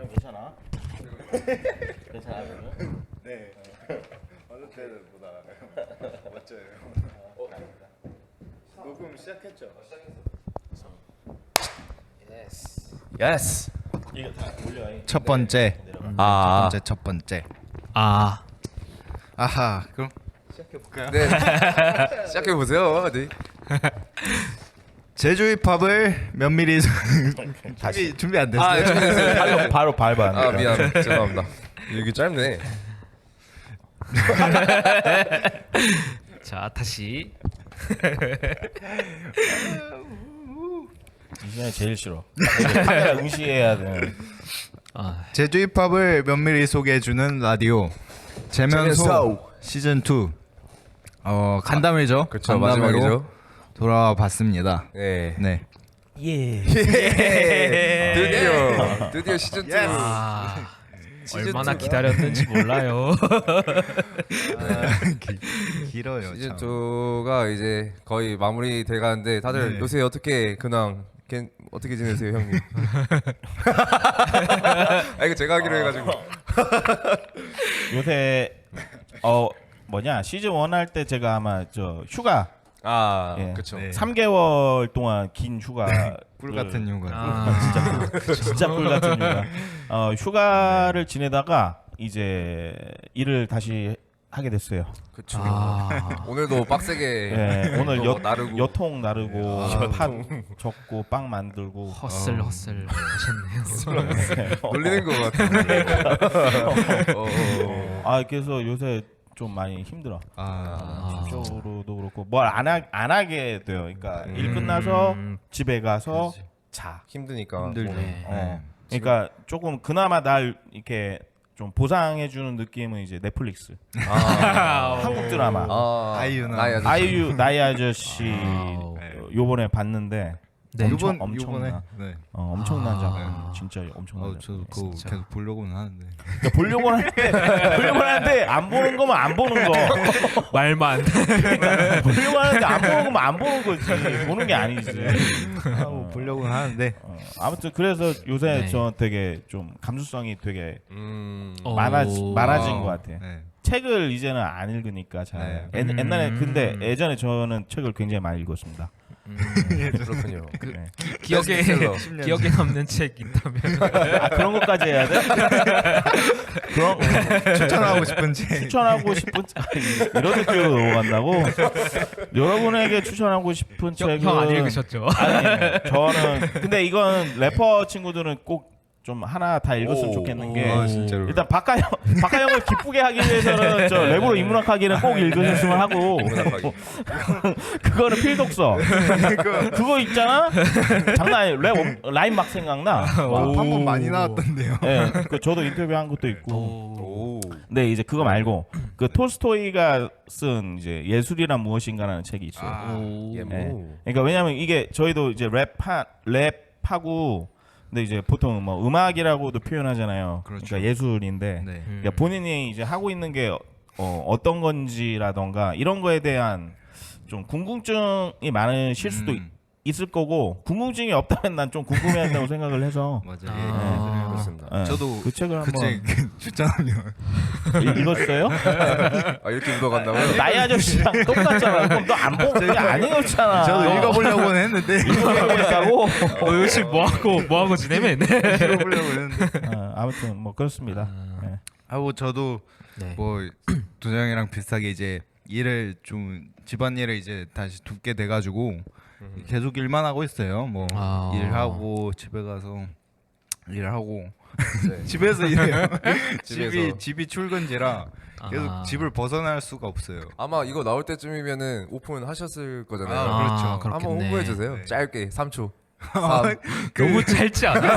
형 괜찮아? 괜찮아 그러면? 네. 어느 때는 못 알아요. 멋져요. 감사합니다. 녹음 시작했죠? 예스. 이거 다 올려. 첫 번째. 첫 번째. 아하. 그럼 시작해 볼까요? 네. 시작해 보세요. 네. 제주 힙합을 면밀히 준비 안 됐어요. 네. 바로 밟아. 아 미안. 죄송합니다. 이게 짧네. 자 다시 이 시간이 제일 싫어. 카메라 응시해야 돼. 제주 힙합을 면밀히 소개해주는 라디오 재면소 시즌 2. 간담회죠. 그렇죠. 간담회로 마지막이죠. 돌아와 봤습니다. 네. 네. 예. 드디어 시즌 2. 얼마나 기다렸는지 몰라요. 길어요. 시즌 참. 2가 이제 거의 마무리 돼 가는데 다들 네. 요새 어떻게 근황 어떻게 지내세요, 형님? 이거 제가 하기로 해가지고. 요새 뭐냐 시즌 1 할 때 제가 아마 저 휴가 예. 그렇죠. 네. 3개월 동안 긴 휴가 꿀 같은 휴가. 진짜 꿀 같은 휴가. 휴가를 지내다가 이제 일을 다시 하게 됐어요. 그렇죠. 오늘도 빡세게 예, 오늘 또 나르고. 여통 나르고 팥 적고 빵 만들고 헛슬 하셨네요. 놀리는 것 같아. 그래서 요새 좀 많이 힘들어. 심적으로도 그렇고 뭘 안 하게 돼요. 그러니까 일 끝나서 집에 가서 자. 힘드니까. 힘들죠. 네. 그러니까 조금 그나마 날 이렇게 좀 보상해주는 느낌은 이제 넷플릭스. 한국 드라마. 아이유나. 아이유 나이 아저씨 요번에 봤는데 네. 엄청나. 네. 엄청난 작품. 진짜 엄청난 저도 작품. 그거 계속 보려고는 하는데. 그러니까 보려고 하는데 안 보는 거면 안 보는 거. 말만. 보려고 하는데 안 보는 거면 안 보는 거지. 보는 게 아니지. 보려고는 하는데. 아무튼 그래서 요새 네. 저 되게 좀 감수성이 되게 오. 많아진 것 같아요. 네. 책을 이제는 안 읽으니까 잘. 네. 옛날에 근데 예전에 저는 책을 굉장히 많이 읽었습니다. 그렇군요. 네. 기억에 남는 책 있다면 그런 것까지 해야 돼? 그럼 추천하고 싶은 책. 추천하고 싶은 이런 느낌으로 넘어간다고? 여러분에게 추천하고 싶은 책은 형 안 읽으셨죠? 아니, 저는 근데 이건 래퍼 친구들은 꼭 좀 하나 다 읽었으면 좋겠는 게 진짜로. 일단 박하영을 기쁘게 하기 위해서는 저 랩으로 인문학하기는 꼭 읽으셨으면 하고 그거는 필독서 그거 있잖아 장난 아니에요. 라임 막 생각나. 한번 많이 나왔던데요. 네, 그 저도 인터뷰한 것도 있고. 오. 네, 이제 그거 말고 그 톨스토이가 쓴 이제 예술이란 무엇인가라는 책이 있어요. 예, 네. 그러니까 왜냐면 이게 저희도 이제 랩하고 근데 이제 보통 뭐 음악이라고도 표현하잖아요. 그렇죠. 그러니까 예술인데 네. 그러니까 본인이 이제 하고 있는 게 어떤 건지라던가 이런 거에 대한 좀 궁금증이 많으실 수도 있을 거고 궁금증이 없다면 난 좀 궁금해한다고 생각을 해서 맞아요. 그렇습니다. 네. 저도 그 책을 한번 책 추천하면 읽었어요? 이렇게 묻어간다고요? 나이 아저씨랑 똑같잖아. 그럼 너 안 보고 그냥 안 읽었잖아. 저도 읽어보려고는 했는데 읽어보겠다고. 요즘 뭐 하고 지내면? 읽어보려고 했는데. 아무튼 뭐 그렇습니다. 네. 하고 저도 네. 뭐 도장이랑 비슷하게 이제 일을 좀 집안일을 이제 다시 돕게 돼가지고 계속 일만 하고 있어요. 뭐 일하고 집에 가서 일하고 네. 집에서 일해요. 집에서. 집이 출근지라 계속 집을 벗어날 수가 없어요. 아마 이거 나올 때쯤이면은 오픈하셨을 거잖아요. 그렇죠. 한번 그렇겠네. 홍보해 주세요. 네. 짧게 3초. 너무 짧지 않아?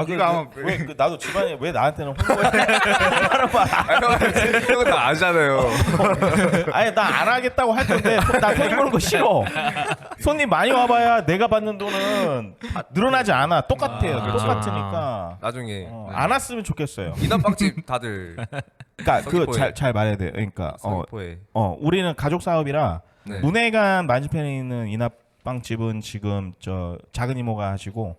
이거 아마 왜 나도 집안에 왜 나한테는 홍보해? 형은 다 아잖아요. 아니 나 안 하겠다고 할 건데 나 손님 보는 거 싫어. 손님 많이 와봐야 내가 받는 돈은 늘어나지 않아. 똑같아요. 똑같으니까 나중에 안 왔으면 좋겠어요. 이남빵집 다들 그러니까 그거 서귀포에. 잘 말해야 돼요. 그러니까 서귀포에 우리는 가족 사업이라 네. 문해관 만주편에 있는 이납빵집은 지금 저 작은 이모가 하시고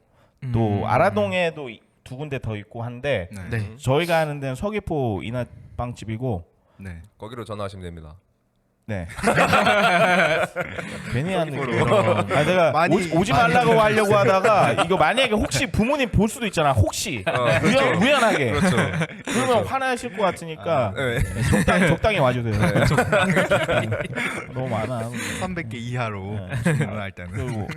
또 아라동에도 두 군데 더 있고 한데 네. 저희가 하는 데는 서귀포 이나빵집이고 네. 거기로 전화하시면 됩니다. 네. 괜히 하는 거. 내가 많이- 오지 말라고 하려고 하다가 이거 만약에 혹시 부모님 볼 수도 있잖아. 혹시 우연하게. 그렇죠. 그러면 화나실 것 같으니까 네. 적당히 와주세요. 너무 많아. 300개 이하로 네. 주문할 때는. 그리고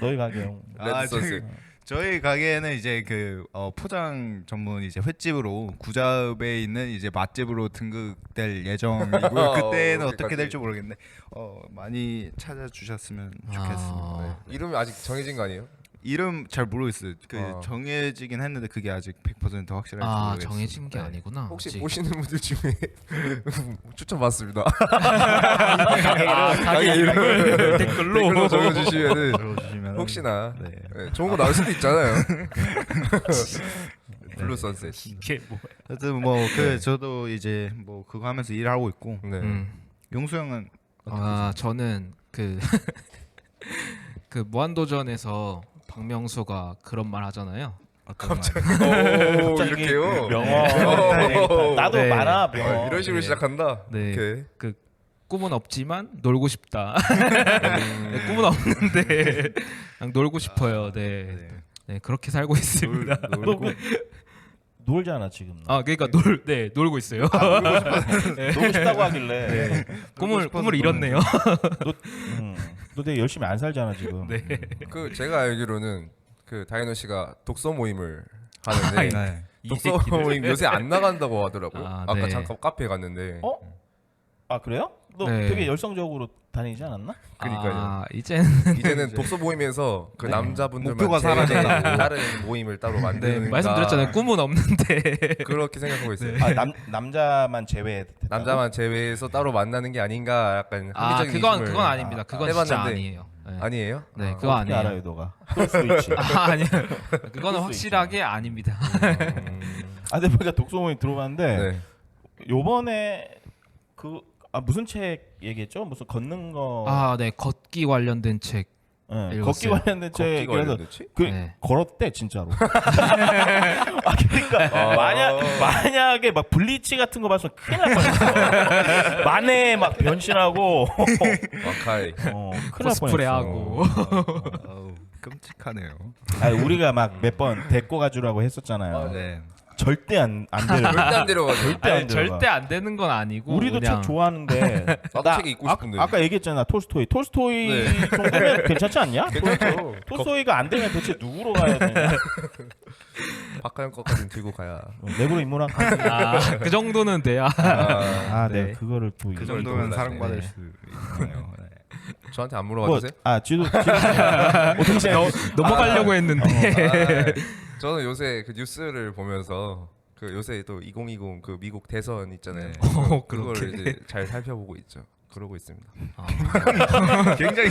너희 가게 레드 소스. 저희 가게는 이제 그 포장 전문 이제 횟집으로 구자읍에 있는 이제 맛집으로 등극될 예정이고요. 그때는 어떻게 그렇게까지. 될지 모르겠는데 많이 찾아주셨으면 좋겠습니다. 네. 이름이 아직 정해진 거 아니에요? 이름 잘 모르겠어요. 그 정해지긴 했는데 그게 아직 100% 확실할지 모르겠어요. 정해진 게 네. 아니구나. 혹시 아직. 보시는 분들 중에 추천 받습니다. 가게 이름을 댓글로 적어주시면은 들어주시면 혹시나 네. 네, 좋은 거 나올 수도 있잖아요. 블루 선셋. 이게 뭐야? 하여튼 뭐 그 저도 이제 뭐 그거 하면서 일하고 있고 네. 용수 형은 저는 그 무한도전에서 박명수가 그런 말 하잖아요. 갑자기 오, 갑자기 이렇게요. 명언. 나도 네. 많아 아, 명언. 이런 식으로 네. 시작한다. 네. 오케이. 그 꿈은 없지만 놀고 싶다. 네, 꿈은 없는데 그냥 놀고 싶어요. 네. 네, 그렇게 살고 있습니다. 너 놀잖아 지금. 그러니까 놀고 있어요. 놀고 싶다고 하길래. 꿈을 잃었네요. 너 되게 열심히 안 살잖아 지금. 네. 그 제가 알기로는 그 다이노 씨가 독서 모임을 하는데 네. 독서 모임 요새 안 나간다고 하더라고요. 아까 네. 잠깐 카페 갔는데. 어? 아 그래요? 너 네. 되게 열성적으로 다니지 않았나? 그러니까요. 이제는 독서 모임에서 그 남자분들만 목표가 제외된 사라졌다고. 다른 모임을 따로 네, 만드는 말씀드렸잖아요. 꿈은 없는데. 그렇게 생각하고 있어요. 아 남자만 제외. 남자만 제외해서 따로 만나는 게 아닌가 약간 합리적인 그건 의심을 아닙니다. 그건 진짜 해봤는데 아니에요. 네. 아니에요? 네, 그거 어떻게 아니에요. 알아요 너가? 그럴 수도 있지. 아니요. 그거는 그럴 수 확실하게 아닙니다. 근데 우리가 독서 모임 들어봤는데 네. 요번에 무슨 책 얘기했죠? 무슨 걷는 거. 네, 걷기 관련된 책. 걷기 읽었어요. 관련된 걷기 책이라서 관련됐지? 네. 걸었대 진짜로. 그러니까 만약에 막 블리치 같은 거 봤으면 큰일 날 뻔했어. 만에 막 변신하고 와카이. 큰일 날 코스프레 뻔했어. 하고. 어우, 끔찍하네요. 우리가 막 몇 번 데리고 가주라고 했었잖아요. 네. 절대 안 데려. 절대 안 데려가죠. 절대 안 아니, 데려가. 절대 안 되는 건 아니고. 우리도 그냥 책 좋아하는데 나도 책 읽고 싶은데. 아까 얘기했잖아 톨스토이 네. 정도면 괜찮지 않냐? 괜찮죠. 톨스토이가 안 되면 대체 누구로 가야 되냐? 박하영 것까지는 들고 가야. 내부로 인문학 그 정도는 돼야. 내가 네. 그거를 또 그 이걸 정도면 몰랐네. 사랑받을 수 있네요. 네. 저한테 안 뭐, 물어봐 주세요. 지도 어떻게 넘어가려고 했는데. 저는 요새 그 뉴스를 보면서 그 요새 또 2020 그 미국 대선 있잖아요. 네. 그거를 그렇게. 이제 잘 살펴보고 있죠. 그러고 있습니다. 굉장히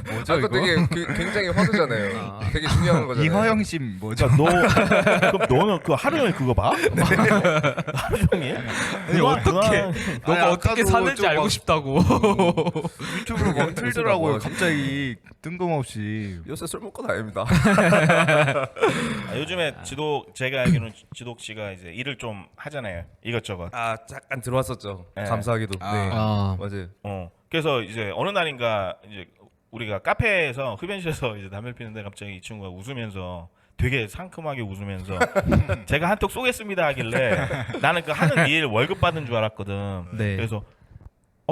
뭐죠 아까 되게 굉장히 화두잖아요. 되게 중요한 거잖아요. 이화영심 뭐죠? 그럼 너는 그 하루 종일 그거 봐? 하루 종일? 아니, 어떻게? 아니, 너가 어떻게 아까도 사는지 좀 알고 막- 싶다고. 유튜브로 막 틀더라고요. 뭐지? 갑자기 뜬금없이. 요새 술 먹고 다닙니다. 요즘에 제가 알기로는 지독 씨가 이제 일을 좀 하잖아요. 이것저것. 잠깐 들어왔었죠. 네. 감사하게도. 네. 맞아요. 그래서 이제 어느 날인가 이제 우리가 카페에서 흡연실에서 이제 담배 피는데 갑자기 이 친구가 웃으면서 되게 상큼하게 웃으면서 제가 한턱 쏘겠습니다 하길래 나는 그 하는 일 월급 받은 줄 알았거든. 네. 그래서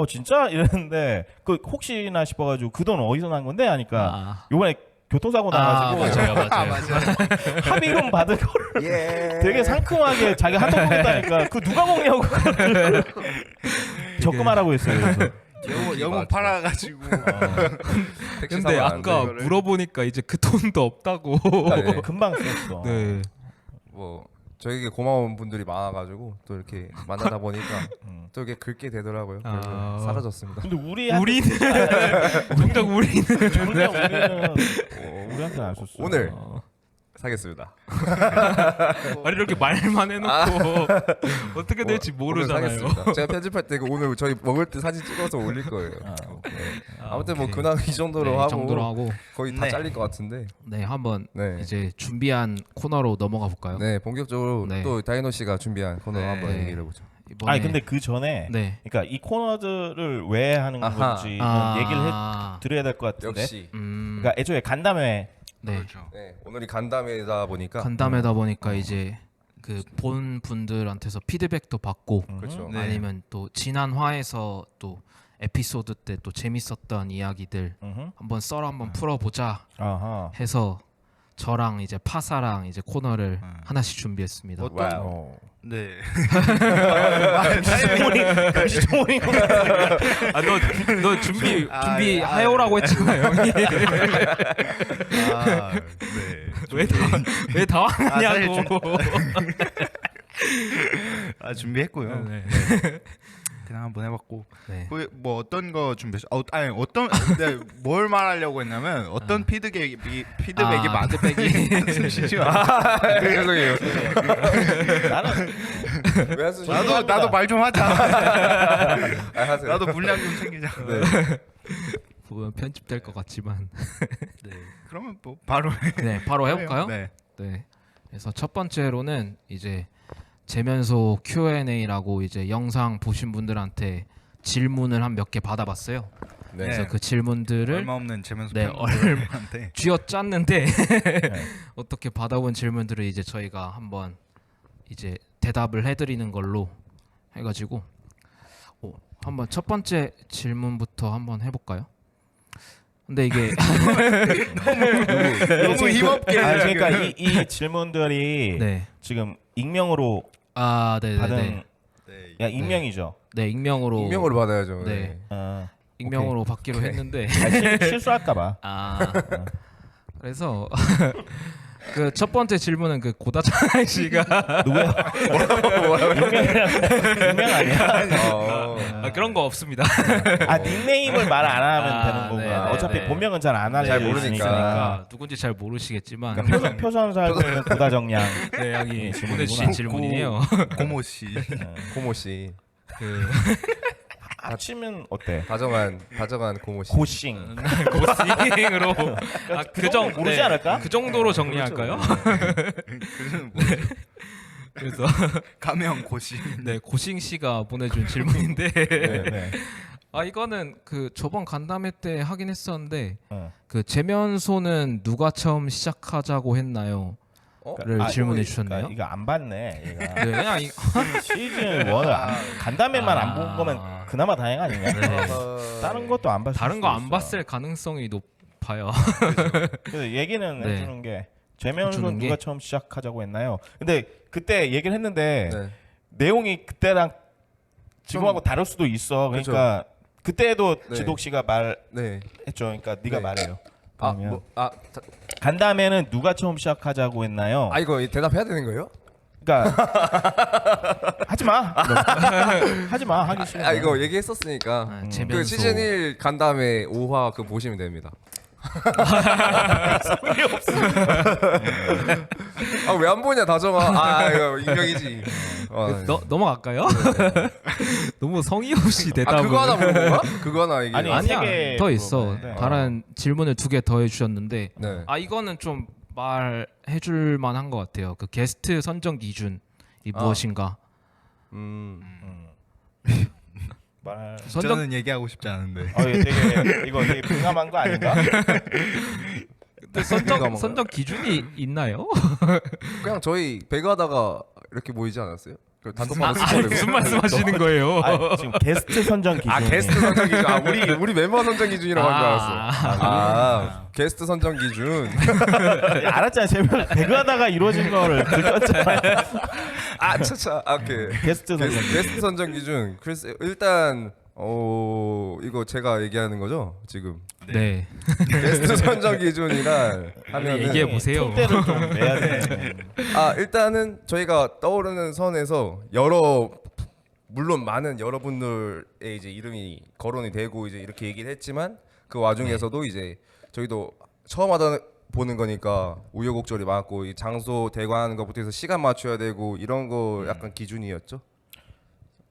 진짜 이랬는데 그 혹시나 싶어가지고 그 돈 어디서 난 건데 하니까 요번에 교통사고 나가지고 맞아요. 합의금 받은 거를 되게 상큼하게 자기가 한턱 쏘겠다니까 그 누가 먹냐고 그거를 적금하라고 했어요. 그래서 영혼 팔아가지고. 택시 근데 사면 안 아까 돼. 물어보니까 이제 그 돈도 없다고. 네. 금방 썼어. 네. 뭐 저에게 고마운 분들이 많아가지고 또 이렇게 만나다 보니까 또 이게 긁게 되더라고요. 그래서 사라졌습니다. 근데 우리는 정작 우리는 우리한테는 안 썼어. 오늘 사겠습니다. 아니 이렇게 말만 해놓고 어떻게 될지 모르잖아요. 오늘 사겠습니다. 제가 편집할 때 오늘 저희 먹을 때 사진 찍어서 올릴 거예요. 아무튼 뭐 오케이. 근황 이 정도로 네, 하고 이 정도로 하고 거의 다 네. 잘릴 것 같은데. 네 한번 네. 이제 준비한 코너로 넘어가 볼까요? 네, 본격적으로 네. 또 다이노 씨가 준비한 코너 네. 한번 네. 얘기를 해보죠. 이번에 아니 근데 그 전에 네. 그러니까 이 코너들을 왜 하는 아하. 건지 아, 얘기를 드려야 될 것 같은데. 역시. 그러니까 애초에 간담회 네. 그렇죠. 네, 오늘이 간담회다 보니까 간담회다 보니까 이제 그 본 분들한테서 피드백도 받고 그렇죠. 네. 아니면 또 지난 화에서 또 에피소드 때 또 재밌었던 이야기들 음흠. 한번 썰 한번 풀어보자 아하. 해서 저랑 이제 파사랑 이제 코너를 하나씩 준비했습니다. 와우. 네. 시청문이 너 준비하요라고 했잖아요. 형이. 아, 네. 왜 당황하냐고. 준비했고요. 네. 그냥 한번 해봤고 네. 뭐 어떤 거 준비했어? 아니 어떤 네, 뭘 말하려고 했냐면 어떤 피드백이 많은 피드백이 죄송해요. 나는 왜 한숨 나도 말 좀 하자. 하세요. 나도 분량 좀 챙기자. 보면 편집될 것 같지만 네. 그러면 뭐 바로 네 바로 해볼까요? 네. 네. 그래서 첫 번째로는 이제 재면소 Q&A라고 이제 영상 보신 분들한테 질문을 한 몇 개 받아봤어요. 네. 그래서 그 질문들을 얼마 없는 재면서 네, 팬분들한테 쥐어짰는데 어떻게 받아본 질문들을 이제 저희가 한번 이제 대답을 해드리는 걸로 해가지고 한번 첫 번째 질문부터 한번 해볼까요? 근데 이게 너무 힘없게 그러니까 이 질문들이 네. 지금 익명으로 네네네. 받은 네. 야 익명이죠. 네 익명으로 익명으로 받아야죠. 네. 어. 익명으로 받기로 했는데 실수할까봐. 그래서 그 첫 번째 질문은 그 고다찬 씨가 누구야? 익명 아니야? 그런 거 없습니다. 아 닉네임을 말 안 하면 되는 건가? 네, 네, 어차피 네. 본명은 잘 안 잘 알려져 모르니까. 있으니까. 누군지 잘 모르시겠지만 그러니까 표선 살고 있는 고다정량. 네 여기 질문이구나. 보내주신 질문이에요. 고모 씨. 고모 씨. 그 합치면 어때? 다정한 고모 씨. 고싱. 고싱으로 그 정도 모르지 않을까? 그 정도로 정리할까요? 그는 뭐 그래서 가명 고씨. 네 고싱 씨가 보내준 질문인데 네. 이거는 그 저번 간담회 때 하긴 했었는데 어. 그 재면소는 누가 처음 시작하자고 했나요? 를 질문해 주셨네요. 이거 안 봤네. 얘가. 네, 그냥 시즌 1 간담회만 안 본 거면 그나마 다행 아닌가? 다른 것도 안 봤을 다른 거 안 수도 있어. 봤을 가능성이 높아요. 그래서 얘기는 네. 해주는 게 재면소 해주는 누가 게. 처음 시작하자고 했나요? 근데 그때 얘기를 했는데 네. 내용이 그때랑 지금하고 다를 수도 있어. 그러니까 그때도 네. 지독 씨가 네. 말했죠. 그러니까 네가 네. 말해요. 그러면 자, 간담회는 누가 처음 시작하자고 했나요? 이거 대답해야 되는 거예요? 그러니까 하지 마. 하지 마. 하기 싫어. 이거 얘기했었으니까. 그 재면소 시즌 1 간담회 5화 그거 보시면 됩니다. 왜 안 보냐 다정아. 이거 익명이지. 넘어갈까요? 너무 성의 없이 대답을. 그거 하나 물어본 거야? 그거 하나 얘기. 아니, 아니야 세개 더 있어. 물어봤는데. 다른 질문을 2개 더 해주셨는데 네. 이거는 좀 말해줄 만한 것 같아요. 그 게스트 선정 기준이 무엇인가? 저는 얘기하고 싶지 않은데. 이거 되게 민감한 거 아닌가? 근데 선정 기준이 있나요? 그냥 저희 배그하다가 이렇게 모이지 않았어요? 그 단톡방으로 쓰고 무슨 말씀하시는 거예요? 지금 게스트 선정 기준. 게스트 선정 기준. 우리 멤버 선정 기준이라고 한 줄 알았어요. 게스트 선정 기준. 알았잖아. 제발 배그하다가 이루어진 거를 들었잖아. 차차. 오케이. 게스트 선정. 게스트 선정 기준. 그래서 일단 이거 제가 얘기하는 거죠 지금. 네. 게스트 선정 기준이란 하면은 얘기해 보세요. 총대를 좀 내야 돼. 일단은 저희가 떠오르는 선에서 물론 많은 여러분들의 이제 이름이 거론이 되고 이제 이렇게 얘기를 했지만 그 와중에서도 이제 저희도 처음 보는 거니까 우여곡절이 많았고 이 장소 대관하는 것부터 해서 시간 맞춰야 되고 이런 거 약간 기준이었죠.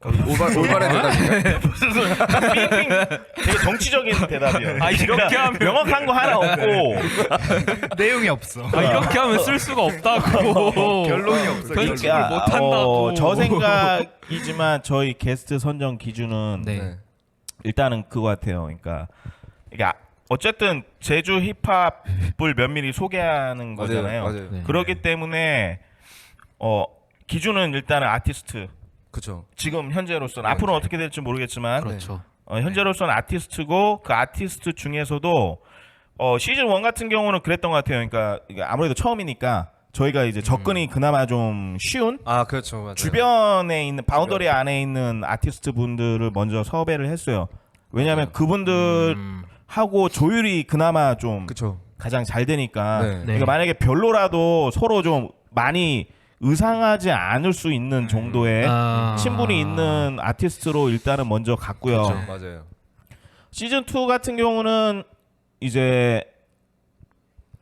올바른 대답이에요. 무슨 소리야? 빙빙 되게 정치적인 대답이에요. 아, 이렇게 하면 명확한 거 하나 없고 내용이 없어. 이렇게 하면 쓸 수가 없다고. 결론이 없어. 편집을 못 한다고. 저 생각이지만 저희 게스트 선정 기준은 네. 일단은 그거 같아요. 그러니까 어쨌든 제주 힙합을 면밀히 소개하는 거잖아요. 맞아요. 네. 그렇기 때문에 기준은 일단은 아티스트. 그렇죠. 지금 현재로서는 앞으로는 어떻게 될지 모르겠지만 그렇죠. 현재로서는 아티스트고 그 아티스트 중에서도 시즌 1 같은 경우는 그랬던 것 같아요. 그러니까 이게 아무래도 처음이니까 저희가 이제 접근이 그나마 좀 쉬운 아 그렇죠. 맞아요. 주변에 있는 바운더리 안에 있는 아티스트 분들을 먼저 섭외를 했어요. 왜냐하면 그분들하고 조율이 그나마 좀 그렇죠. 가장 잘 되니까. 네. 그러니까 만약에 별로라도 서로 좀 많이 의상하지 않을 수 있는 정도의 친분이 있는 아티스트로 일단은 먼저 갔고요. 그렇죠. 맞아요. 시즌 2 같은 경우는 이제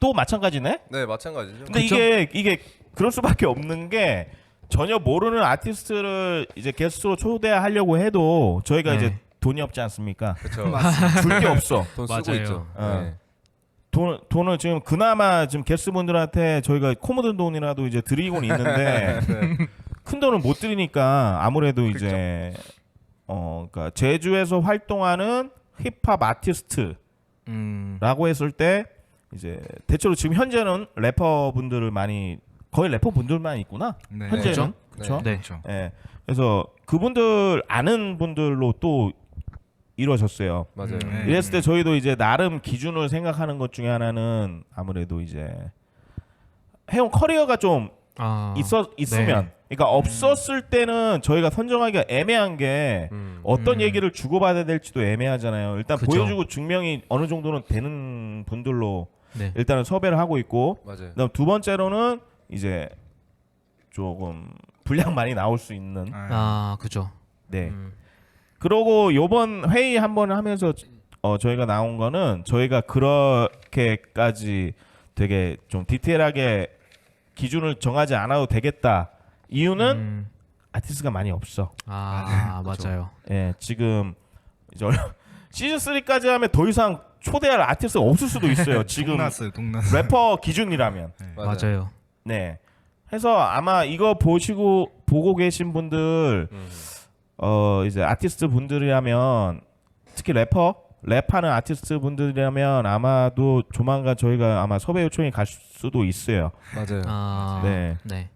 또 마찬가지네. 네 마찬가지죠. 근데 이게 그럴 수밖에 없는 게 전혀 모르는 아티스트를 이제 게스트로 초대하려고 해도 저희가 네. 이제 돈이 없지 않습니까? 그렇죠. 줄 게 없어. 돈 쓰고 맞아요. 있죠. 어. 네. 돈을 지금 그나마 지금 게스트분들한테 저희가 코 묻은 돈이라도 이제 드리고는 있는데 큰 돈을 못 드리니까 아무래도 이제 그러니까 제주에서 활동하는 힙합 아티스트라고 했을 때 이제 대체로 지금 현재는 래퍼분들을 많이 거의 래퍼분들만 있구나. 네. 현재는 그렇죠. 네. 그렇죠. 예. 그래서 그분들 아는 분들로 또 이루어졌어요. 맞아요. 네. 이랬을 때 저희도 이제 나름 기준을 생각하는 것 중에 하나는 아무래도 이제 해온 커리어가 좀 있으면 그러니까 없었을 때는 저희가 선정하기가 애매한 게 어떤 얘기를 주고받아야 될지도 애매하잖아요. 일단 그쵸. 보여주고 증명이 어느 정도는 되는 분들로 네. 일단은 섭외를 하고 있고 맞아요. 그다음 두 번째로는 이제 조금 분량 많이 나올 수 있는 그죠. 네. 그러고 요번 회의 한번 하면서 저희가 나온 거는 저희가 그렇게까지 되게 좀 디테일하게 기준을 정하지 않아도 되겠다. 이유는 아티스트가 많이 없어. 맞아요. 예, 지금 이제 시즌 3까지 하면 더 이상 초대할 아티스트가 없을 수도 있어요. 지금 동났어요. 래퍼 기준이라면. 맞아요. 네. 해서 아마 이거 보고 계신 분들 이제 아티스트 분들이라면 특히 랩하는 아티스트 분들이라면 아마도 조만간 저희가 아마 섭외 요청이 갈 수도 있어요. 맞아요. 네. 네.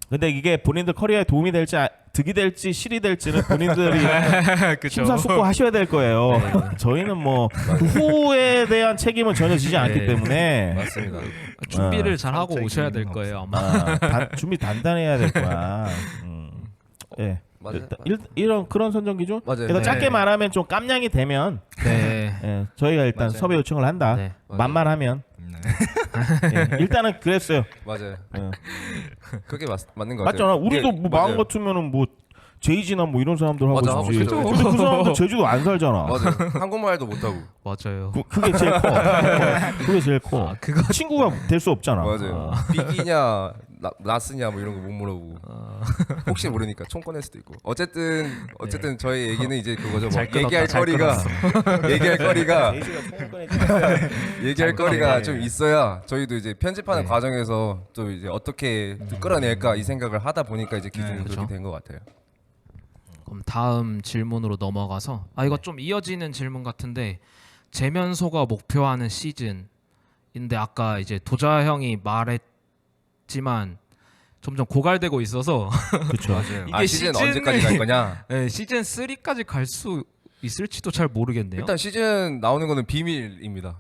근데 이게 본인들 커리어에 도움이 될지 득이 될지 실이 될지는 본인들이 심사숙고하셔야 될 거예요. 저희는 뭐 그 후에 대한 책임은 전혀 지지 않기 때문에 맞습니다. 준비를 잘 하고 오셔야 될 거예요 아마. 준비 단단해야 될 거야. 예. 맞아요. 이런 그런 선정 기준. 맞아요. 그래서 네. 짧게 말하면 좀 깜냥이 되면 네. 예, 저희가 일단 맞아요. 섭외 요청을 한다. 네. 만만하면 예, 일단은 그랬어요. 맞아요. 예. 그게 맞는 것 같아요. 맞잖아. 우리도 이게- 뭐 마음 맞아요. 같으면은 뭐 제이지나 뭐 이런 사람들 하고 맞아, 있지. 그죠. 근데 그 사람들 제주도 안 살잖아. 맞아요. 한국말도 못하고. 맞아요. 그게 제일 커. 그게 제일 커. 그거 친구가 될 수 없잖아. 맞아요. 비기냐 나스냐 뭐 이런 거 못 물어보고. 혹시 모르니까 총 꺼낼 수도 있고. 어쨌든 저희 얘기는 이제 그거죠. 뭐 잘 끊었다, 얘기할 잘 거리가 제이지가 총을 꺼내지. 얘기할 거리가 끊었네. 좀 있어야 저희도 이제 편집하는 네. 과정에서 또 이제 어떻게 끌어낼까 이 생각을 하다 보니까 이제 기준이 그렇죠. 그렇게 된 것 같아요. 그럼 다음 질문으로 넘어가서 이거 좀 이어지는 질문 같은데 재면소가 목표하는 시즌인데 아까 이제 도자 형이 말했지만 점점 고갈되고 있어서 그렇죠. 맞아요. 이게 시즌 시즌을- 언제까지 갈 거냐? 네, 시즌 3까지 갈 수 있을지도 잘 모르겠네요. 일단 시즌 나오는 거는 비밀입니다.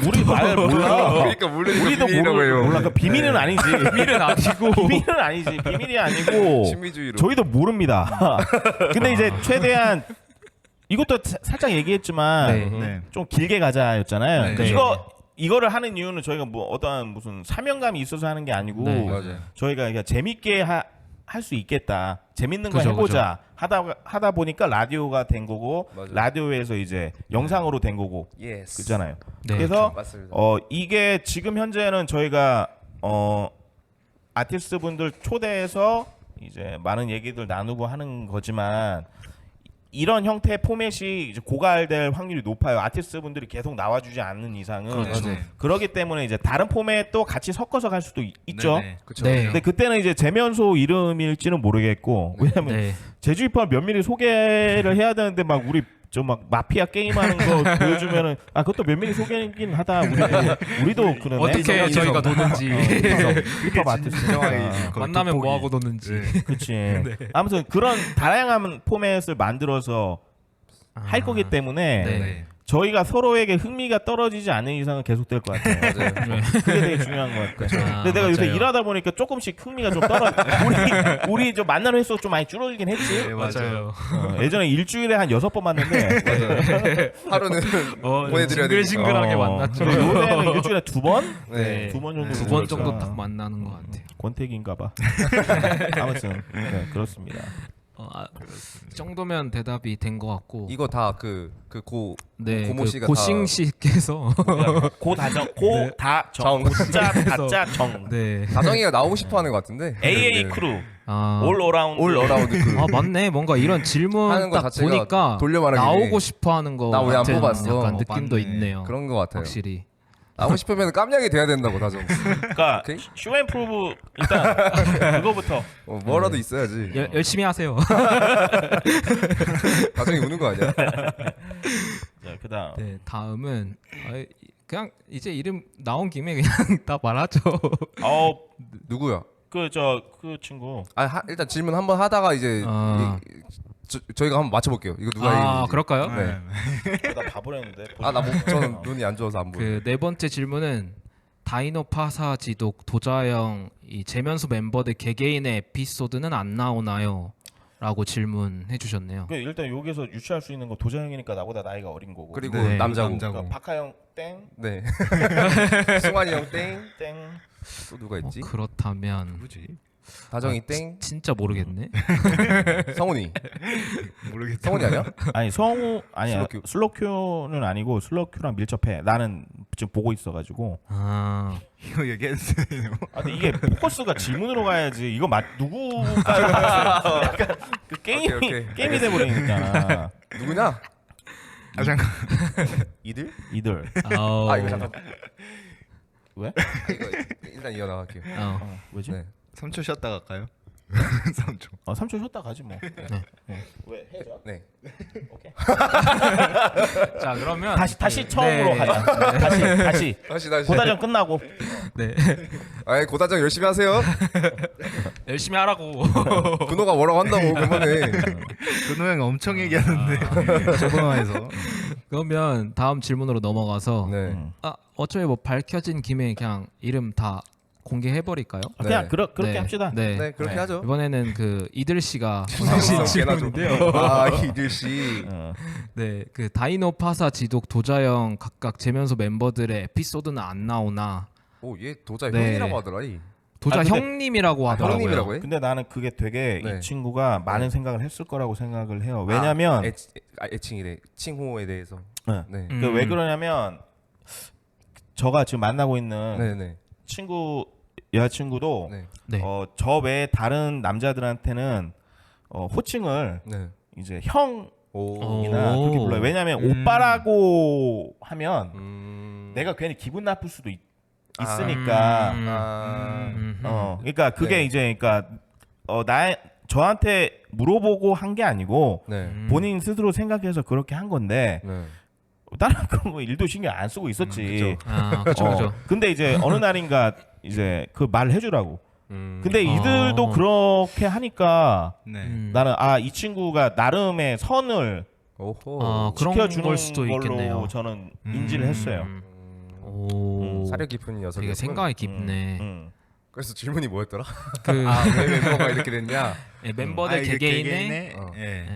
우리 말 몰라. 그러니까 우리도 몰라. 그 비밀은 아니지. 비밀은 아니고 비밀은 아니지. 비밀이 아니고 신비주의로. 저희도 모릅니다. 근데 이제 최대한 이것도 살짝 얘기했지만 네. 네. 좀 길게 가자였잖아요. 네. 이거를 하는 이유는 저희가 뭐 어떠한 무슨 사명감이 있어서 하는 게 아니고 네. 맞아요. 저희가 그냥 재밌게 할 수 있겠다. 재밌는 거 그죠, 해보자. 하다 보니까 라디오가 된 거고 맞아요. 라디오에서 이제 영상으로 된 거고 예스. 그잖아요. 네. 그래서 맞습니다. 이게 지금 현재는 저희가 아티스트 분들 초대해서 이제 많은 얘기들 나누고 하는 거지만 이런 형태의 포맷이 이제 고갈될 확률이 높아요. 아티스트 분들이 계속 나와주지 않는 이상은. 그렇죠. 네. 그렇기 때문에 이제 다른 포맷도 같이 섞어서 갈 수도 있죠. 네네. 그쵸. 네. 근데 그때는 이제 재면소 이름일지는 모르겠고 왜냐면 네. 제주 힙합 면밀히 소개를 해야 되는데 막 우리 저 막 마피아 게임하는 거 보여주면은 아 그것도 면밀히 소개긴 하다. 우리도 그러네. 어떻게 저희가 노는지 힙합 아티스트 만나면 뭐 하고 노는지. 그치. 아무튼 그런 다양한 포맷을 만들어서 할 거기 때문에 네. 저희가 서로에게 흥미가 떨어지지 않는 이상은 계속될 것 같아요. 맞아요. 그게 되게 중요한 것 같아요. 아, 근데 내가 요새 맞아요. 일하다 보니까 조금씩 흥미가 좀 우리 저 만나는 횟수가 좀 많이 줄어들긴 했지. 네, 맞아요. 예전에 일주일에 한 6번 만났는데 하루는 보내드려야 되니까. 징글징글하게 어, 만났죠. 요새는 일주일에 2번? 네. 2번 정도. 두 번 정도 딱 만나는 것 같아요. 권태기인가봐. 아무튼 네, 그렇습니다. 이 정도면 대답이 된 것 같고. 이거 다 고 네, 고모 그 씨가 고싱 씨께서 고다정, 고다정, 고자 다자 정. 네. 다정이가 나오고 싶어하는 것 같은데. AA 네. 크루, 아, 올 어라운드. 올 어라운드 그. 아 맞네. 뭔가 이런 하는 질문 거 딱 자체가 보니까 돌려 말하기네. 나오고 싶어하는 거 나 왜 안 같은 뽑았어? 약간 느낌도 맞네. 있네요. 그런 것 같아요. 확실히. 나오고 싶으면 깜냥이 돼야 된다고 다정. 그러니까 오케이? 쇼앤프루브 일단 그거부터. 뭐라도 있어야지. 열심히 하세요. 다정이 우는 거 아니야? 자, 그다음. 네, 다음은 그냥 이제 이름 나온 김에 그냥 다 말하죠. 누구야? 그 친구. 일단 질문 한번 하다가 이제 아. 저희가 한번 맞춰볼게요. 이거 누가 이긴지. 그럴까요? 네. 나 바보랬는데. 저는 눈이 안 좋아서 안 보여. 그 네 번째 질문은 다이노 파사 지독 도자영 이 재면소 멤버들 개개인의 에피소드는 안 나오나요? 라고 질문해 주셨네요. 그 일단 여기서 유추할 수 있는 거 도자형이니까 나보다 나이가 어린 거고. 그리고 네, 남자고. 그러니까 박하영 땡, 네. 승환이 형 땡. 땡. 또 누가 있지? 그렇다면 누구지? 다정이 땡. 진짜 모르겠네. 성훈이. 모르겠다. 성훈이 아니야? 아니 성우 아니야. 슬로큐. 슬로큐는 아니고 슬로큐랑 밀접해. 나는 지금 보고 있어가지고. 아, 이거 얘기했어요. 아 근데 이게 포커스가 질문으로 가야지. 이거 누구가 약간 그 게임이 오케이. 게임이 돼버리니까. 누구냐? 아 잠깐. 이들? 이들. 이거 잠깐. 왜? 이거 일단 이어나갈게요. 왜지? 네. 3초 쉬었다 갈까요? 3초. 3초 쉬었다 가지 뭐. 왜 해줘? 네. 자 그러면 다시 처음으로 네. 하자. 다시. 다시. 고다전 끝나고. 네 아이 고다정 열심히 하세요. 열심히 하라고. 근호가 뭐라고 한다고 그만해. 근호 형 엄청 얘기하는데 저번화에서. 그러면 다음 질문으로 넘어가서 네. 어차피 뭐 밝혀진 김에 그냥 이름 다 공개해 버릴까요? 그냥 네. 그렇게 합시다. 네. 네 그렇게 네. 하죠. 이번에는 그 이들 씨가 질문인데요. 아 이들 씨. 네, 그 다이노 파사 지독 도자영 각각 재면소 멤버들의 에피소드는 안 나오나 오얘 도자 네. 형이라고 하더라. 이. 도자 아, 근데- 형님이라고 하더라고요. 형님이라고 해? 근데 나는 그게 되게 네. 이 친구가 많은 생각을 했을 거라고 생각을 해요. 왜냐면 애칭이래. 칭호에 대해서. 네. 네. 음. 그 왜 그러냐면 저가 지금 만나고 있는 네네. 여자친구도 네. 네. 저 외에 다른 남자들한테는 호칭을 네. 이제 형이나 오. 그렇게 불러요. 왜냐면 오빠라고 하면 내가 괜히 기분 나쁠 수도 있으니까. 그러니까 그게 네. 이제 그러니까 저한테 물어보고 한 게 아니고 네. 본인 스스로 생각해서 그렇게 한 건데 네. 다른 그런 거 일도 신경 안 쓰고 있었지. 그렇죠. 근데 이제 어느 날인가 이제 그 말을 해주라고. 근데 이들도 아. 그렇게 하니까 네. 나는 이 친구가 나름의 선을 오호. 그런 지켜주는 걸 수도 걸로 있겠네요. 저는 인지를 했어요. 오, 사려 깊은 녀석. 되게 생각이 깊네. 그래서 질문이 뭐였더라? 그 왜 멤버가 이렇게 됐냐? 네, 멤버들 이게 개개인의 어.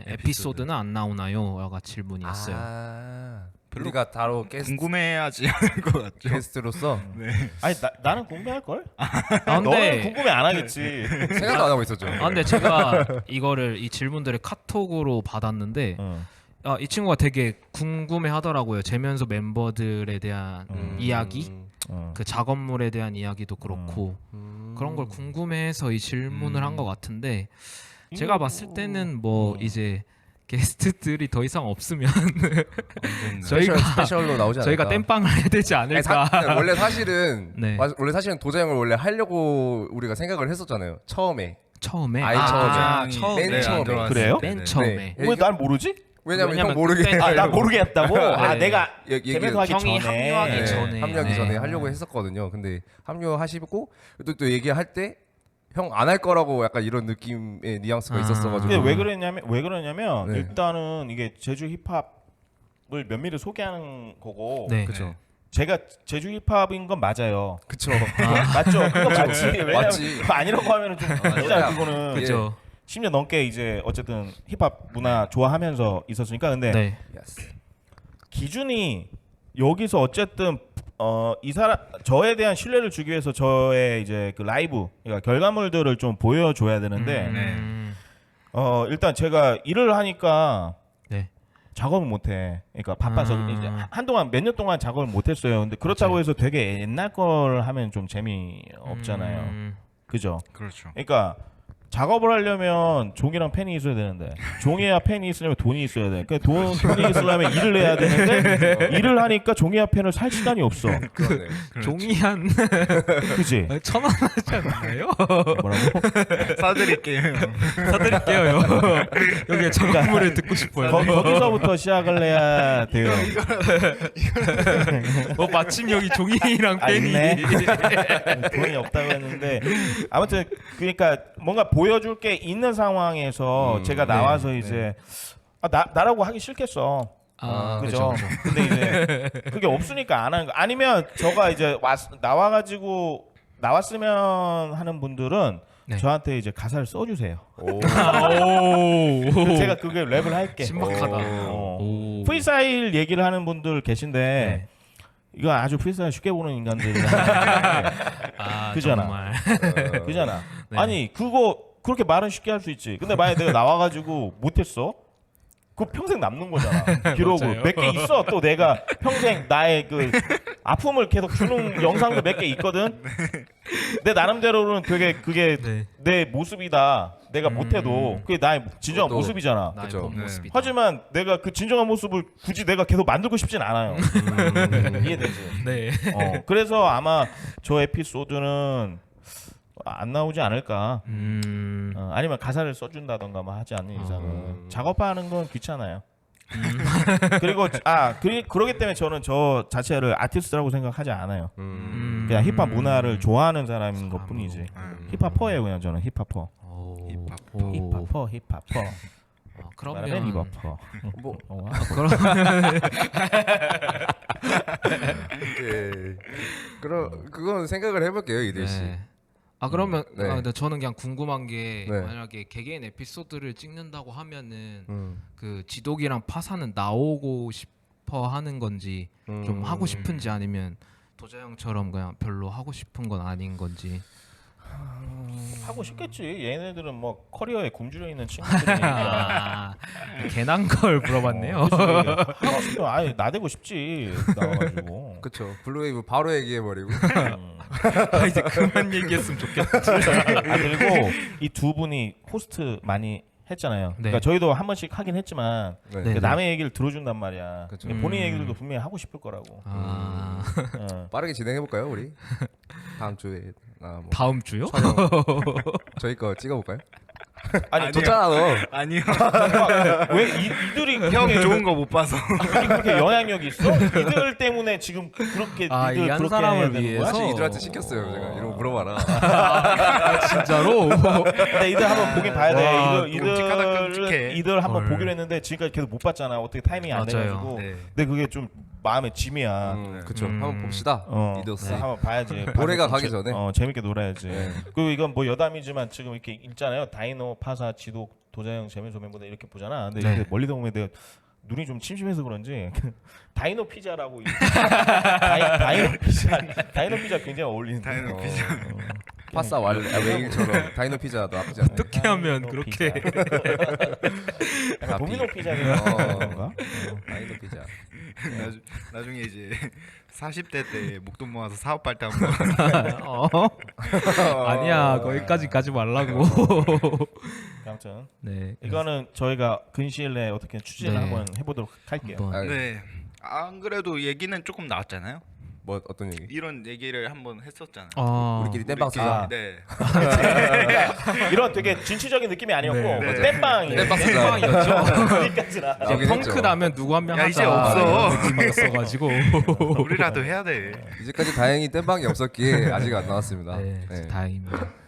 에피소드는 안 나오나요? 라가 질문이었어요. 아. 우리가 바로 궁금해하지 않을 것 같죠. 게스트로서 아니 나는 궁금해할 걸. 아, 너는 근데 궁금해 안 하겠지. 생각도 안 하고 있었죠. 근데 제가 이 질문들을 카톡으로 받았는데 이 친구가 되게 궁금해하더라고요. 재면소 멤버들에 대한 이야기, 그 작업물에 대한 이야기도 그렇고 그런 걸 궁금해해서 이 질문을 한 것 같은데 제가 봤을 때는 뭐 이제 게스트들이 더 이상 없으면 스페셜로 나오지 않을까? 저희가 땜빵을 해야 되지 않을까. 원래 사실은 네. 원래 사실은 도자형을 원래 하려고 우리가 생각을 했었잖아요. 처음에 처음에 아예 처음에 맨 처음에. 그래요? 맨 처음에 네. 왜 난 모르지? 왜냐면 왜냐면 형 모르게 그때- 나 모르게 했다고? 아 네. 내가 얘기- 재면소 하기 형이 전에 합류하기 전에. 합류하기 네. 전에 하려고 했었거든요. 근데 합류하시고 또 얘기할 때 형 안 할 거라고 약간 이런 느낌의 뉘앙스가 있었어가지고. 근데 왜 그러냐면 네. 일단은 이게 제주 힙합을 면밀히 소개하는 거고 네. 그쵸. 제가 제주 힙합인 건 맞아요. 그쵸. 맞죠? 그거 맞지. 왜냐면 맞지. 그거 아니라고 하면은 좀 진짜 그거는 그죠. 10년 넘게 이제 어쨌든 힙합 문화 좋아하면서 있었으니까 근데 네. 기준이 여기서 어쨌든 이 사람 저에 대한 신뢰를 주기 위해서 저의 이제 그 라이브 그러니까 결과물들을 좀 보여줘야 되는데 일단 제가 일을 하니까 네. 작업을 못해. 그러니까 바빠서 이제 한동안 몇 년 동안 작업을 못했어요. 근데 그렇다고 해서 되게 옛날 걸 하면 좀 재미 없잖아요. 그죠? 그렇죠. 그러니까 작업을 하려면 종이랑 펜이 있어야 되는데 종이와 펜이 있으려면 돈이 있어야 돼. 그러니까 돈이 있으려면 일을 해야 되는데 일을 하니까 종이와 펜을 살 시간이 없어. 그러네. 종이 한 그지? 1,000원 하지 않나요? 뭐라고? 사드릴게요. 사드릴게요. 여기 작업물을 듣고 싶어요. 거기서부터 시작을 해야 돼요. 마침 여기 종이랑 아, 펜이 있네. 돈이 없다고 했는데 아무튼 그러니까 뭔가 보여줄 게 있는 상황에서 제가 나와서 이제 나라고 하기 싫겠어. 그죠? 근데 이제 그게 없으니까 안 하는 거. 아니면 저가 이제 나와가지고 나왔으면 하는 분들은 네. 저한테 이제 가사를 써주세요. 오. 제가 그게 랩을 할게. 신박하다. 오. 프리스타일 얘기를 하는 분들 계신데 네. 이거 아주 프리스타일 쉽게 보는 인간들이 그잖아. 정말. 그잖아. 네. 아니 그거 그렇게 말은 쉽게 할 수 있지. 근데 만약 내가 나와가지고 못했어? 그거 평생 남는 거잖아. 기록으로 맞아요. 몇 개 있어. 또 내가 평생 나의 그 아픔을 계속 주는 영상도 몇 개 있거든. 내 나름대로는 되게 그게 네. 내 모습이다. 내가 못해도 그게 나의 진정한 그것도- 모습이잖아. 나의 그죠. 본 네. 모습이다. 하지만 내가 그 진정한 모습을 굳이 내가 계속 만들고 싶진 않아요. 이해되지? 네. 그래서 아마 저 에피소드는 안 나오지 않을까. 아니면 가사를 써준다던가 뭐 하지 않는 이상은 작업하는 건 귀찮아요. 그리고 그러기 때문에 저는 저 자체를 아티스트라고 생각하지 않아요. 그냥 힙합 문화를 좋아하는 사람인 것뿐이지. 힙합퍼예요 그냥 저는 힙합퍼. 힙합퍼. 그러면 힙합퍼. 뭐 그건 생각을 해볼게요 이들 씨. 네. 그러면 네. 근데 저는 그냥 궁금한 게 네. 만약에 개개인 에피소드를 찍는다고 하면은 음. 그 지독이랑 파사는 나오고 싶어 하는 건지 좀 하고 싶은지 아니면 도자형처럼 그냥 별로 하고 싶은 건 아닌 건지. 하고 싶겠지. 얘네들은 뭐 커리어에 굶주려 있는 친구들이니까. 괜한 걸 물어봤네요. 하고 싶으면 아예 나대고 싶지. 나와가지고. 그쵸. 블루웨이브 바로 얘기해버리고. 이제 그만 얘기했으면 좋겠다. 그리고 이 두 분이 호스트 많이 했잖아요. 네. 그러니까 저희도 한 번씩 하긴 했지만 네. 네. 남의 얘기를 들어준단 말이야. 그쵸. 본인 얘기들도 분명히 하고 싶을 거라고. 빠르게 진행해볼까요 우리? 다음 주에 뭐 다음 주요? 저희 거 찍어볼까요? 아니 좋잖아 너. 아니요. 왜 이들이 형이 좋은 거 못 봐서. 그렇게 영향력이 있어? 이들 때문에 지금 그렇게 이 한 그렇게 사람을 해야 되는 위해서? 거야? 사실 이들한테 시켰어요 제가. 이런 거 물어봐라. 진짜로? 근데 이들 한번 보긴 봐야 와, 돼. 끔찍하다, 끔찍해. 이들 한번 헐. 보기로 했는데 지금까지 계속 못 봤잖아. 어떻게 타이밍이 안 맞아요. 돼가지고. 네. 근데 그게 좀 마음의 짐이야. 그쵸. 한번 봅시다. 이더스. 한번 봐야지. 올해가 봐서 가기 좀 전에. 재밌게 놀아야지. 네. 그리고 이건 뭐 여담이지만 지금 이렇게 읽잖아요. 다이노, 파사, 지독, 도자형, 재민소 멤버들 이렇게 보잖아. 근데 네. 이렇게 멀리서 보면 내가 눈이 좀 침침해서 그런지 다이노 피자라고 다이노 피자 굉장히 어울리는 다이노 피자. 파스타 웨이처럼 다이노 피자도 나쁘지 않네. 어떻게 하면 그렇게 약간 도미노 피자는 건가? 다이노 피자. 나중에 이제 40대 때 목돈 모아서 사업할 때 한번 아니야 거기까지 가지 말라고. 아무튼 네. 이거는 저희가 근시일 내에 어떻게 추진을 네. 한번 해보도록 할게요. 한번. 네. 안 그래도 얘기는 조금 나왔잖아요. 뭐 어떤 얘기? 이런 얘기를 한번 했었잖아요. 우리끼리 땜빵 쓰자. 네. 이런 되게 진취적인 느낌이 아니었고 네, 맞아요. 땜빵이 땜빵 쓰자. 땜빵이었죠. 거기까지나. 이제 나오긴 펑크 했죠. 나면 누구 한 명 야, 하자 이제 없어. 이런 느낌이었어가지고. 우리라도 해야 돼. 이제까지 다행히 땜빵이 없었기에 아직 안 나왔습니다. 네, 네. 다행입니다. 그러면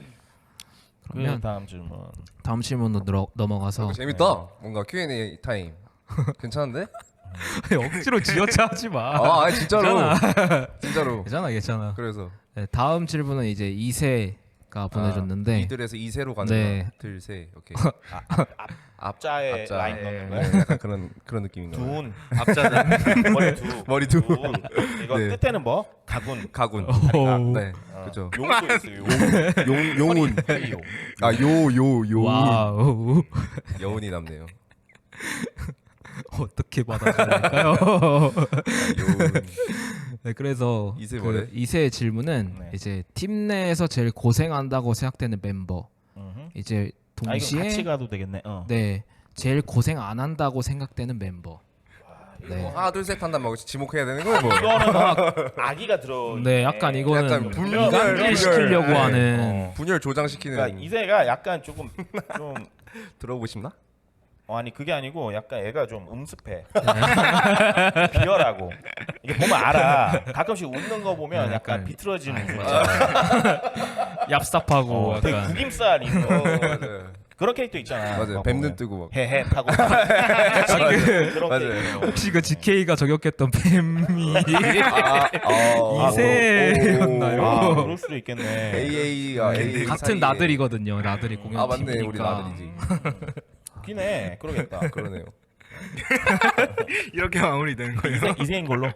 그러면 다음 질문. 질문으로 넘어가서 재밌다. 뭔가 Q&A 타임. 괜찮은데? 억지로 지어짜 하지 마. 아니 진짜로. 진짜로. 괜찮아. 그래서 네, 다음 질문은 이제 이세가 보내줬는데 이들에서 2세로 가는 네. 거. 들세. 오케이. 앞자에 앞자. 라인 넣는 거. 네, 약간 그런 느낌인가. 둔 앞자는 머리 두 머리 두. 이거 네. 끝에는 뭐 가군 가군. 오. 네. 그렇죠. 용도 있어요. 용운. 요. 와우. 여운이 남네요. 어떻게 받아들일까요? 여운. 네, 그래서 이세 뭐래? 이세의 질문은 네. 이제 팀 내에서 제일 고생한다고 생각되는 멤버. 이제 아 이거 같이 동시에 가도 되겠네. 네 제일 고생 안 한다고 생각되는 멤버. 네. 하나 둘 셋 한다면 뭐 지목해야 되는 거예요, 뭐. 이거는 막 아기가 들어. 네, 약간 이거는 약간 분열, 분간을 시키려고 분열. 하는. 분열 조장시키는. 그러니까 이세가 약간 조금 좀 들어보고 싶나? 아니 그게 아니고 약간 애가 좀 음습해. 비열하고 이게 보면 알아. 가끔씩 웃는 거 보면 네, 약간 약간- 비틀어지는 거 있잖아. 얍삽하고 되게 약간 구김살 있는 거. 맞아요. 그런 캐릭터 있잖아. 맞아요. 막 뱀눈 보면. 뜨고 막. 헤헤 하고 그런 맞아요. 캐릭터. 혹시 그 GK가 저격했던 뱀이 아, 이세였나요? 아, 그럴 수도 있겠네. AA가 AA 같은 사이에. 나들이거든요. 나들이 공연 아 맞네. 팀이니까. 우리 나들이지. 웃기네. 그러겠다. 그러네요. 이렇게 마무리되는 거예요. 이세인 걸로.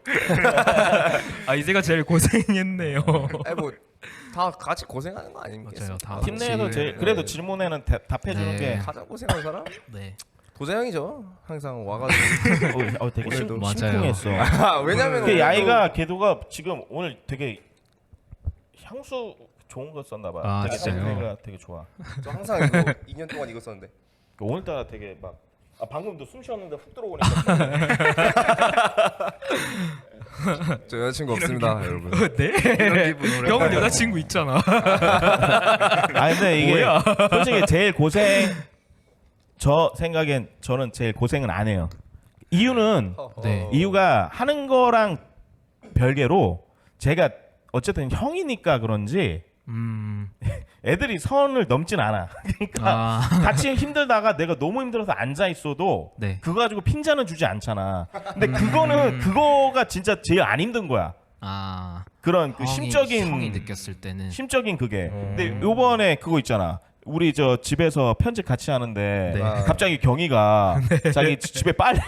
아 이세가 제일 고생했네요. 아니 뭐다 같이 고생하는 거 아닙니까? 맞아요. 다 팀 내에서 제일 그래도 질문에는 답해주는 네. 게 가장 고생한 사람? 네. 도재형이죠. 항상 와가지고. 되게 오늘도. 맞아요. 심쿵했어. 아 왜냐면 그 야이가 걔도가 지금 오늘 되게 향수 좋은 거 썼나 봐. 아, 되게 진짜요? 냄새가 되게 좋아. 저 항상 이거 2년 동안 이거 썼는데. 오늘따라 되게 막 방금도 숨 쉬었는데 훅 들어오니까 저 여자친구 없습니다, 여러분. 네? 형은 여자친구 있잖아. 아 근데 이게 뭐야? 솔직히 제일 고생 저 생각엔 저는 제일 고생은 안 해요. 이유는 네. 이유가 하는 거랑 별개로 제가 어쨌든 형이니까 그런지 애들이 선을 넘진 않아. 그러니까 아. 같이 힘들다가 내가 너무 힘들어서 앉아 있어도 네. 그거 가지고 핀잔은 주지 않잖아. 근데 그거가 진짜 제일 안 힘든 거야. 아. 그런 그 심적인 형이 느꼈을 때는 심적인 그게. 근데 요번에 그거 있잖아. 우리 저 집에서 편집 같이 하는데 네. 갑자기 경희가 자기 집에 빨래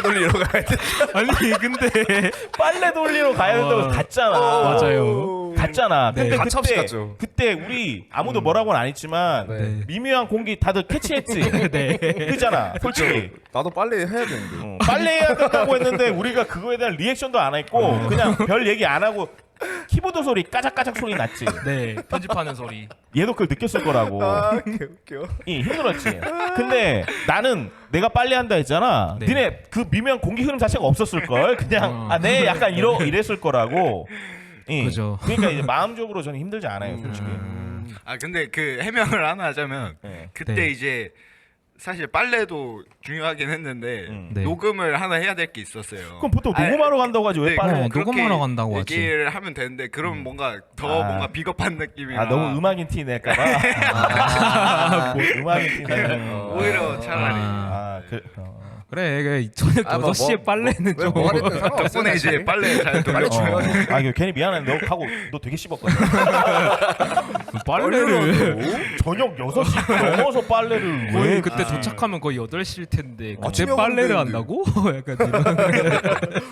돌리러 가야 돼. 아니 근데 빨래 돌리러 가야 된다고 갔잖아. 맞아요. 갔잖아. 네. 근데 가차없이 갔죠. 그때 우리 아무도 뭐라고는 안 했지만 네. 미묘한 공기 다들 캐치했지. 네. 그잖아. 솔직히 나도 빨리 해야 되는데. 빨래 해야 된다고 했는데 우리가 그거에 대한 리액션도 안 했고 그냥 별 얘기 안 하고 키보드 소리 까작까작 소리 났지. 네. 편집하는 소리. 얘도 그걸 느꼈을 거라고. 개웃겨. 힘들었지. 근데 나는 내가 빨래 한다 했잖아. 네. 니네 그 미묘한 공기 흐름 자체가 없었을 걸. 그냥 네 약간 이랬을 거라고. 그죠. 그러니까 이제 마음적으로 저는 힘들지 않아요, 솔직히. 아 근데 그 해명을 하나 하자면 네. 그때 네. 이제 사실 빨래도 중요하긴 했는데 네. 녹음을 하나 해야 될 게 있었어요. 그럼 보통 녹음하러 간다고 하지 왜 네, 빨래? 네, 그렇게 녹음하러 간다고 하지. 얘기를 하면 되는데 그럼 뭔가 더 아. 뭔가 비겁한 느낌이라 너무 음악인 티 낼까봐. 뭐 음악인 티 내는. 오히려 차라리 아, 그래 저녁 아, 6시에 빨래는 좀 뭐가 됐든 상관없어. 덕분에 이제 빨래 잘 빨리 돌려. 중요하지. 아 이거 괜히 미안한데 너 하고 너 되게 씹었거든. 빨래를 저녁 6시 넘어서 빨래를 거의 왜 그때 도착하면 거의 8시일 텐데 그때 아침에 빨래를 하면 한다고? 약간 이런.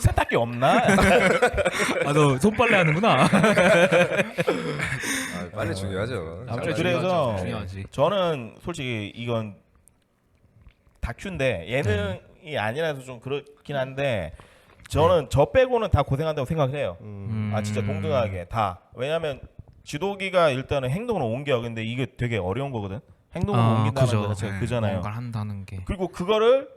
세탁기 없나? 아너 손빨래 하는구나. 아, 빨리 중요하죠. 아무튼 잘 그래서 중요하지. 저는 솔직히 이건 다큐인데 예능이 아니라서 좀 그렇긴 한데 저는 저 빼고는 다 고생한다고 생각을 해요. 아 진짜 동등하게 다. 왜냐면 지도기가 일단은 행동으로 옮겨. 근데 이게 되게 어려운 거거든. 행동으로 옮긴다는 그죠. 거 자체가 그잖아요. 뭔가를 한다는 게. 그리고 그거를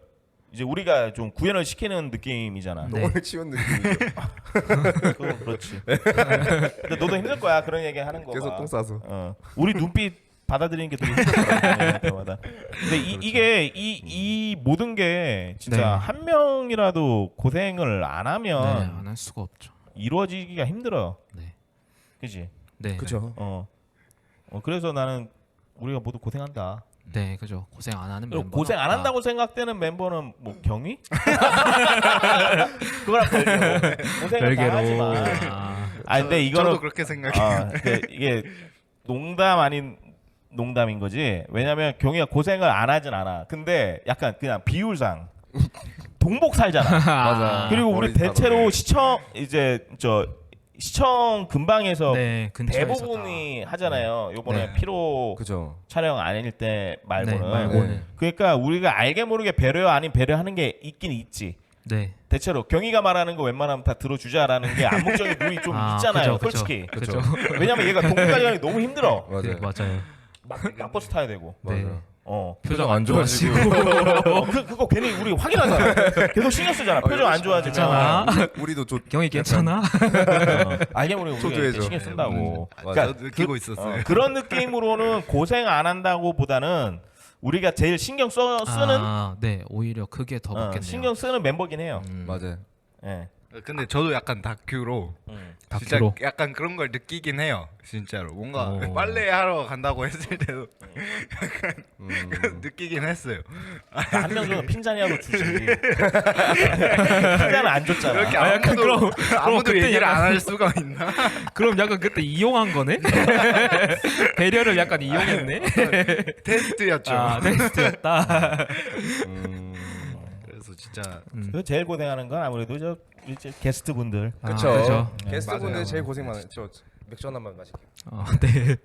이제 우리가 좀 구현을 시키는 느낌이잖아. 네. 너무 치운 느낌이죠. 그건 그렇지. 근데 너도 힘들 거야 그런 얘기 하는 거. 계속 똥 싸서. 우리 눈빛 받아들이는 게 되게 힘들거든. 때마다. 근데 이게 이 모든 게 진짜 네. 한 명이라도 고생을 안 하면 안 할 수가 없죠. 이루어지기가 힘들어. 네. 그지? 네. 그렇죠. 그래서 나는 우리가 모두 고생한다. 네, 그죠. 고생 안 하는 그리고 멤버. 고생 안 한다고 생각되는 멤버는 뭐 경위? 그거랑 별개로 고생을 다 별개로. 하지만. 아, 근데 이거는 저도 그렇게 생각해요. 근데 이게 농담 아닌 농담인 거지. 왜냐면 경희가 고생을 안 하진 않아. 근데 약간 그냥 비율상 동복 살잖아. 맞아. 그리고 우리 머리 대체로 시청 이제 시청 근방에서 네, 근처에서 대부분이 하잖아요. 요번에 네. 피로 그죠. 촬영 아닐 때 말고는. 네, 말고는. 그러니까 우리가 알게 모르게 배려 아닌 배려하는 게 있긴 있지. 네. 대체로 경희가 말하는 거 웬만하면 다 들어주자라는 게 암묵적인 눈이 좀 있잖아요. 그죠, 솔직히. 그죠. 왜냐면 얘가 동북아전이 너무 힘들어. 맞아요. 네, 맞아요. 막 버스 타야 되고. 네. 맞아요. 표정 안 좋아지고. 그거 괜히 우리 확인하잖아. 계속 신경 쓰잖아. 표정 안 좋아지면. 괜찮아. 우리도 좀 경이 괜찮아? 알게 모르게 우리가 초조해져. 이렇게 신경 쓴다고. 맞아, 저도 느끼고 있었어요. 그런 느낌으로는 고생 안 한다고 보다는 우리가 제일 신경 쓰는 네, 오히려 그게 더 맞겠네요. 신경 쓰는 멤버긴 해요. 맞아요. 예. 근데 저도 약간 다큐로 진짜 다큐로. 약간 그런 걸 느끼긴 해요. 진짜로 뭔가 오. 빨래 하러 간다고 했을 때도 약간 느끼긴 했어요. 한 명 정도 핀잔이라도 주지. 핀잔은 안 줬잖아. 이렇게 약간 그럼 아무도 그때 얘기를 약간- 안 할 수가 있나? 그럼 약간 그때 이용한 거네? 배려를 약간 이용했네? 테스트였죠. 아, 테스트였다. 그래서 진짜 그 제일 고생하는 건 아무래도 이제 게스트 분들. 그렇죠. 그죠. 게스트분들 맞아요. 제일 고생 많아요. 저 맥주 하나만 마실게요. 네.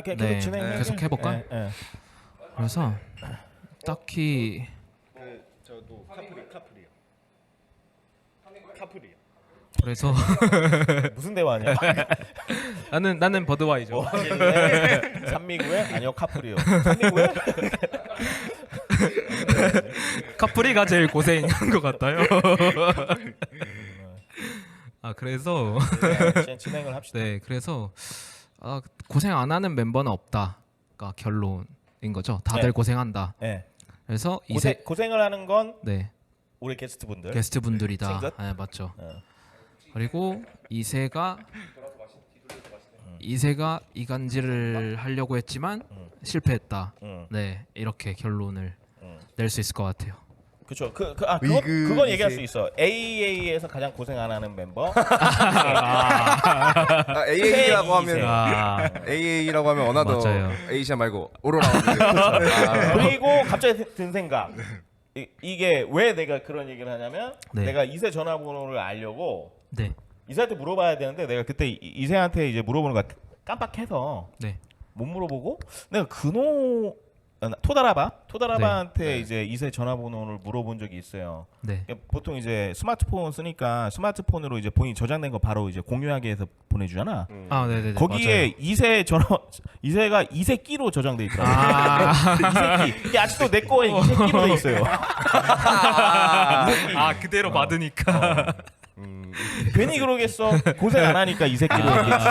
계속 네, 진행해. 계속 해볼까? 예, 예. 그래서 딱히 저도 카풀이요. 그래서 무슨 대화냐? 나는 버드와이저. 산미구에 아니요 카프리요. 산미구에 카프리가 제일 고생한 것 같아요. 그래서 진행을 합시다. 네, 그래서 고생 안 하는 멤버는 없다가 결론인 거죠. 다들 네. 고생한다. 네. 그래서 고생을 하는 건 네, 우리 게스트 분들. 게스트 분들이다. 싱긋? 네, 맞죠. 어. 그리고 이세가 이간질을 하려고 했지만 실패했다. 네, 이렇게 결론을 낼 수 있을 것 같아요. 그렇죠. 그건 얘기할 수 있어. AA에서 가장 고생 안 하는 멤버. AA라고 하면 아, AA라고 하면 어나더 맞아요. 에이시아 말고 오로라. 그리고 갑자기 든 생각. 이게 왜 내가 그런 얘기를 하냐면 네. 내가 이세 전화번호를 알려고 네, 이세한테 물어봐야 되는데 내가 그때 이세한테 이제 물어보는 거 깜빡해서 네, 못 물어보고 내가 토다라바한테 네. 이제 이세 전화번호를 물어본 적이 있어요. 네. 보통 이제 스마트폰 쓰니까 스마트폰으로 이제 본인 저장된 거 바로 이제 공유하게 해서 보내주잖아. 아, 네, 네. 거기에 이세가 이세끼로 저장돼 있더라고. 이세끼. 이게 아직도 내 거에 이세끼로 돼 있어요. 그대로 받으니까. 괜히 그러겠어. 고생 안 하니까 이세끼로 했겠지.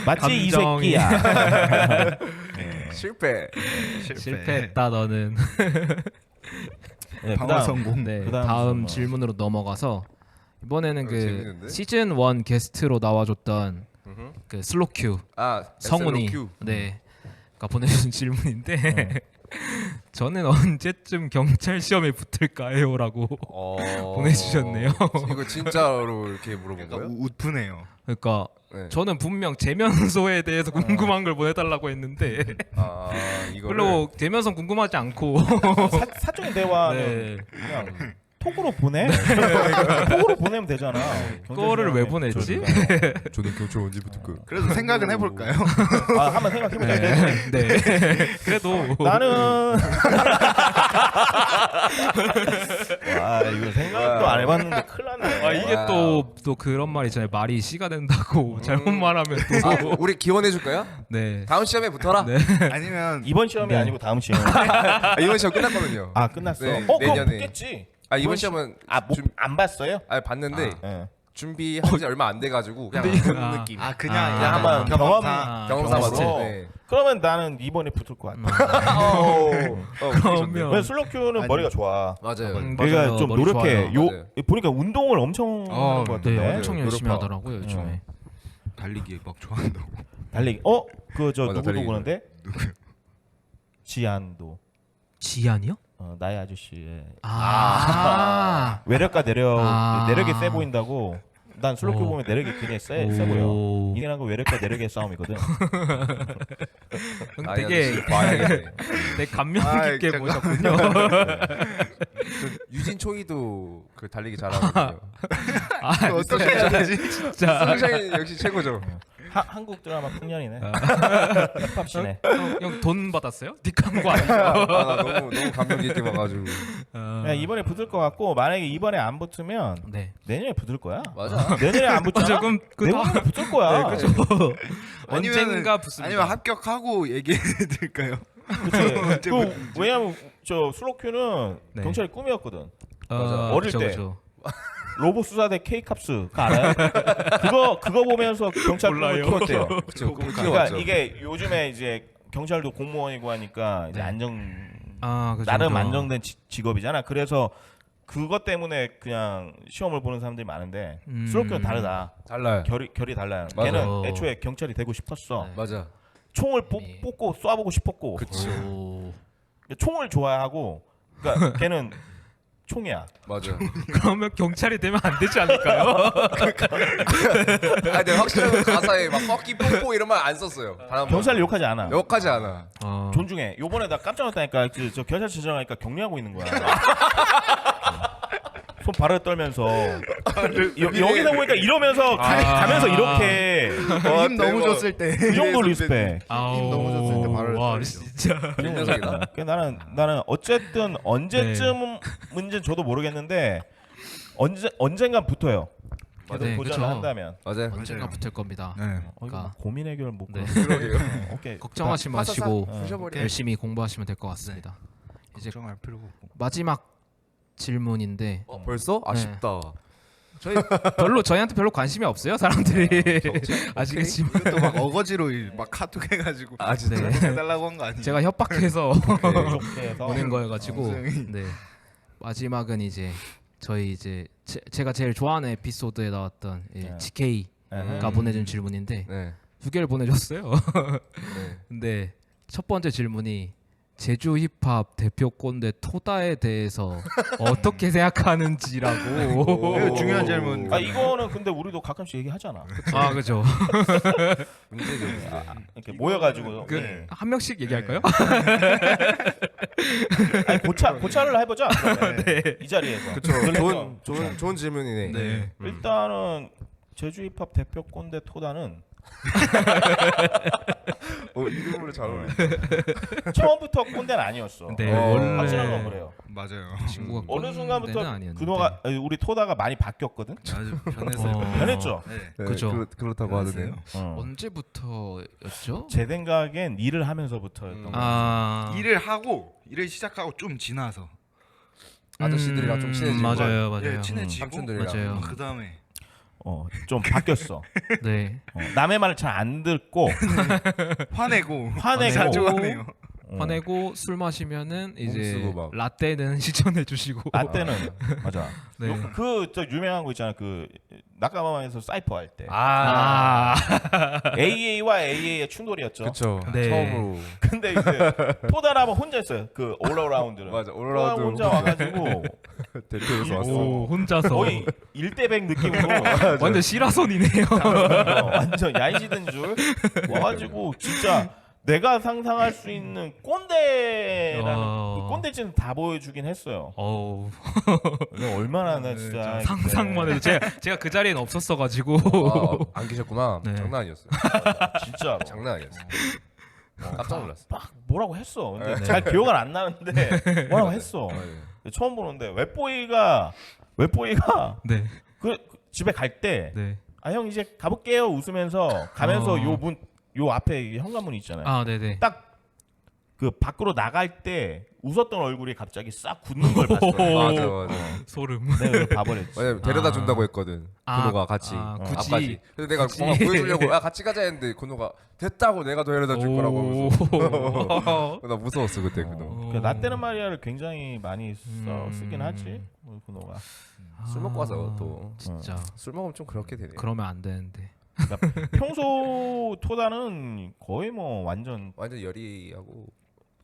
맞지 감정이. 이세끼야. 실패. 실패했다 너는. 네, 방어 성공. 네, 그다음 다음 뭐. 질문으로 넘어가서 이번에는 그 재밌는데? 시즌 1 게스트로 나와줬던 그 슬로큐 성훈이 SLOQ. 네 보내주신 질문인데 저는 언제쯤 경찰 시험에 붙을까요?라고 보내주셨네요. 이거 진짜로 이렇게 물어본 약간 거예요? 웃프네요. 그러니까 네. 저는 분명 제면소에 대해서 궁금한 걸 보내달라고 했는데 아 이거를 별로 제면서 궁금하지 않고 사적인 대화는 네. 그냥 톡으로 보내. 톡으로 보내면 되잖아. 그거를 왜 보냈지? 저는 경찰 언제 붙을까요? 그래도 생각은 해볼까요? 아 한번 생각해보자. 네. 그래도 나는 와 이거 생각도 안 해봤는데 큰일 났네. 아 이게 또 그런 말 있잖아요. 말이 씨가 된다고 잘못 말하면 또 아, 우리 기원해 줄까요? 네. 다음 시험에 붙어라. 네. 아니면 이번 시험이 아니고 다음 시험. 아, 이번 시험 끝났거든요. 아 끝났어. 네, 그럼 내년에. 붙겠지. 아 이번 시험은 안 봤어요? 봤는데 예. 준비한 지 얼마 안 돼가지고 그냥 근데 그런 아. 느낌. 그냥 그냥 한번 경험상 경험 경험으로. 삼아서. 네. 그러면 나는 이번에 붙을 것 같아. 그러면 왜 슬로큐는 머리가 좋아. 맞아요. 내가 맞아요. 좀 머리 노력해. 좋아요. 맞아요. 보니까 운동을 엄청 하는 것 네, 같은데. 엄청 열심히 노력파. 하더라고요 요즘에. 달리기 막 좋아한다고. 달리기. 그 저 맞아, 누구 달리기. 누구는데? 지안도. 지안이요? 나의 아저씨의 아. 외력과 아. 내력이 세 보인다고. 난 슬로큐 오. 보면 내력이 굉장히 세 보여. 오. 이게 거 외력과 내력의 싸움이거든. 되게 봐야겠네. 되게 감명 아, 깊게 잠깐. 보셨군요. 유진 총이도 그 달리기 잘하거든요. 아, 어떻게 해야 되지? 진짜. 승샤인 역시 최고죠. 한국 드라마 풍년이네. 힙합시네. 형 돈 받았어요? 뒷광고 아니죠? 나 너무 감명 깊게 봐가지고. 야, 이번에 붙을 것 같고 만약에 이번에 안 붙으면 네. 내년에 붙을 거야. 맞아. 내년에 안 붙잖아. 맞아, 그럼 그 내년에 붙을 거야. 네, 그죠. 언젠가 붙습니다. 아니면 합격하고 얘기해 드릴까요? 그치. 왜냐면 저 슬로큐는 네. 경찰이 꿈이었거든. 맞아. 어릴 때. 로봇 수사대 K캅스 그거 알아요? 그거 보면서 경찰 꿈을 키웠대요. 그쵸. 그러니까 이게 요즘에 이제 경찰도 공무원이고 하니까 이제 네. 그죠, 그죠. 나름 안정된 직업이잖아. 그래서 그것 때문에 그냥 시험을 보는 사람들이 많은데 슬로큐는 다르다. 달라요. 결이 달라요. 맞아. 걔는 애초에 경찰이 되고 싶었어. 네. 맞아. 총을 네. 뽑고 쏴보고 싶었고. 오. 총을 좋아하고. 그러니까 걔는 총이야. 맞아. 그러면 경찰이 되면 안 되지 않을까요? 아, 내가 확실히 가사에 막 썩기 뽀뽀 이런 말 안 썼어요. 경찰을 욕하지 않아. 욕하지 않아. 존중해. 요번에 나 깜짝 놀랐다니까. 저 경찰서 지정하니까 격려하고 있는 거야. 손 바로 떨면서 여기서 보니까 이러면서 가면서 이렇게 힘 너무 줬을 때. 이 정도 리스펙. 힘 너무 줬을 때 바로 와, 떨리죠. 진짜. 녀석이다. 나는 어쨌든 언제쯤 문제는 저도 모르겠는데 언젠간 붙어요. 계속 네, 도전을 그쵸. 한다면. 맞아요. 언젠가 붙을 겁니다. 네. 이거 그러니까. 고민 해결 못. 네. 그러게요. 오케이. 걱정하지 마시고 부셔버려. 열심히 공부하시면 될 것 같습니다. 이제 걱정할 필요가 없고. 마지막 질문인데 벌써? 아쉽다. 저희한테 별로 관심이 없어요 사람들이 아시겠지만 이것도 막 어거지로 막 카톡 해가지고 진짜? 네. 해달라고 한 거 아니에요? 제가 협박해서 이렇게 해서 보낸 거여가지고 방송이. 네 마지막은 이제 저희 이제 제가 제일 좋아하는 에피소드에 나왔던 네. GK가 보내준 질문인데 네. 두 개를 보내줬어요. 네. 근데 첫 번째 질문이 제주 힙합 대표 꼰대 토다에 대해서 어떻게 생각하는지라고. 이거 중요한 질문. 이거는 근데 우리도 가끔씩 얘기하잖아. 아 그죠. 문제죠. 이렇게 모여가지고. 그 한 명씩 얘기할까요? 아니, 고찰을 해보자. 이 자리에서. 그쵸. 그래서 좋은 질문이네. 네. 일단은 제주 힙합 대표 꼰대 토다는 이름으로 잘 어울려. 처음부터 꼰대는 아니었어. 네 확실한 건 원래 그래요. 맞아요. 친구가 어느 꼰대는 순간부터 아니었는데. 우리 토다가 많이 바뀌었거든. 아주 변했어요. 변했죠. 네. 네, 그죠. 그렇다고 하더네요. 언제부터였죠? 제 생각엔 일을 하면서부터였던 거. 아 일을 시작하고 좀 지나서 아저씨들이랑 좀 친해지고. 맞아요. 예, 친해지고 삼촌들이랑. 맞아요. 그 다음에 좀 바뀌었어. 네. 남의 말을 잘 안 듣고 화내고 화내고 자주 화내요. 화내고 술 마시면은 이제 쓰고 막. 라떼는 시전해 주시고. 라떼는 맞아. 네. 그저 유명한 거 있잖아. 그 낙가마마에서 사이퍼 할 때. 아. AA와 AA의 충돌이었죠. 그쵸. 네. 처음으로. 근데 이제 토다라바 혼자 했어요. 그 올라운드를. 맞아. 토다 올라운드 혼자 와가지고 대표에서 왔어. 오, 혼자서 거의 1대100 느낌으로 완전 시라손이네요. 완전 야이지든 줄 와가지고 진짜 내가 상상할 수 있는 꼰대라는 그 꼰대짓은 다 보여주긴 했어요. 어우, 근데 얼마나 나 진짜 상상만 해도 제가 그 자리에는 없었어가지고. 안 계셨구나. 네. 장난 아니었어요. 진짜로 장난 아니었어. 깜짝 놀랐어. 막 뭐라고 했어. 근데 잘 기억은 안 나는데 뭐라고 했어. 처음 보는데 웹보이가 네, 그 집에 갈 때 네. 아 형 이제 가볼게요 웃으면서 가면서 요 앞에 현관문 있잖아요. 아, 네네. 딱 그 밖으로 나갈 때 웃었던 얼굴이 갑자기 싹 굳는 걸 봤어요. 맞아 맞아. 소름. 내가 그걸 봐버렸지. 왜냐면 데려다 아. 준다고 했거든. 군호가 같이. 굳이. 앞까지. 그래서 내가 굳이. 뭔가 보여주려고 같이 가자 했는데 군호가 됐다고 내가 데려다 줄 거라고 하면서. 나 무서웠어 그때 군호. 그 라떼는 마리아를 굉장히 많이 쓰긴 하지. 우리 군호가. 술 먹고 와서 또. 진짜. 술 먹으면 좀 그렇게 되네. 그러면 안 되는데. 그러니까 평소 토다는 거의 뭐 완전 완전 열이하고.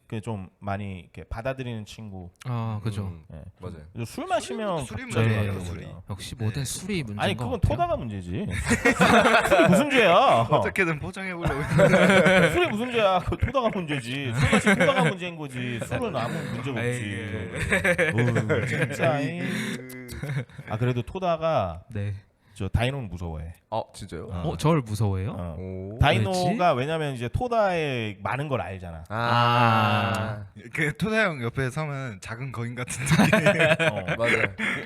그 좀 많이 이렇게 받아들이는 친구. 아, 그죠. 예. 맞아요. 그래서 술 마시면 술이 갑자기 문제예요, 막 술이. 그러죠. 역시 모든 술이 문제인 아니 것 그건 같아요. 토다가 문제지. 술이 무슨 죄야? 어떻게든 포장해 보려고. 술이 무슨 죄야? 그 토다가 문제지. 술 마시 토다가 문제인 거지. 술은 아무 문제가 없지. 진짜. 아 그래도 토다가 네. 저 다이노는 무서워해. 진짜요? 저를 무서워해요? 오. 다이노가 왜냐면 이제 토다의 많은 걸 알잖아. 그 토다 형 옆에 서면 작은 거인 같은 느낌. 맞아.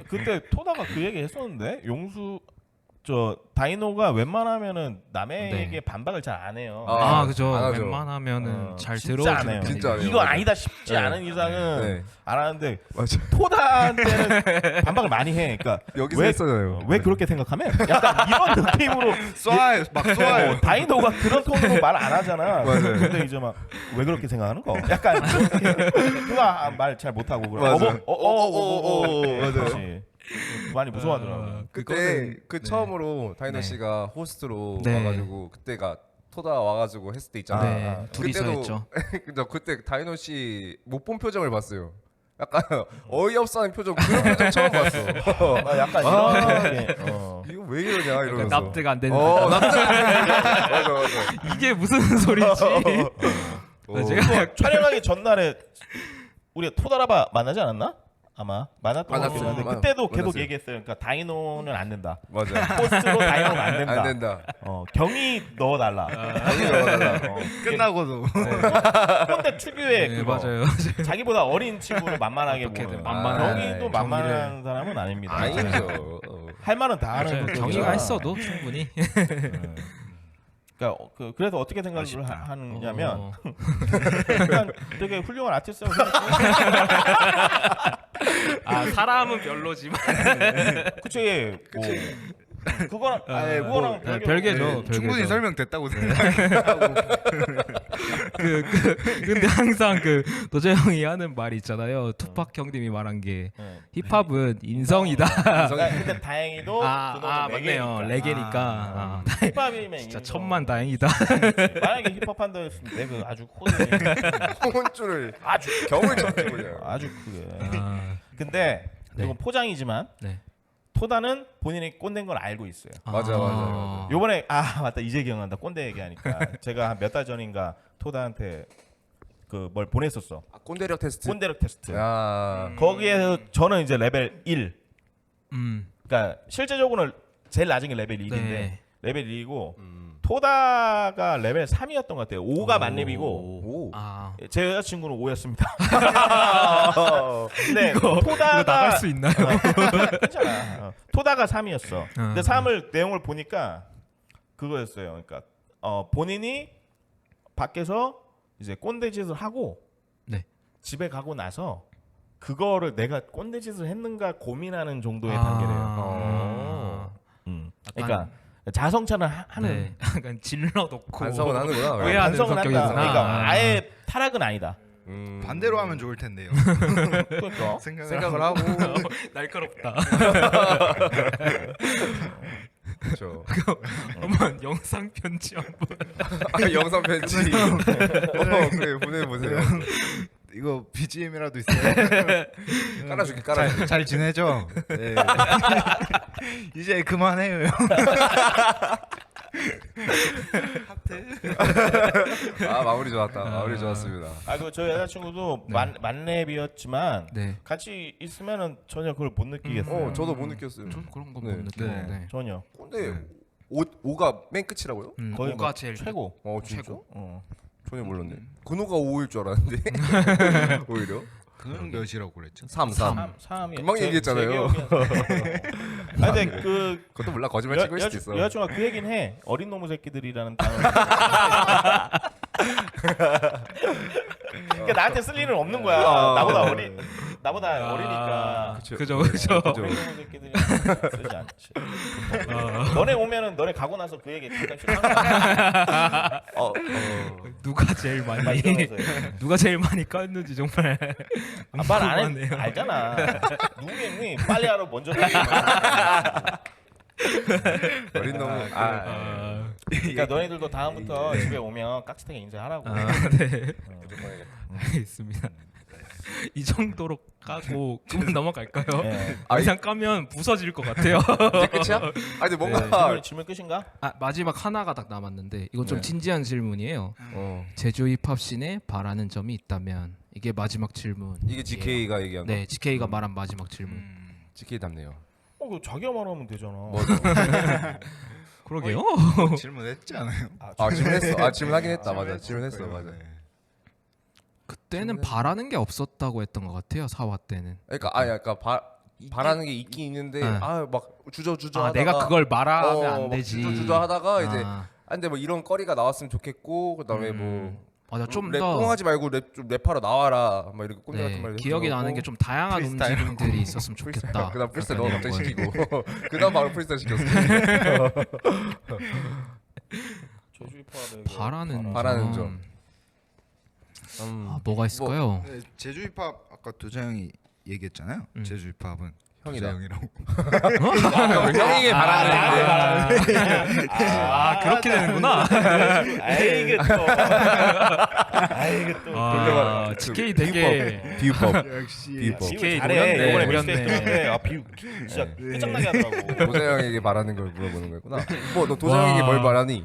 그때 토다가 그 얘기 했었는데 용수 저 다이노가 웬만하면은 남에게 네. 반박을 잘 안 해요. 아, 그죠. 안 하죠. 웬만하면은 잘 진짜 안 해요. 들어주는 진짜 안 해요. 이거 맞아. 아니다 싶지 네. 않은 이상은 네. 안 하는데 맞아. 토다한테는 반박을 많이 해. 그러니까 여기서 왜, 했어요. 왜 그렇게 생각하면? 약간 이런 느낌으로 쏴요, 막 쏴요. 다이노가 그런 톤으로 말 안 하잖아. 맞아요. 근데 이제 막 왜 그렇게 생각하는 거? 약간 누가 말 잘 못하고 그래. 맞아. 맞아. 맞아요. 많이 무서워하더라고. 그때 그 네. 처음으로 다이노 네. 씨가 호스트로 네. 와가지고 그때가 토다 와가지고 했을 때 있잖아. 네, 둘이서 그때도- 했죠. 근데 그때 다이노 씨 못 본 표정을 봤어요. 약간 어이없어하는 표정 그런 표정 처음 봤어. 약간 아. 이런 게. 이거 왜 이러냐 이러면서. 납득 안 되는. 납득 안 되는. 맞아. 이게 무슨 소리지? 제가 촬영하기 전날에 우리 토다라바 만나지 않았나? 아마 만났던 것 만났어요. 같긴 한데 만났- 그때도 계속 만났어요. 얘기했어요. 그러니까 다이노는 안 된다. 맞아. 포스트로 다이노는 안 된다. 안 된다. 경이 넣어달라. 당연히 넣어달라. 끝나고도. 꼰대 특유의 네, 그거. 맞아요. 자기보다 어린 친구를 만만하게 어떻게든 보는. 만만한 경이도 만만한 사람은 아닙니다. 아니죠. 할 말은 다 하는 맞아요. 성격이라. 경이가 했어도 충분히. 그러니까 그래서 어떻게 생각을 하느냐면 그냥 되게 훌륭한 아티스트라고 생각해요. 사람은 별로지만. 그쵸, 예. 뭐, 그거랑 그거랑 별개죠. 충분히 별개죠. 설명됐다고 생각하고. 근데 항상 그 도재 형이 하는 말이 있잖아요. 투팍 형님이 말한 게 힙합은 인성이다. 근데 다행히도 맞네요. 레게니까. 힙합이면 진짜 천만 다행이다. 만약에 힙합 한다 했으면 내가 아주 코드를 혼줄을 아주 경을 쳤지 그냥. 아주 크게. 근데 이건 포장이지만 네. 토다는 본인이 꼰대인 걸 알고 있어요. 맞아. 요번에 맞다 이제 기억난다. 꼰대 얘기하니까 제가 한 몇 달 전인가 토다한테 그 뭘 보냈었어. 꼰대력 테스트. 꼰대력 테스트. 야. 거기에서 저는 이제 레벨 1. 음. 그러니까 실제적으로는 제일 낮은 게 레벨 1인데 네. 레벨 1이고 토다가 레벨 3이었던 것 같아요. 5가 만렙이고 오. 제 여자친구는 5였습니다. 근데 토다가 나갈 수 있나요? 괜찮아. 토다가 3이었어. 근데 3을 내용을 보니까 그거였어요. 그러니까 본인이 밖에서 이제 꼰대짓을 하고 네. 집에 가고 나서 그거를 내가 꼰대짓을 했는가 고민하는 정도의 단계래요. 그러니까 자성찬을 하는 네. 약간 질러 놓고 반성은 하는구나. 왜 하는 반성을 한다. 성격이구나. 그러니까 아예 타락은 아니다. 반대로 하면 좋을 텐데요. 그러니까 생각을 하고 날카롭다. 그렇죠. 한번 영상 편지 한번. 영상 편지. 그래 보내보세요. 이거 BGM이라도 있어요? 깔아줄게. 잘 지내죠? 네. 이제 그만해요. 마무리 좋았다. 마무리 좋았습니다. 그 저희 여자친구도 만렙이었지만 네. 같이 있으면은 전혀 그걸 못 느끼겠어요. 저도 못 느꼈어요. 전 그런 거 네. 못 느꼈는데. 전혀. 근데 5가 맨 끝이라고요? 거의 오가 뭐 제일 최고. 진짜? 최고. 전혀 몰랐네. 근호가 5일 줄 알았는데 오히려 그건 몇이라고 그랬죠? 3. 3이 금방 얘기했잖아요. 근데 그 그것도 몰라 거짓말 치고 있을 수도 있어. 여자친구가 그 얘긴 해. 어린 놈의 새끼들이라는 단어. 그러니까 나한테 쓸 일은 없는 거야. 나보다 어리니까. 그죠. 어린 놈의 새끼들이 쓰지 않지. 너네 오면은 너네 가고 나서 그 얘기 잠깐씩 하는 거야. 누가 제일 막 많이 이러면서. 누가 제일 많이 깠는지 정말 말안 궁금하네요. 해. 알잖아. 누구겠니? 빨리 하러 먼저 가지. 어린 놈은 그러니까 너네들도 다음부터 집에 오면 깍지탱이 인사하라고. 네. 알겠습니다. 이 정도로 까고 그만 넘어갈까요? 네. 이상 까면 부서질 것 같아요. 이제 끝이야? 근데 뭔가 질문 끝인가? 마지막 하나가 딱 남았는데 이건 좀 네. 진지한 질문이에요. 제주 힙합 씬에 바라는 점이 있다면 이게 마지막 질문. 이게 GK가 얘기한 거. 네, GK가 말한 마지막 질문. GK 답네요. 그 자기가 말하면 되잖아. 그러게요. 질문했지 않아요? 질문했어. 질문하긴 했다. 맞아. 질문했어. 맞아. 그때는 바라는 게 없었다고 했던 것 같아요. 4화 때는. 그러니까 바라는 게 있긴 있는데 네. 막 주저주저 하다가 내가 그걸 말하면 안 막 되지. 주저주저 하다가 이제 아, 근데 뭐 이런 거리가 나왔으면 좋겠고 그다음에 맞아, 좀 랩 더 꽁하지 말고 좀 랩하러 나와라 막 이렇게 꼰대 같은 네, 말 기억이 나는 게 좀 다양한 프리스타일. 움직임들이 있었으면 좋겠다. 그다음 프리스타일 약간 너가 이런 갑자기 거예요. 시키고 그다음 바로 프리스타일 시켰어. 바라는 점. 뭐가 있을까요? 네, 제주 힙합 아까 도자 형이 얘기했잖아요. 제주 힙합은 형이다. 도자 형이라고. 형에게 바라는 그렇게 되는구나. 아이고 또. GK 되게 비유법. 역시 비유법. GK 잘해. 노렸네, 이번에 노렸네. 믹스테이프 때문에 비유 진짜 끝장나게 하더라고. 도자 형에게 바라는 걸 물어보는 거였구나. 너 도자 형에게 뭘 바라니?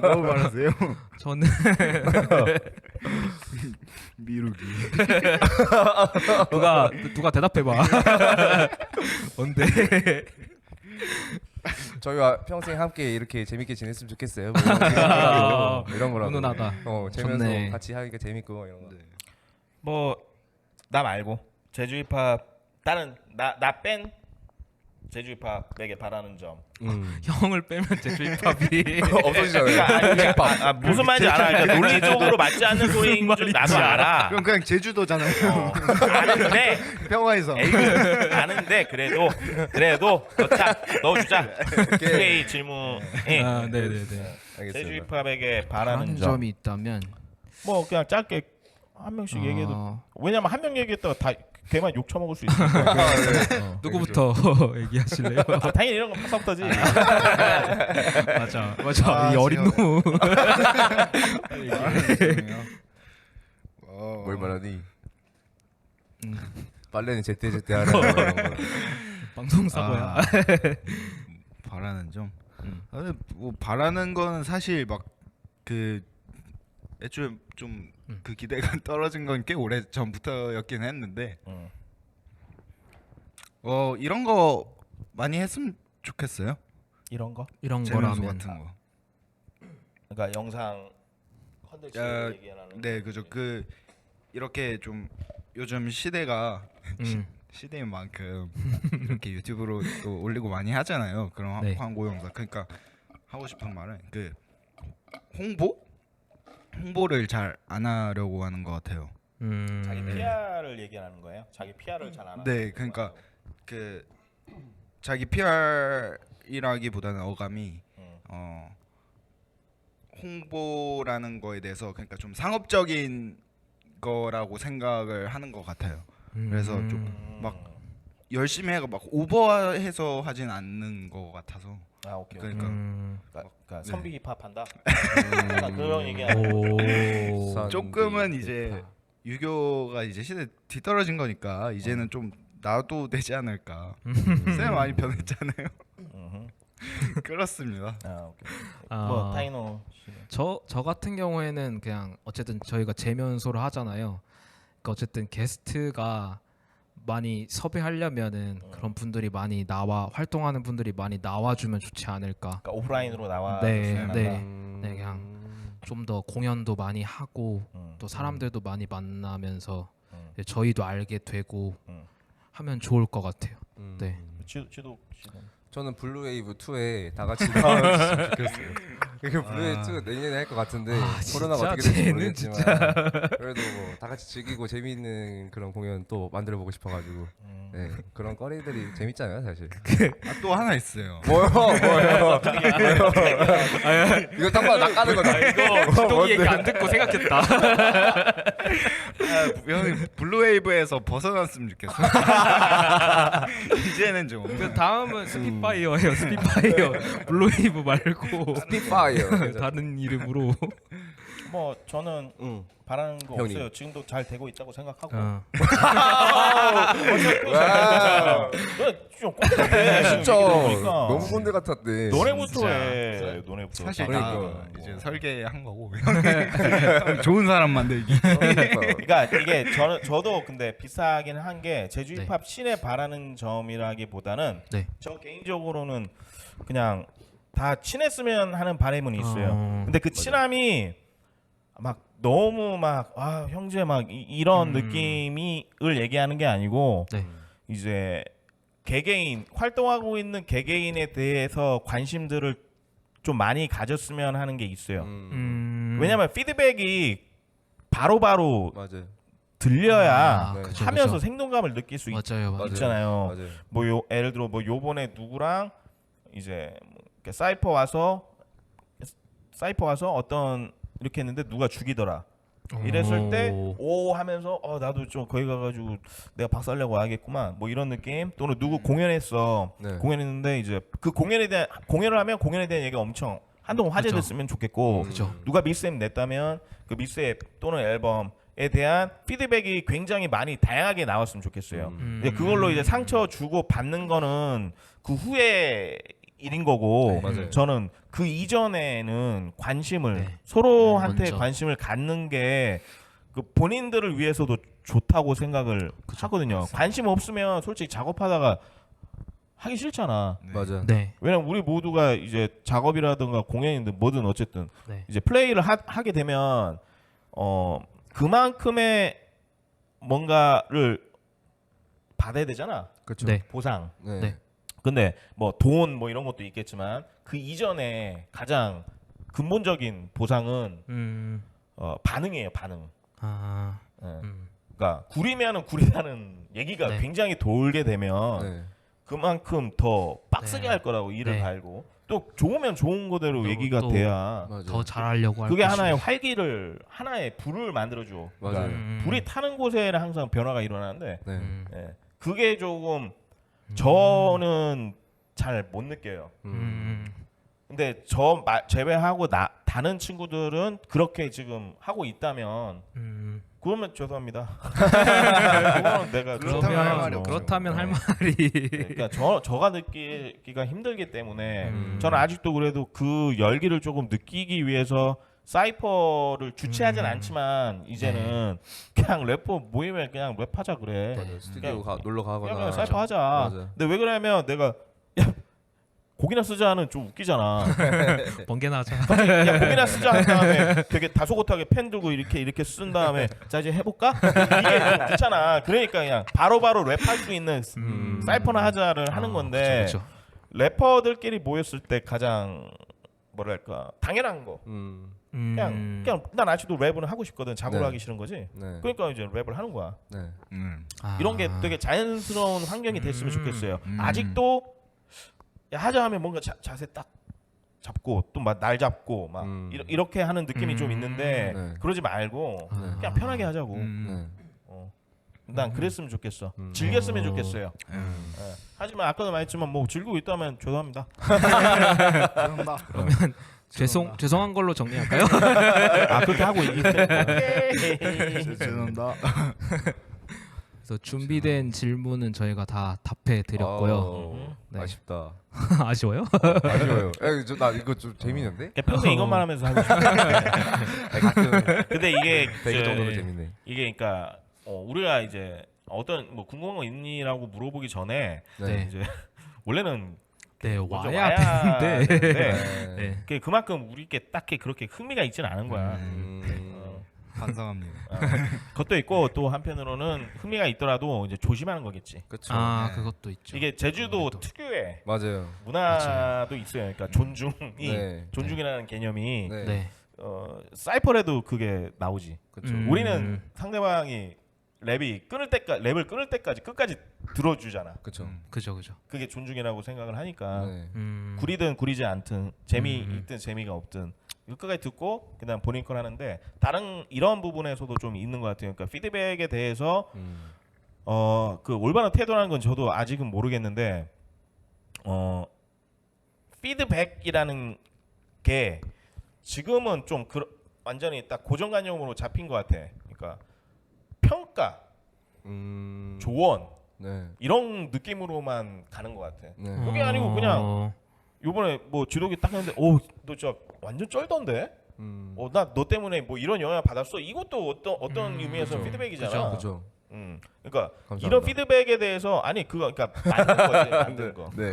너무 많으세요? 저는 미루기. 누가 대답해봐. 뭔데? 저희와 평생 함께 이렇게 재밌게 지냈으면 좋겠어요. 이런 거라고. 훈훈하다. 재면서 좋네. 같이 하니까 재밌고 이런 거. 뭐 나 말고 제주 힙합 다른 나 뺀 제주 힙합에게 바라는 점. 형을 빼면 제주 힙합이 없어지잖아요. 무슨 말인지 알아. 그러니까 논리적으로 맞지 않는 소리인 줄 나도 알아. 그럼 그냥 제주도잖아요. 아는데 평화에서. 아는데 그래도 넣어주자. 그게 이 질문. 네네네. 제주 알겠습니다. 힙합에게 바라는 바라는 점. 점이 있다면 뭐 그냥 짧게 한 명씩 얘기해도. 왜냐면 한 명 얘기했다가 다 걔만 욕 처먹을 수 있으니까. 누구부터 얘기하실래요? 당연히 이런 건 파사부터지. 맞아. 이 어린 놈. 뭘 말하니? 빨래는 제때 하라. 방송 사고야. 바라는 점. 근데 뭐 바라는 거는 사실 막 그 애초에 좀 그 기대가 떨어진 건 꽤 오래 전부터였긴 했는데 이런 거 많이 했으면 좋겠어요. 이런 거? 이런 재면소 거라면 같은 거. 그러니까 영상 컨텐츠 얘기하는. 네, 그죠. 그 이렇게 좀 요즘 시대가 시대인 만큼 이렇게 유튜브로 또 올리고 많이 하잖아요. 그런 네. 광고 영상. 그러니까 하고 싶은 말은 그 홍보를 잘 안 하려고 하는 것 같아요. 자기 PR을 얘기하는 거예요? 자기 PR을 잘 안 하는. 네, 그러니까 그 자기 PR이라기보다는 어감이 홍보라는 거에 대해서 그러니까 좀 상업적인 거라고 생각을 하는 것 같아요. 그래서 좀 막 열심히 해가 막 오버해서 하진 않는 것 같아서. 아 오케이. 그러니까 그러니까 네. 선비 힙합 한다. 약간 그런 얘기하는. 오. 조금은 이제 유교가 이제 시대 뒤떨어진 거니까 이제는 좀 놔도 되지 않을까. 쌤 많이 변했잖아요. 그렇습니다. 아 오케이. 아. 뭐 타이노 씨. 저 같은 경우에는 그냥 어쨌든 저희가 재면소를 하잖아요. 그러니까 어쨌든 게스트가 많이 섭외하려면은 그런 분들이 많이 나와 활동하는 분들이 많이 나와주면 좋지 않을까. 그러니까 오프라인으로 나와. 네, 네, 네, 그냥 좀 더 공연도 많이 하고 또 사람들도 많이 만나면서 이제 저희도 알게 되고 하면 좋을 것 같아요. 네. 지도 씨는. 저는 블루웨이브 2에 다 같이 나왔으면 좋겠어요. 그 블루웨이브 2 내년에 할 것 같은데 코로나가 어떻게 될지 모르겠지만 그래도 뭐 다 같이 즐기고 재미있는 그런 공연 또 만들어 보고 싶어가지고 네, 그런 거리들이 재밌잖아요 사실. 또 하나 있어요. 뭐요? 이거 딴거 낚아는 거다. 이거 기동이 얘기 안 듣고 생각했다. 형이 블루웨이브에서 벗어났으면 좋겠어. 이제는 좀. 그 다음은 스피파이어예요. 스피파이어. 블루웨이브 말고 스피파이어. 다른 이름으로. 뭐 저는 바라는 거 형님. 없어요. 지금도 잘 되고 있다고 생각하고. 좀 꼰대. 진짜 그러니까. 너무 꼰대 같았대. 너네부터 해. 너네부터. 사실 그러니까. 다 이제 설계한 거고 형이 좋은 사람 만들기. 그러니까 이게 저도 근데 비싸긴 한 게 제주 네. 힙합 씬에 바라는 점이라기보다는 네. 저 개인적으로는 그냥 다 친했으면 하는 바람은 있어요. 근데 그 친함이 막 너무 막 아 형제 막 이런 느낌을 얘기하는 게 아니고 네. 이제 개개인 활동하고 있는 개개인에 대해서 관심들을 좀 많이 가졌으면 하는 게 있어요. 왜냐면 피드백이 바로바로 맞아요. 들려야 네. 그쵸, 하면서 그쵸. 생동감을 느낄 수 맞아요, 맞아요. 있잖아요. 맞아요. 뭐 예를 들어 뭐 요번에 누구랑 이제 뭐 이렇게 사이퍼 와서 어떤 이렇게 했는데 누가 죽이더라. 이랬을 때 오 하면서 나도 좀 거기 가가지고 내가 박살내고 와야겠구만 뭐 이런 느낌. 또는 누구 공연했어. 네. 공연했는데 이제 그 공연을 하면 공연에 대한 얘기가 엄청 한동안 화제됐으면 좋겠고 그죠. 누가 믹스앱 냈다면 그 믹스앱 또는 앨범에 대한 피드백이 굉장히 많이 다양하게 나왔으면 좋겠어요. 근데 그걸로 이제 상처 주고 받는 거는 그 후에 일인 거고 맞아요. 저는 그 이전에는 관심을 네. 서로한테 먼저. 관심을 갖는 게 그 본인들을 위해서도 좋다고 생각을 하거든요. 관심 없으면 솔직히 작업하다가 하기 싫잖아. 맞아. 네. 왜냐면 우리 모두가 이제 작업이라든가 공연이든 뭐든 어쨌든 네. 이제 플레이를 하게 되면 그만큼의 뭔가를 받아야 되잖아. 그렇죠. 네. 보상. 네. 네. 근데 뭐 돈 뭐 이런 것도 있겠지만 그 이전에 가장 근본적인 보상은 반응이에요. 반응. 아. 예. 그러니까 구리면은 구리다는 얘기가 네. 굉장히 돌게 되면 네. 그만큼 더 빡세게 네. 할 거라고 일을 네. 갈고 또 좋으면 좋은 거대로 또- 얘기가 또- 돼야 맞아. 더 잘하려고 할 그게 것이고. 하나의 활기를 하나의 불을 만들어줘. 맞아요. 그러니까 불이 타는 곳에는 항상 변화가 일어나는데 네. 예. 그게 조금 저는 잘 못 느껴요. 근데 저 제외하고 다른 친구들은 그렇게 지금 하고 있다면 그러면 죄송합니다. 그거는 내가 그렇다면 할 말이 없죠. 그렇다면 할 네. 말이 그러니까 저가 느끼기가 힘들기 때문에 저는 아직도 그래도 그 열기를 조금 느끼기 위해서 사이퍼를 주최하진 않지만 이제는 그냥 래퍼 모임에 그냥 랩하자 그래. 맞아요. 스튜디오 놀러 가거나. 그냥 사이퍼 하자. 맞아요. 근데 왜 그러냐면 내가 야 곡이나 쓰자는 좀 웃기잖아. 번개나 하자. 야 곡이나 쓰자 한 다음에 되게 다소곳하게 펜 들고 이렇게 쓴 다음에 자 이제 해볼까? 이게 좀 그렇잖아. 그러니까 그냥 바로바로 랩할 수 있는 사이퍼나 하자를 하는 건데 그쵸, 그쵸. 래퍼들끼리 모였을 때 가장 뭐랄까 당연한 거. 그냥 난 아직도 랩을 하고 싶거든. 작업을 네. 하기 싫은 거지. 네. 그러니까 이제 랩을 하는 거야. 네. 아. 이런 게 되게 자연스러운 환경이 됐으면 좋겠어요. 아직도 야, 하자 하면 뭔가 자세 딱 잡고 또 막 날 잡고 막 이렇게 하는 느낌이 좀 있는데 네. 그러지 말고 그냥 편하게 하자고. 네. 난 그랬으면 좋겠어. 즐겼으면 좋겠어요. 하지만 아까도 말했지만 뭐 즐기고 있다면 죄송합니다. 죄송합니다. 죄송한 걸로 정리할까요? 아 그렇게 하고 이기세요. 죄송합니다. 그래서 준비된 질문은 저희가 다 답해 드렸고요. 네. 아쉽다. 아쉬워요? 아쉬워요. 나 이거 좀 재밌는데? 평생 이것만 하면서 하고 싶어. 가끔 근데 이게 100일 정도는 재밌네. 이게 그러니까 우리가 이제 어떤 뭐 궁금한 거 있니라고 물어보기 전에 네. 이제 원래는 네, 먼저 와야 되는데. 되는데 네. 그만큼 우리께 딱히 그렇게 흥미가 있지는 않은 거야. 반성합니다. 그것도 있고 또 한편으로는 흥미가 있더라도 이제 조심하는 거겠지. 그렇죠. 아, 그것도 있죠. 이게 제주도 아무래도. 특유의 맞아요. 문화도 있어요. 그러니까 존중이 네. 존중이라는 개념이 네. 네. 사이퍼에도 그게 나오지. 그렇죠. 우리는 상대방이 랩을 끊을 때까지 끝까지 들어주잖아. 그렇죠. 그죠. 그게 존중이라고 생각을 하니까 네. 구리든 구리지 않든 재미있든 재미가 없든 끝까지 듣고 그다음 본인 걸 하는데 다른 이런 부분에서도 좀 있는 것 같아요. 그러니까 피드백에 대해서 그 올바른 태도라는 건 저도 아직은 모르겠는데 피드백이라는 게 지금은 좀 완전히 딱 고정관념으로 잡힌 것 같아. 그러니까 평가, 조언 네. 이런 느낌으로만 가는 것 같아. 네. 그게 아니고 그냥 요번에 뭐 지도기 딱 했는데 너 진짜 완전 쩔던데? 나 너 때문에 뭐 이런 영향 받았어. 이것도 어떤 의미에서 그쵸. 피드백이잖아. 그렇죠. 그러니까 감사합니다. 이런 피드백에 대해서 아니 그거 그러니까 만든 거지. 만든 거. 네.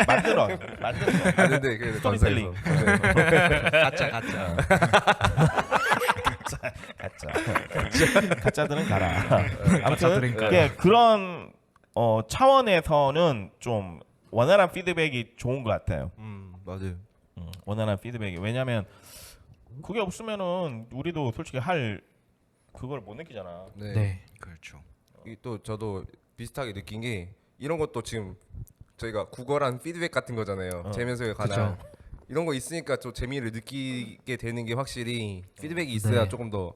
만들어. 만든 거. 아는데 그래도 스토리텔링. 감사해서. 가짜. 가짜들은 가라. 아무튼 가짜들은 가라. 그게 그런 차원에서는 좀 원활한 피드백이 좋은 것 같아요. 맞아요. 원활한 피드백이 왜냐면 그게 없으면은 우리도 솔직히 할 그걸 못 느끼잖아. 네. 네. 그렇죠. 또 저도 비슷하게 느낀 게 이런 것도 지금 저희가 구걸한 피드백 같은 거잖아요. 재면서에 관한 이런 거 있으니까 좀 재미를 느끼게 되는 게 확실히 피드백이 있어야 네. 조금 더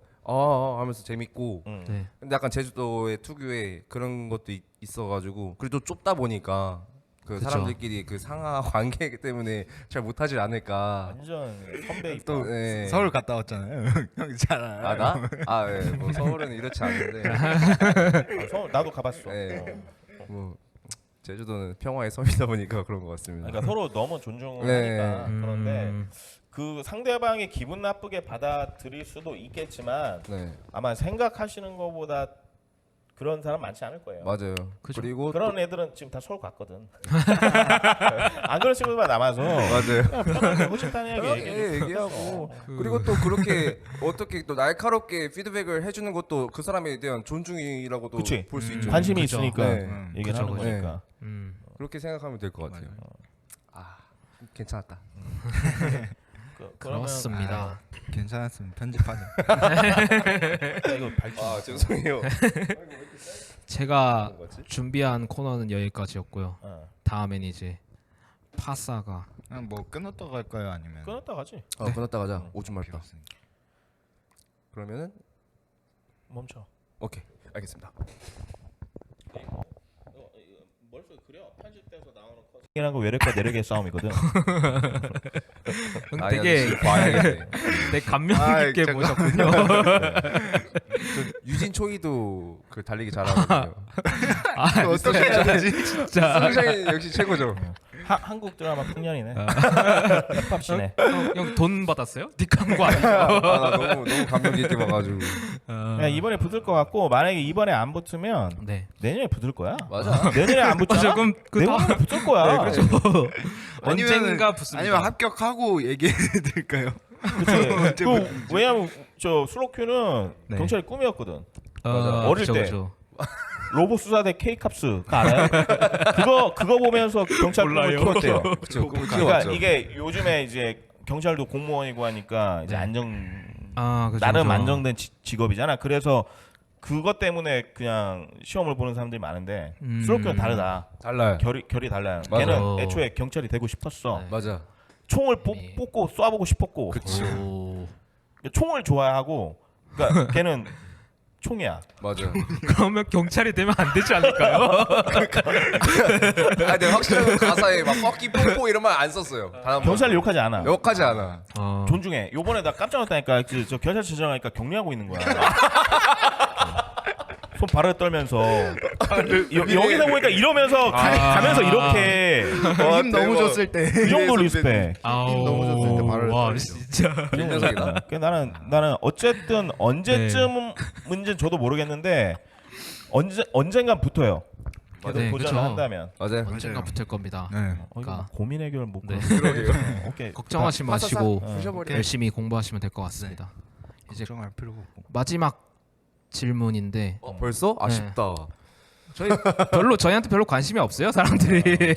하면서 재밌고. 네. 근데 약간 제주도의 특유의 그런 것도 있어가지고 그리고 또 좁다 보니까 그 그쵸. 사람들끼리 그 상하 관계 때문에 잘 못하질 않을까. 완전 선배 입 또 네. 서울 갔다 왔잖아요. 형 잘 알아요. 아 나? 아 예. 뭐 서울은 이렇지 않은데. 서울 나도 가봤어. 네. 뭐 제주도는 평화의 섬이다 보니까 그런 것 같습니다. 그러니까 서로 너무 존중을 네. 하니까 그런데 그 상대방이 기분 나쁘게 받아들일 수도 있겠지만 네. 아마 생각하시는 것보다 그런 사람 많지 않을 거예요. 맞아요. 그죠. 그리고 그런 애들은 지금 다 서울 갔거든. 안 그런 친구들만 남아서 맞아요. 그냥 편하게 호칭단이하게 얘기하고 그리고 또 그렇게 어떻게 또 날카롭게 피드백을 해주는 것도 그 사람에 대한 존중이라고도 그치. 볼 수 있죠. 관심이 그죠. 있으니까 네. 얘기를 그죠, 하는 그죠. 거니까. 그렇게 생각하면 될 것 같아요. 괜찮았다. 그러면 그렇습니다. 괜찮았으면 편집하자. 이거 밝히 죄송해요. 제가 준비한 코너는 여기까지였고요. 다음엔 이제 파사가 그냥 뭐 끊었다 갈까요? 아니면 끊었다 가지. 끊었다 가자. 오줌 마렵다. 없으니까. 그러면은 멈춰. 오케이 알겠습니다. 머릿속에 그려 편집돼서 나오는 이라고 외력과 내력의 싸움이거든. 되게 봐야겠네. 되게 감명 깊게 잠깐. 보셨군요. 유진 초이도 그 달리기 잘하거든요. 어떻게 해야 되지? 진짜 승ሻ이 역시 최고죠. 한국 드라마 풍년이네. 힙합시네. 형 돈 받았어요? 뒷광고 아니죠? 나 너무 감명 깊게 봐가지고. 야, 이번에 붙을 것 같고 만약에 이번에 안 붙으면 네. 내년에 붙을 거야. 맞아. 내년에 안 붙잖아. 그럼 그 내년에 붙을 거야. 그렇죠. 언젠가 붙습니다. 아니면 합격하고 얘기해 드릴까요? 그치. 왜냐면 저 슬로큐는 네. 경찰의 꿈이었거든. 맞아. 어릴 때. 로봇 수사대 K캅스 알아요? 그거 보면서 경찰 꿈을 키웠대요. 그렇죠. 그러니까 이게 요즘에 이제 경찰도 공무원이고 하니까 이제 그죠, 나름 그죠. 안정된 직업이잖아. 그래서 그것 때문에 그냥 시험을 보는 사람들이 많은데 슬로큐는 다르다. 달라요. 결이 달라요. 맞아. 걔는 애초에 경찰이 되고 싶었어. 네. 맞아. 총을 뽑고 쏴보고 싶었고 총을 좋아하고 그러니까 걔는 총이야. 맞아. 그러면 경찰이 되면 안 되지 않을까요? 아, 내가 확실한 가사에 막 뻑기 뽀뽀 이런 말 안 썼어요. 경찰을 욕하지 않아. 욕하지 않아. 존중해. 요번에 나 깜짝 놀랐다니까. 저 경찰 지정하니까 격리하고 있는 거야. 손 바로 떨면서 여기서 보니까 이러면서 가면서 이렇게 힘 너무 줬을 때 그 정도 리스펙. 힘 너무 줬을 때 바로 와 했더니. 진짜. 녀석이다. 나는 어쨌든 언제쯤인지 저도 모르겠는데 언젠간 붙어요. 계속 네, 도전을 그쵸. 한다면. 맞아요. 언젠가 붙을 겁니다. 네. 이거 고민 해결 못. 네. 그러게요. 오케이. 걱정하지 마시고 부셔버려. 열심히 공부하시면 될 것 같습니다. 이제 걱정할 필요가 없고. 마지막 질문인데 벌써? 아쉽다. 저희한테 별로 관심이 없어요 사람들이.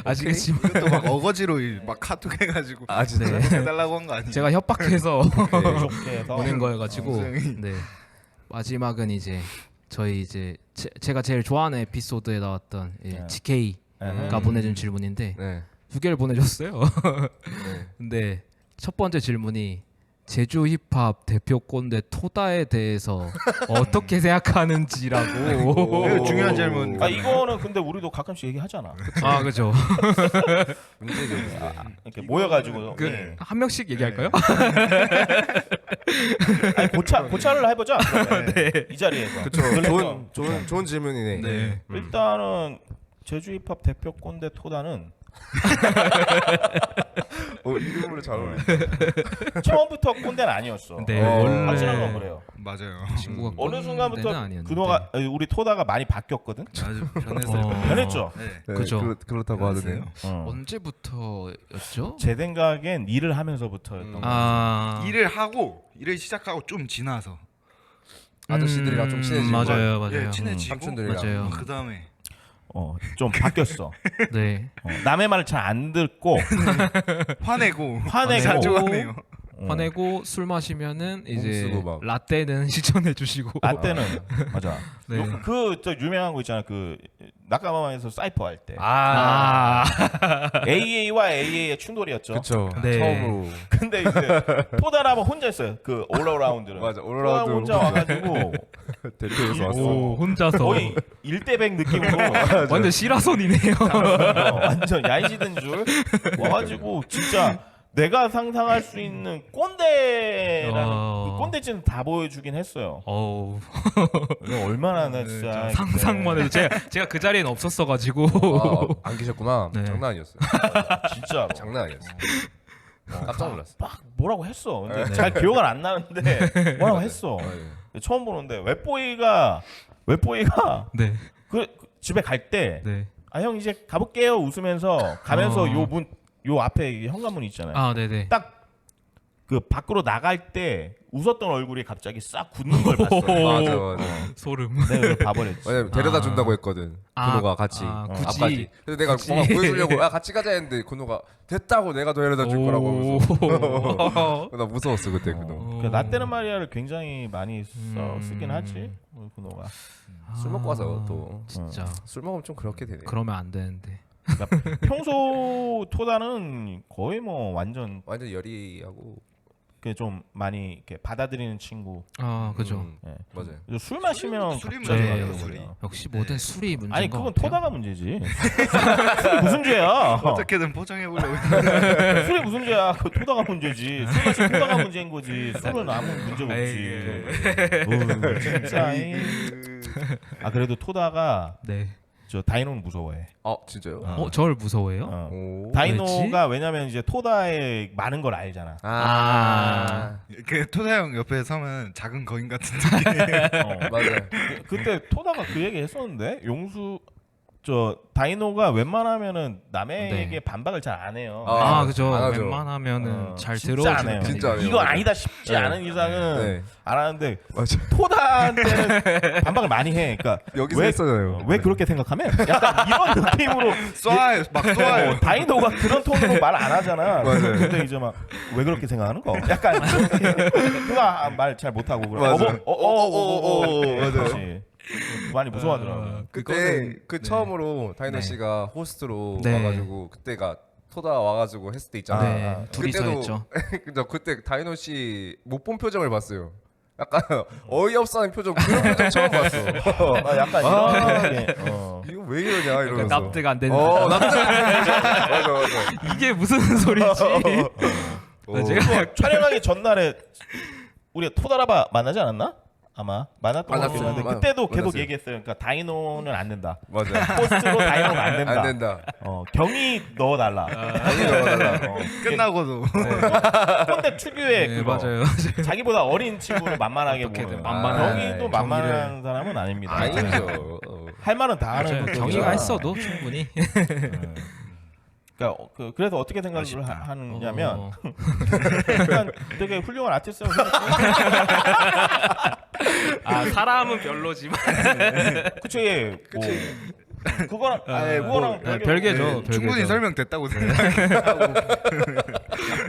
아시겠지만 이것도 막 어거지로 막 카톡 해가지고 아 진짜? 네. 해달라고 한 거 아니에요? 제가 협박해서 좋게 해서. 보낸 거여가지고 네 마지막은 이제 저희 이제 제가 제일 좋아하는 에피소드에 나왔던 GK가 보내준 질문인데 네. 두 개를 보내줬어요. 네. 근데 첫 번째 질문이 제주 힙합 대표 꼰대 토다에 대해서 어떻게 생각하는지라고. 이거 중요한 질문. 아 이거는 근데 우리도 가끔씩 얘기하잖아. 아 그죠. 문제죠. 이렇게 모여가지고. 그 한 명씩 얘기할까요? 아니, 고찰을 해보자. 네. 이 자리에서. 그쵸. 좋은 질문이네. 네. 일단은 제주 힙합 대표 꼰대 토다는 이름으로 잘 어울려. 처음부터 꼰대는 아니었어. 네. 확실한 건 그래요. 맞아요. 친구가 어느 꼰대는 순간부터 아니었는데. 그노가 우리 토다가 많이 바뀌었거든. 아주 변했어요. 변했죠. 네. 네, 그죠. 그렇다고 하더네요. 언제부터였죠? 제 생각엔 일을 하면서부터였던 거. 아 일을 시작하고 좀 지나서 아저씨들이랑 좀 친해지고. 맞아요. 예, 친해지고 삼촌들이랑. 맞아요. 그 다음에 좀 바뀌었어. 네. 남의 말을 잘 안 듣고 화내고 화내고 화내요. 화내고 술 마시면은 이제 쓰고 막. 라떼는 시전해 주시고. 라떼는 맞아. 네. 그저 유명한 거 있잖아. 그 낙가마마에서 사이퍼 할 때 아. AA와 AA의 충돌이었죠. 그쵸. 네. 처음으로. 근데 이제 토다라면 혼자 있어요. 그 올라운드는. 맞아. 토다 올라운드 혼자 와가지고 대표에서 왔어. 오 혼자서 거의 1대100 느낌으로 완전 시라손이네요. 완전 야이지든 줄 와가지고 진짜 내가 상상할 수 있는 꼰대라는 그 꼰대짓은 다 보여주긴 했어요. 어우 이거 얼마나 나 진짜 상상만 해도 제가 그 자리에는 없었어가지고. 안 계셨구나. 네. 장난 아니었어요. 진짜로 장난 아니었어. 깜짝 놀랐어. 막 뭐라고 했어. 근데 잘 기억은 안 나는데 뭐라고 했어. 처음 보는데 웹보이가 네. 그 집에 갈 때 네. 아 형 이제 가볼게요 웃으면서 가면서 요 앞에 현관문 있잖아요. 아 네네. 딱 그 밖으로 나갈 때 웃었던 얼굴이 갑자기 싹 굳는 걸 봤어. 맞아. 소름. 내가 그걸 봐버렸지. 왜냐면 데려다 준다고 했거든. 군호가 같이 굳이. 앞까지. 그래서 내가 뭔가 보여주려고 같이 가자 했는데 군호가 됐다고 내가 데려다 줄 거라고 하면서 나 무서웠어 그때 군호. 나 때는 말이야를 굉장히 많이 쓰긴 하지. 우리 군호가. 술 먹고 와서 또 진짜 술 먹으면 좀 그렇게 되네. 그러면 안 되는데. 그러니까 평소 토다는 거의 뭐 완전 완전 열이하고. 그 좀 많이 이렇게 받아들이는 친구. 아 그죠. 예. 맞아요. 술 마시면 술이 갑자기 문제예요, 가는 술이. 거죠. 역시 모든 술이 문제인 아니 것 그건 같아요. 토다가 문제지. 술이 무슨 죄야? 어떻게든 포장해 보려고 했는데 술이 무슨 죄야? 그 토다가 문제지. 술 마시 토다가 문제인 거지. 술은 아무 문제가 없지. 진짜. 아 그래도 토다가 네. 저 다이노는 무서워해. 진짜요? 저를 무서워해요? 오. 다이노가 왜냐면 이제 토다의 많은 걸 알잖아. 그 토다 형 옆에 서면 작은 거인 같은 느낌. 맞아요. 그때 토다가 그 얘기 했었는데 용수 저 다이노가 웬만하면은 남에게 반박을 잘 안 해요. 그죠. 안 하죠. 웬만하면은 잘 진짜 안 들어주는 해요. 편이죠. 진짜 안 해요. 이거 아니다 싶지 않은 이상은 네. 안 하는데 맞아. 토다한테는 반박을 많이 해. 그러니까 여기서 왜, 했잖아요. 왜 그렇게 생각하면 약간 이런 느낌으로 막 쏴요. 다이노가 그런 톤으로 말 안 하잖아. 맞아요. 근데 이제 막 왜 그렇게 생각하는 거? 약간 그가 말 잘 못하고 그래. 맞아요. 맞아. 많이 무서워하더라고. 그때 그 처음으로 다이노 씨가 호스트로 네. 와가지고 그때가 토다 와가지고 했을 때 있잖아. 네, 둘이서 그때도 했죠. 근데 그때 다이노 씨 못 본 표정을 봤어요. 약간 어이없어하는 표정, 그런 표정 처음 봤어. 약간 이런 게, 이거 왜 이러냐 이러면서. 납득 안 되는. 납득 안 되는. 맞아. 이게 무슨 소리지? 제가 촬영하기 전날에 우리 토다라바 만나지 않았나? 아마 만났던 것 만났어요. 같긴 한데 그때도 계속 만났어요. 얘기했어요. 그러니까 다이노는 안 된다. 맞아. 포스트로 다이노가 안 된다. 안 된다. 경이 넣어달라. 당연히 넣어달라. 끝나고도 꼰대 특유의 네, 그거. 맞아요. 자기보다 어린 친구를 만만하게 어떻게든 보는. 만만한 경이도 만만한 사람은 아닙니다. 아니죠. 할 말은 다 하는 맞아요. 성격이라. 경희가 했어도 충분히. 그러니까 그래서 어떻게 생각을 하느냐면 어. 일단 되게 훌륭한 아티스트라고 아 사람은 별로지만 그치 뭐 그거랑 그거랑 별개죠. 충분히 별개죠. 설명됐다고 생각해요.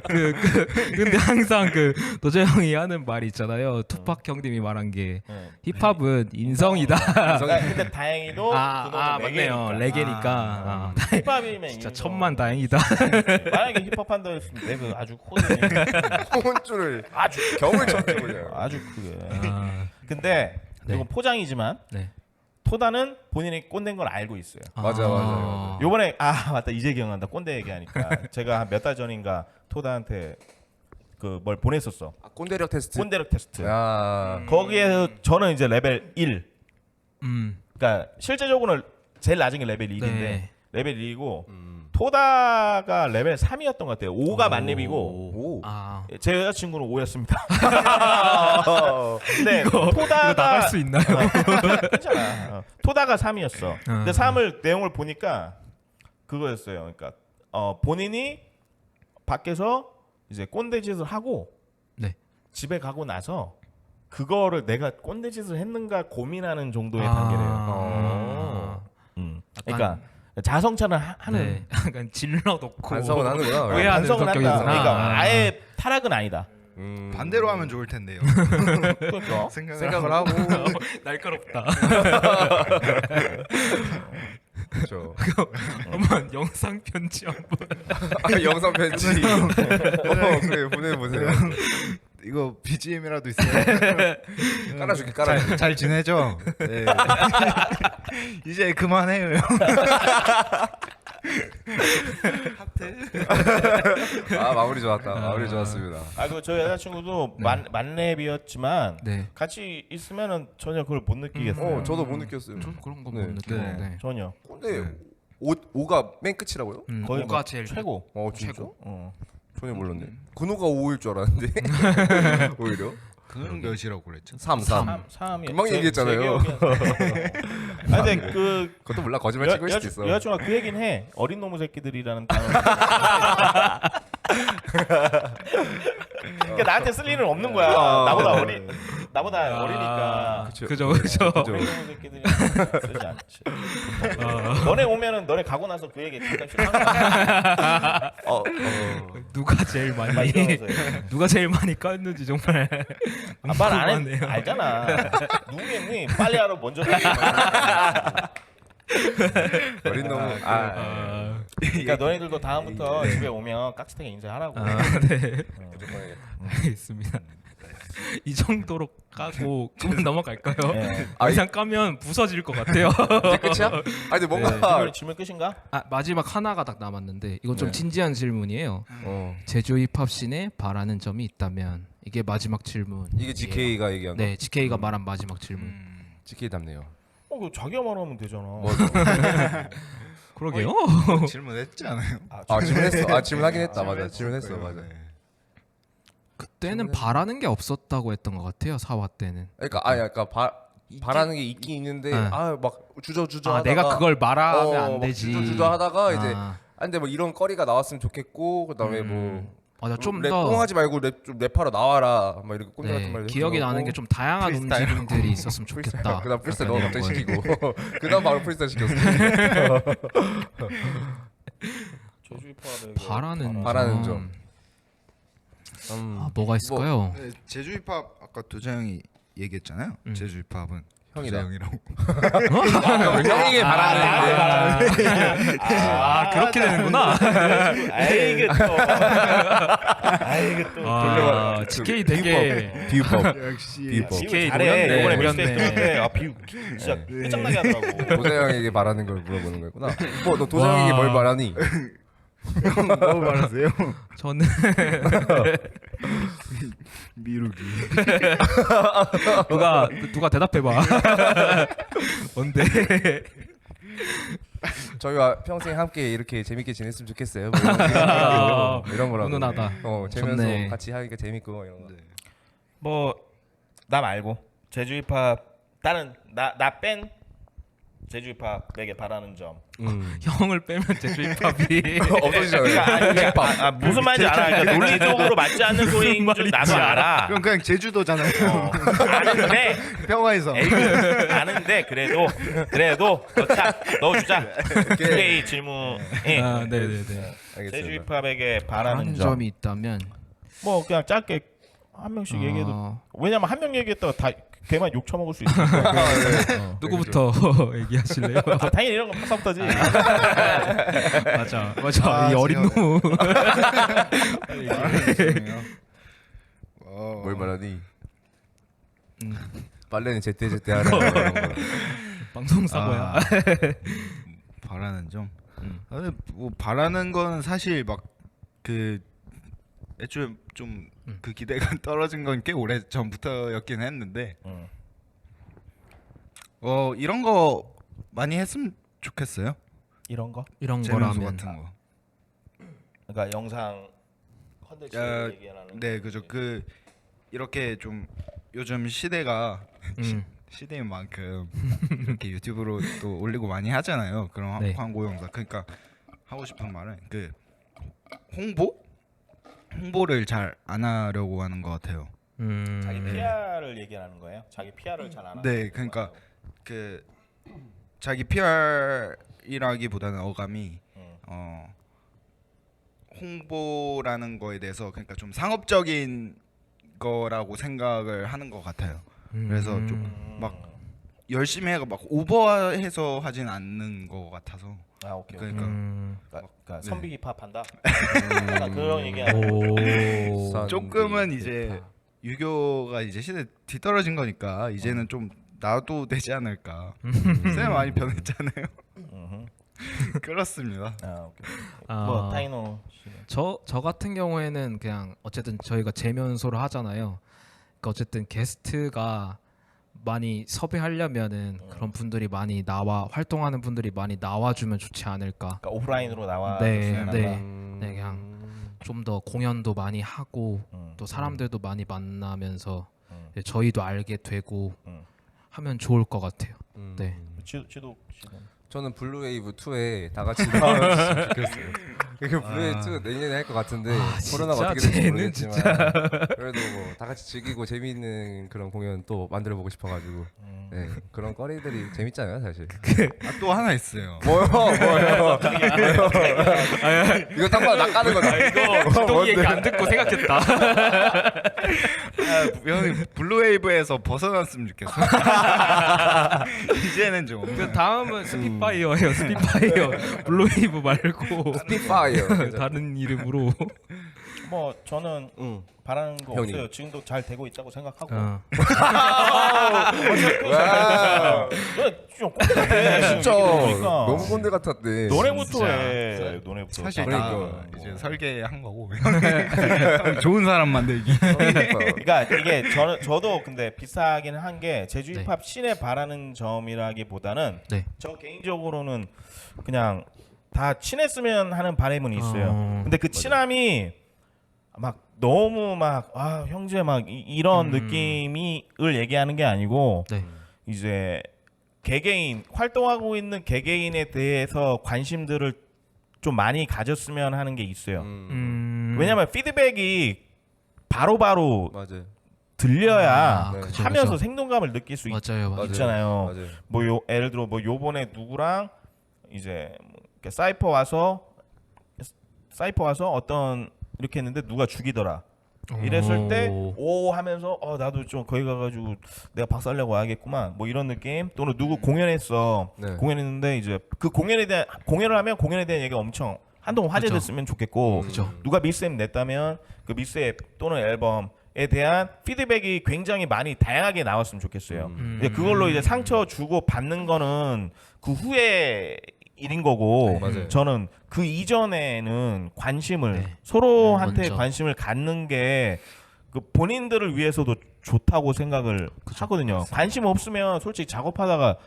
근데 항상 그 노재 형이 하는 말이 있잖아요. 투팍 형님이 말한 게 힙합은 인성이다. 근데 다행히도 그거는 맞네요. 레게니까. 힙합이면 진짜 인정. 천만 다행이다. 만약에 힙합 한다 했으면 내가 아주 코드니 혼줄을 아주 경을 쳤지 그냥. 아주 그게 근데 네. 이건 포장이지만 네. 토다는 본인이 꼰대인 걸 알고 있어요. 맞아요. 요번에 맞다 이제 기억난다 꼰대 얘기하니까 제가 한 몇 달 전인가 토다한테 그 뭘 보냈었어. 꼰대력 테스트. 꼰대력 테스트. 야. 거기에서 저는 이제 레벨 1. 음. 그러니까 실제적으로는 제일 낮은 게 레벨 1인데 네. 레벨 1이고 토다가 레벨 3이었던 것 같아요. 5가 만렙이고 오. 아. 제 여자친구는 5였습니다. 근데 토다가 이거 나갈 수 있나요? 괜찮아. 토다가 3이었어. 근데 3을 내용을 보니까 그거였어요. 그러니까 본인이 밖에서 이제 꼰대짓을 하고 네. 집에 가고 나서 그거를 내가 꼰대짓을 했는가 고민하는 정도의 단계래요. 그러니까 자성찰을 하는 네. 약간 질러 놓고 반성은 하는구나. 후회하는 반성을 한다. 성격이구나. 그러니까 아예 타락은 아니다. 반대로 하면 좋을 텐데요. 그러니까 생각을 하고 날카롭다. 그렇죠. 한번 영상 편지 한번. 영상 편지. 그래 보내보세요. 이거 BGM이라도 있어요. 깔아줄게. 잘 지내죠? 네. 이제 그만해요. 마무리 좋았다. 마무리 좋았습니다. 그 저희 여자친구도 만렙이었지만 네. 같이 있으면은 전혀 그걸 못 느끼겠어요. 저도 못 느꼈어요. 좀 그런 거 못 네. 느꼈는데. 전혀. 근데 5가 맨 끝이라고요? 거의 오가 뭐 제일 최고. 진짜? 최고. 전혀 몰랐네. 근호가 5일 줄 알았는데 오히려 그는 몇이라고 그랬죠? 3. 3이 금방 얘기했잖아요. 근데 그것도 몰라 거짓말 치고 있을 수도 있어. 여자친구가 그 얘긴 해. 어린 놈의 새끼들이라는 단어. 그러니까 나한테 쓸 일은 없는 거야. 나보다 어리니까. 그죠. 어린 놈의 새끼들이 쓰지 않지. 너네 오면은 너네 가고 나서 그 얘기 잠깐씩 하는 거야. 누가 제일 막 많이 이러면서. 누가 제일 많이 깠는지 정말 말 안 해. 궁금하네요. 알잖아. 누구겠니? 빨리 하러 먼저 어린 놈. 그러니까 너네들도 다음부터 집에 오면 깍지탱이 인사하라고. 네. 무조건 해야겠다. 알겠습니다. 이 정도로 까고 그만 넘어갈까요? 네. 이상 까면 부서질 것 같아요. 이제 끝이야? 근데 뭔가 질문 끝인가? 마지막 하나가 딱 남았는데 이건 좀 진지한 질문이에요. 제주 힙합 씬에 바라는 점이 있다면 이게 마지막 질문. 이게 GK가 얘기한 거. 네, GK가 말한 마지막 질문. GK 답네요. 그 자기가 말하면 되잖아. 그러게요. 질문했지 않아요? 질문했어. 질문하긴 했다. 맞아. 질문했어. 맞아. 그때는 바라는 게 없었다고 했던 것 같아요. 4화 때는. 그러니까 바라는 게 있긴 있는데 막 주저주저 하다가 내가 그걸 말하면 안 되지. 주저주저 하다가 이제 근데 뭐 이런 거리가 나왔으면 좋겠고 그다음에 맞아, 좀 랩 더 뽕하지 말고 좀 랩하러 나와라 막 이렇게 꼰대 같은 말 기억이 나는 게 좀 다양한 움직임들이 있었으면 좋겠다. 그다음 프리스타일 약간 너무 이런 갑자기 거예요. 시키고 그다음 바로 프리스타일 시켰어. 바라는 점. 뭐가 있을까요? 제주 힙합 아까 도자 형이 얘기했잖아요. 제주 힙합은 형이다. 형이라고. 형에게 바라는. 그렇게 되는구나. 아이고 또. 아이고 또. 아, GK 되게 비유법. 역시 비유법. 지금 잘해. 잘해. 이번에 노렸네. 미스테이크 때 비유 진짜 끝장나게 하더라고. 도자형에게 바라는 걸 물어보는 거구나. 뭐 너 도자형에게 와. 뭘 바라니? 너무 많으세요? 저는 미루기. 누가 대답해봐. 뭔데? 저희와 평생 함께 이렇게 재밌게 지냈으면 좋겠어요. 뭐 이런 거라고. 훈훈하다. 재면서 좋네. 같이 하니까 재밌고 이런 거. 뭐 나 말고 제주 힙합 다른 나 뺀 제주 힙합에게 바라는 점. 형을 빼면 제주 힙합이 없어지잖아요. 무슨 말인지 알아. 그러니까 논리적으로 맞지 않는 소리인 줄 나도 알아. 그럼 그냥 제주도잖아요. 아는데 평화에서. 아는데 그래도 넣어주자. 그게 이 질문이 아, 네네네. 제주 알겠습니다. 힙합에게 바라는 하는 점. 점이 있다면 뭐 그냥 짧게 한 명씩 얘기해도. 왜냐면 한 명 얘기했다가 다 걔만 욕 처먹을 수 있으니까. 누구부터 얘기하실래요? 당연히 이런 건 파사부터지. 맞아. 이 어린 놈. 뭘 말하니? 빨래는 제때 하라. 이런 거. 방송 사고야. 바라는 점. 근데 뭐 바라는 건 사실 막 그 애초에 좀 그 기대가 떨어진 건 꽤 오래 전부터였긴 했는데 이런 거 많이 했으면 좋겠어요. 이런 거? 이런 재면소 거라면 같은 거. 그러니까 영상 컨텐츠 야, 얘기하는. 네, 그죠. 그 이렇게 좀 요즘 시대가 음. 시대인 만큼 이렇게 유튜브로 또 올리고 많이 하잖아요. 그런 네. 광고 영상. 그러니까 하고 싶은 말은 그 홍보를 잘 안 하려고 하는 것 같아요. 자기 PR을 얘기하는 거예요? 자기 PR을 잘 안 하는 네, 그러니까 그 자기 PR이라기보다는 어감이 홍보라는 거에 대해서 그러니까 좀 상업적인 거라고 생각을 하는 것 같아요. 그래서 좀 막 열심히 해가 막 오버해서 하진 않는 것 같아서. 오케이. 그러니까 그러니까 선비 힙합 한다. 약간 그런 얘기하는. 오. 조금은 이제 유교가 이제 시대 뒤떨어진 거니까 이제는 좀 놔도 되지 않을까. 쌤 많이 변했잖아요. 그렇습니다. 오케이. 아. 뭐 타이노 씨는. 저 같은 경우에는 그냥 어쨌든 저희가 재면소를 하잖아요. 그러니까 어쨌든 게스트가 많이 섭외하려면은 그런 분들이 많이 활동하는 분들이 많이 나와주면 좋지 않을까. 그러니까 오프라인으로 나와. 네, 그냥 좀 더 공연도 많이 하고 또 사람들도 많이 만나면서 이제 저희도 알게 되고 하면 좋을 것 같아요. 네. 지도 씨는. 저는 블루웨이브 2에 다 같이 나왔으면 좋겠어요. 그 블루웨이브 2 내년에 할 것 같은데 코로나가 진짜 어떻게 될지 쟤는 모르겠지만 그래도 뭐 다 같이 즐기고 재미있는 그런 공연 또 만들어 보고 싶어가지고 네, 그런 거리들이 재밌잖아요 사실. 또 하나 있어요. 뭐요? 이거 딴거 낚아는 거다. 이거 기동이 얘기 안 듣고 생각했다. 형이 블루웨이브에서 벗어났으면 좋겠어. 이제는 좀. 그 다음은 스피파이어예요. 스피파이어. 블루웨이브 말고 스피파이어. 다른 이름으로. 뭐 저는 바라는 거 형님. 없어요. 지금도 잘 되고 있다고 생각하고. 와, 좀 꼰대. 진짜 그러니까. 너무 꼰대 같았대. 너네부터 해. 너네부터. 사실 그러니까. 나 이제 설계한 거고 형이 좋은 사람 만들기. 그러니까 이게 저도 근데 비싸긴 한 게 제주 네. 힙합 씬에 바라는 점이라기보다는 네. 저 개인적으로는 그냥 다 친했으면 하는 바람은 있어요. 근데 그 친함이 막 너무 막 형제 막 이런 느낌을 얘기하는 게 아니고 네. 이제 개개인 활동하고 있는 개개인에 대해서 관심들을 좀 많이 가졌으면 하는 게 있어요. 왜냐면 피드백이 바로바로 맞아요. 들려야 네. 그쵸, 하면서 그쵸. 생동감을 느낄 수 맞아요. 있잖아요. 맞아요. 뭐 예를 들어 뭐 요번에 누구랑 이제 뭐 이렇게 사이퍼 와서 어떤 이렇게 했는데 누가 죽이더라. 이랬을 때 오 하면서 나도 좀 거기 가가지고 내가 박살내고 와야겠구만 뭐 이런 느낌. 또는 누구 공연했어. 네. 공연했는데 이제 그 공연을 하면 공연에 대한 얘기가 엄청 한동안 화제됐으면 좋겠고 누가 미스앱 냈다면 그 미스앱 또는 앨범에 대한 피드백이 굉장히 많이 다양하게 나왔으면 좋겠어요. 이제 그걸로 이제 상처 주고 받는 거는 그 후에 일인 거고 맞아요. 저는 그 이전에는 관심을 서로한테 먼저. 관심을 갖는 게 그 본인들을 위해서도 좋다고 생각을 하거든요. 관심 없으면 솔직히 작업하다가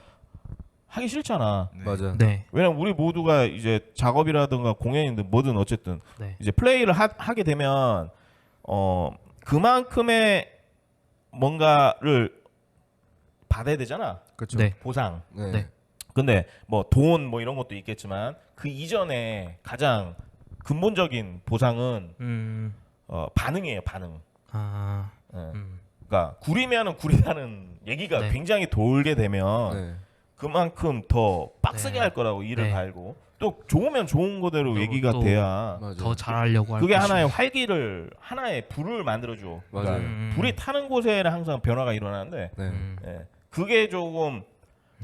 하기 싫잖아. 맞아. 네. 왜냐면 우리 모두가 이제 작업이라든가 공연이든 뭐든 어쨌든 네. 이제 플레이를 하게 되면 그만큼의 뭔가를 받아야 되잖아. 그렇죠. 네. 보상. 네. 네. 근데 뭐 돈 뭐 이런 것도 있겠지만 그 이전에 가장 근본적인 보상은 반응이에요. 반응. 아. 예. 그러니까 구리면은 구리다는 얘기가 네. 굉장히 돌게 되면 네. 그만큼 더 빡세게 네. 할 거라고 일을 네. 갈고 또 좋으면 좋은 거대로 또- 얘기가 또 돼야 맞아. 더 잘하려고 할 그게 것이고. 하나의 활기를 하나의 불을 만들어줘. 그러니까 맞아요. 불이 타는 곳에는 항상 변화가 일어나는데 네. 예. 그게 조금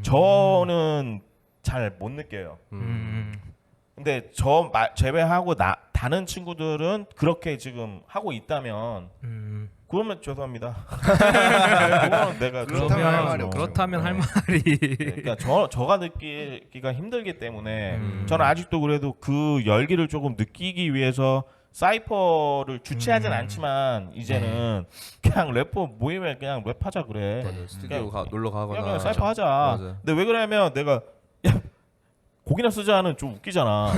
저는 잘 못 느껴요. 근데 제외하고 다른 친구들은 그렇게 지금 하고 있다면 그러면 죄송합니다. 그거는 내가 그렇다면 할 말이 좀- 없죠. 그렇다면 할 네. 말이 그러니까 저가 느끼기가 힘들기 때문에 저는 아직도 그래도 그 열기를 조금 느끼기 위해서 사이퍼를 주최하진 않지만 이제는 그냥 래퍼 모임에 그냥 랩하자 그래. 맞아. 스튜디오 놀러 가거나. 그냥 사이퍼 하자. 맞아. 근데 왜 그러냐면 내가 야 곡이나 쓰자는 좀 웃기잖아.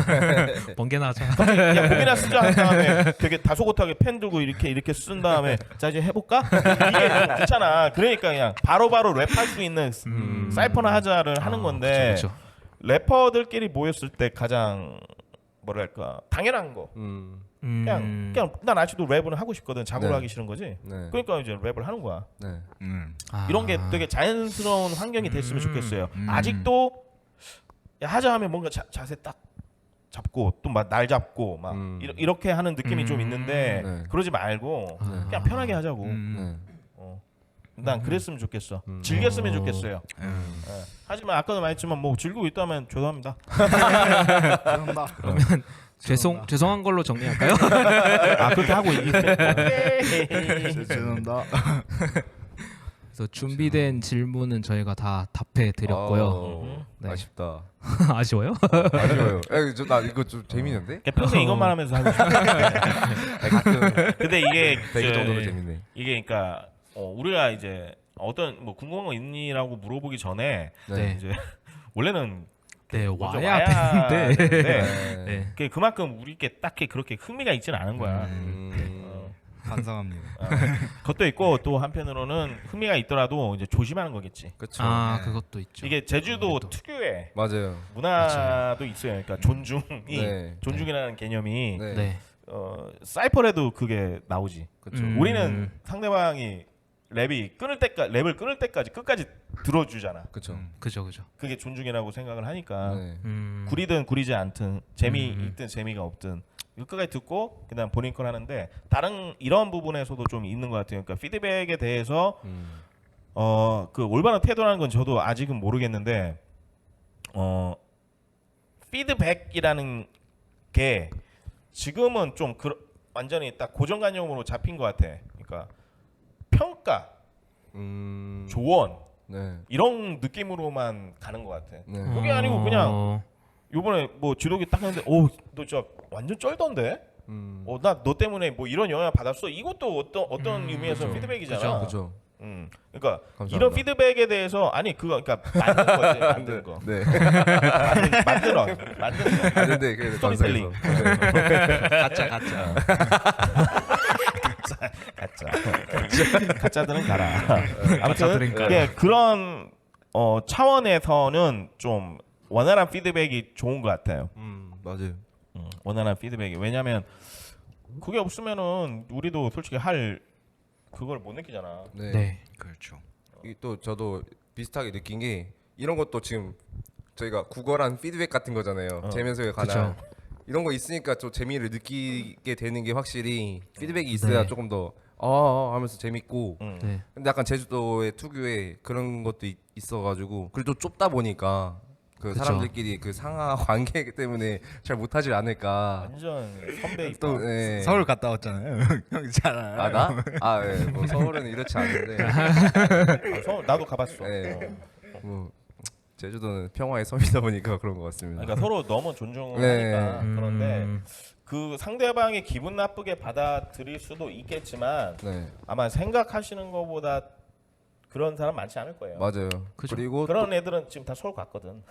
번개나 하자. 야 곡이나 쓰자 한 다음에 되게 다소곳하게 펜 들고 이렇게 쓴 다음에 자 이제 해볼까? 이게 좀 귀찮아. 그러니까 그냥 바로바로 랩할 수 있는 사이퍼나 하자를 하는 건데 그쵸, 그쵸. 래퍼들끼리 모였을 때 가장 뭐랄까 당연한 거. 그냥 난 아직도 랩을 하고 싶거든. 작업을 네. 하기 싫은 거지. 네. 그러니까 이제 랩을 하는 거야. 네. 아. 이런 게 되게 자연스러운 환경이 됐으면 좋겠어요. 아직도 야, 하자 하면 뭔가 자세 딱 잡고 또 막 날 잡고 막 이렇게 하는 느낌이 좀 있는데 네. 그러지 말고 그냥 편하게 하자고. 네. 난 그랬으면 좋겠어. 즐겼으면 좋겠어요. 예. 하지만 아까도 말했지만 뭐 즐기고 있다면 죄송합니다. 죄송한 걸로 정리할까요? 아 그렇게 하고 있기 때문에. 죄송합니다. 그래서 준비된 질문은 저희가 다 답해 드렸고요. 네. 아쉽다. 아쉬워요? 아쉬워요. 나 이거 좀 재밌는데? 그냥 평생 이것만 하면서 하고 싶어. 가끔 근데 이게 되게 정도로 재밌네. 이게 그러니까 우리가 이제 어떤 뭐 궁금한 거 있니라고 물어보기 전에 네. 이제 원래는 네, 먼저 와야 되는데. 되는데 네. 그만큼 우리께 딱히 그렇게 흥미가 있지는 않은 거야. 반성합니다. 그것도 있고 또 한편으로는 흥미가 있더라도 이제 조심하는 거겠지. 그렇죠. 아, 그것도 있죠. 이게 제주도 아무래도. 특유의 맞아요. 문화도 있어요. 그러니까 존중이 네. 존중이라는 개념이 네. 네. 사이퍼에도 그게 나오지. 그렇죠. 우리는 상대방이 랩을 끊을 때까지 끝까지 들어주잖아. 그렇죠. 그죠, 그죠. 그게 존중이라고 생각을 하니까 네. 구리든 구리지 않든 재미있든 재미가 없든 끝까지 듣고 그다음 본인 걸 하는데 다른 이런 부분에서도 좀 있는 것 같아요. 그러니까 피드백에 대해서 그 올바른 태도라는 건 저도 아직은 모르겠는데 피드백이라는 게 지금은 좀 완전히 딱 고정관념으로 잡힌 것 같아. 그러니까 평가, 조언 네. 이런 느낌으로만 가는 것 같아. 네. 그게 아니고 그냥 요번에 뭐 지독이 딱 했는데 너 진짜 완전 쩔던데? 나 너 때문에 뭐 이런 영향 받았어. 이것도 어떤 의미에서 그쵸. 피드백이잖아. 그렇죠. 그러니까 감사합니다. 이런 피드백에 대해서 그러니까 만든 거지. 만든 거. 네. 만들어. 아는데 그래도 스토리텔링. 가짜. 가짜들은 가라. 아무튼 가짜들은 가라. 이게 그런 차원에서는 좀 원활한 피드백이 좋은 것 같아요. 맞아요. 원활한 피드백이. 왜냐면 그게 없으면은 우리도 솔직히 할 그걸 못 느끼잖아. 네. 네. 그렇죠. 또 저도 비슷하게 느낀 게 이런 것도 지금 저희가 구걸한 피드백 같은 거잖아요. 재면서에 관한. 이런 거 있으니까 좀 재미를 느끼게 되는 게 확실히 피드백이 있어야 네. 조금 더 하면서 재밌고. 네. 근데 약간 제주도의 특유의 그런 것도 있어가지고 그리고 또 좁다 보니까 그 그쵸. 사람들끼리 그 상하 관계 때문에 잘 못하지 않을까. 완전 선배 입 또 네. 서울 갔다 왔잖아요. 형 잘 알아요. 아 나? 예. 뭐 서울은 이렇지 않은데. 서울 나도 가봤어. 네. 뭐 제주도는 평화의 섬이다 보니까 그런 것 같습니다. 그러니까 서로 너무 존중하니까 네. 그런데 그 상대방이 기분 나쁘게 받아들일 수도 있겠지만 네, 아마 생각하시는 것보다 그런 사람 많지 않을 거예요. 맞아요. 그죠. 그리고 그런 애들은 지금 다 서울 갔거든.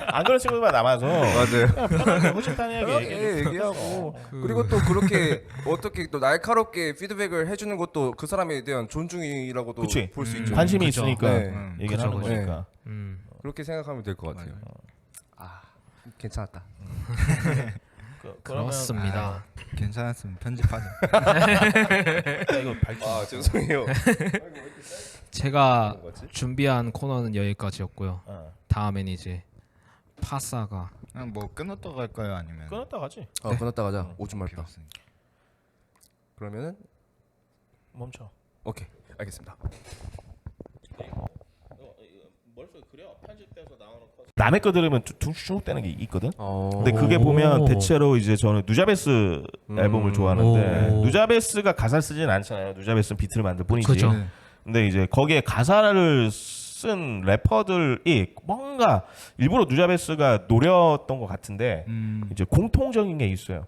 안 그런 친구들만 남아서 맞아요. 그냥 편하게 호칭단이하게 편하게 얘기하고 그리고 또 그렇게 어떻게 또 날카롭게 피드백을 해주는 것도 그 사람에 대한 존중이라고도 그치. 볼 수 있죠. 관심이 그죠. 있으니까 네. 얘기를 그죠, 하는 그죠. 거니까. 그렇게 생각하면 될 것 같아요. 아 괜찮았다. 그러면 그렇습니다. 괜찮았으면 편집하자. 이거 밝히. 아 죄송해요. 제가 뭐지? 준비한 코너는 여기까지였고요. 어. 다음엔 이제 파사가 그냥 뭐 끊었다 갈까요 아니면? 끊었다 가지. 끊었다 가자. 오줌 필요 말다. 없으니까. 그러면은 멈춰. 오케이 알겠습니다. 머릿속에 그려 편집돼서 나오는 컷. 남의 거 들으면 퉁퉁대는 게 있거든. 근데 네, 그게 보면 오. 대체로 이제 저는 누자베스 앨범을 좋아하는데 오. 누자베스가 가사를 쓰진 않잖아요. 누자베스는 비트를 만들 뿐이지. 그죠. 네. 근데 이제 거기에 가사를 쓴 래퍼들이 뭔가 일부러 누자베스가 노렸던 것 같은데 이제 공통적인 게 있어요.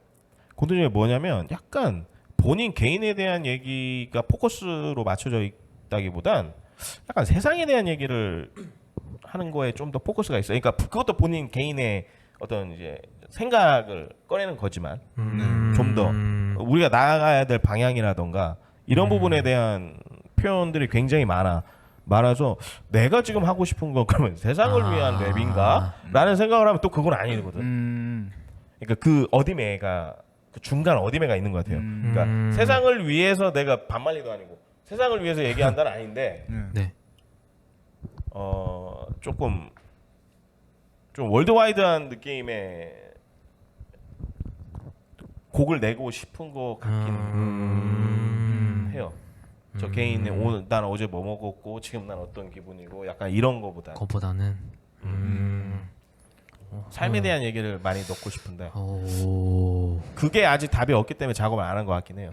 공통적인 게 뭐냐면 약간 본인 개인에 대한 얘기가 포커스로 맞춰져 있다기보단 약간 세상에 대한 얘기를 하는 거에 좀 더 포커스가 있어요. 그러니까 그것도 본인 개인의 어떤 이제 생각을 꺼내는 거지만 좀 더 우리가 나아가야 될 방향이라던가 이런 부분에 대한 표현들이 굉장히 많아서 내가 지금 하고 싶은 건 그러면 세상을 위한 랩인가? 라는 생각을 하면 또 그건 아니거든. 그러니까 그 어디매가 그 중간 어디매가 있는 것 같아요. 그러니까 세상을 위해서 내가 반말리도 아니고 세상을 위해서 얘기한다는 아닌데 네. 조금 좀 월드와이드한 느낌의 곡을 내고 싶은 것 같긴 해요. 저 개인의 오늘 난 어제 뭐 먹었고 지금 난 어떤 기분이고 약간 이런 거보다 그거보다는 삶에 대한 얘기를 많이 넣고 싶은데 오. 그게 아직 답이 없기 때문에 작업을 안 한 것 같긴 해요.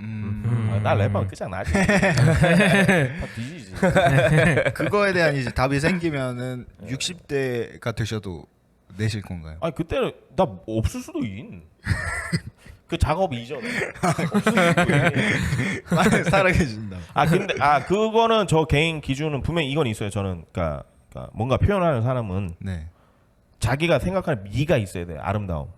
나 랩하면 끝장나지. 다 뒤지지. 그거에 대한 이제 답이 생기면은 60대가 되셔도 내실 건가요? 아니 그때는 나 없을 수도 있는. 그 작업 이전에 없을 수도 있는. 살아계신다. 근데 그거는 저 개인 기준은 분명히 이건 있어요. 저는 그러니까 뭔가 표현하는 사람은 네. 자기가 생각하는 미가 있어야 돼요. 아름다움.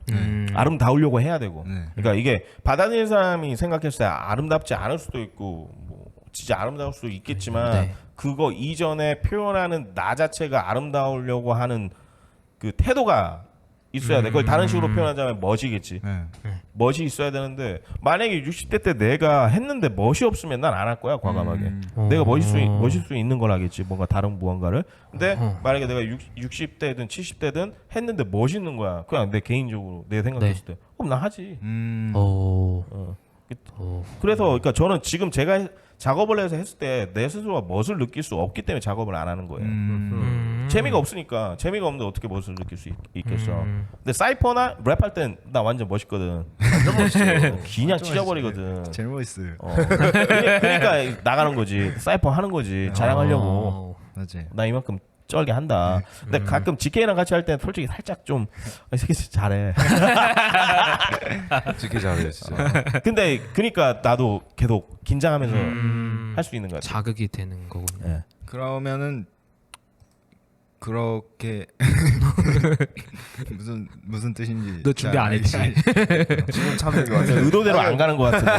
아름다우려고 해야 되고. 네. 그러니까 이게 받아들이는 사람이 생각했을 때 아름답지 않을 수도 있고 뭐 진짜 아름다울 수도 있겠지만 네. 그거 이전에 표현하는 나 자체가 아름다우려고 하는 그 태도가 있어야 돼. 그걸 다른 식으로 표현하자면 멋이겠지. 네. 멋이 있어야 되는데 만약에 60대 때 내가 했는데 멋이 없으면 난 안 할 거야 과감하게. 내가 멋일 수 있는 걸 하겠지. 뭔가 다른 무언가를. 근데 만약에 내가 60대든 70대든 했는데 멋있는 거야. 그냥 내 개인적으로 내 생각했을 때 그럼 나 하지. 오. 그래서 그러니까 저는 지금 제가 작업을 해서 했을 때 내 스스로가 멋을 느낄 수 없기 때문에 작업을 안 하는 거예요. 재미가 없으니까. 재미가 없는데 어떻게 멋을 느낄 수 있겠어. 근데 사이퍼나 랩할 땐 나 완전 멋있거든. 완전 멋있어. 그냥 찢어버리거든. 제일 멋있어요. 그러니까 나가는 거지. 사이퍼 하는 거지. 자랑하려고. 맞아요. 나 이만큼 쩔게 한다. 근데 가끔 GK랑 같이 할 때 솔직히 살짝 좀 이 새끼 진짜 잘해. 되게 잘해요 진짜. 근데 그러니까 나도 계속 긴장하면서 할 수 있는 거야. 자극이 되는 거군요. 예. 그러면은 그렇게 무슨 뜻인지 너 준비 안 했지? 지금 참는 것 같아요. 의도대로 안 가는 것 같은데.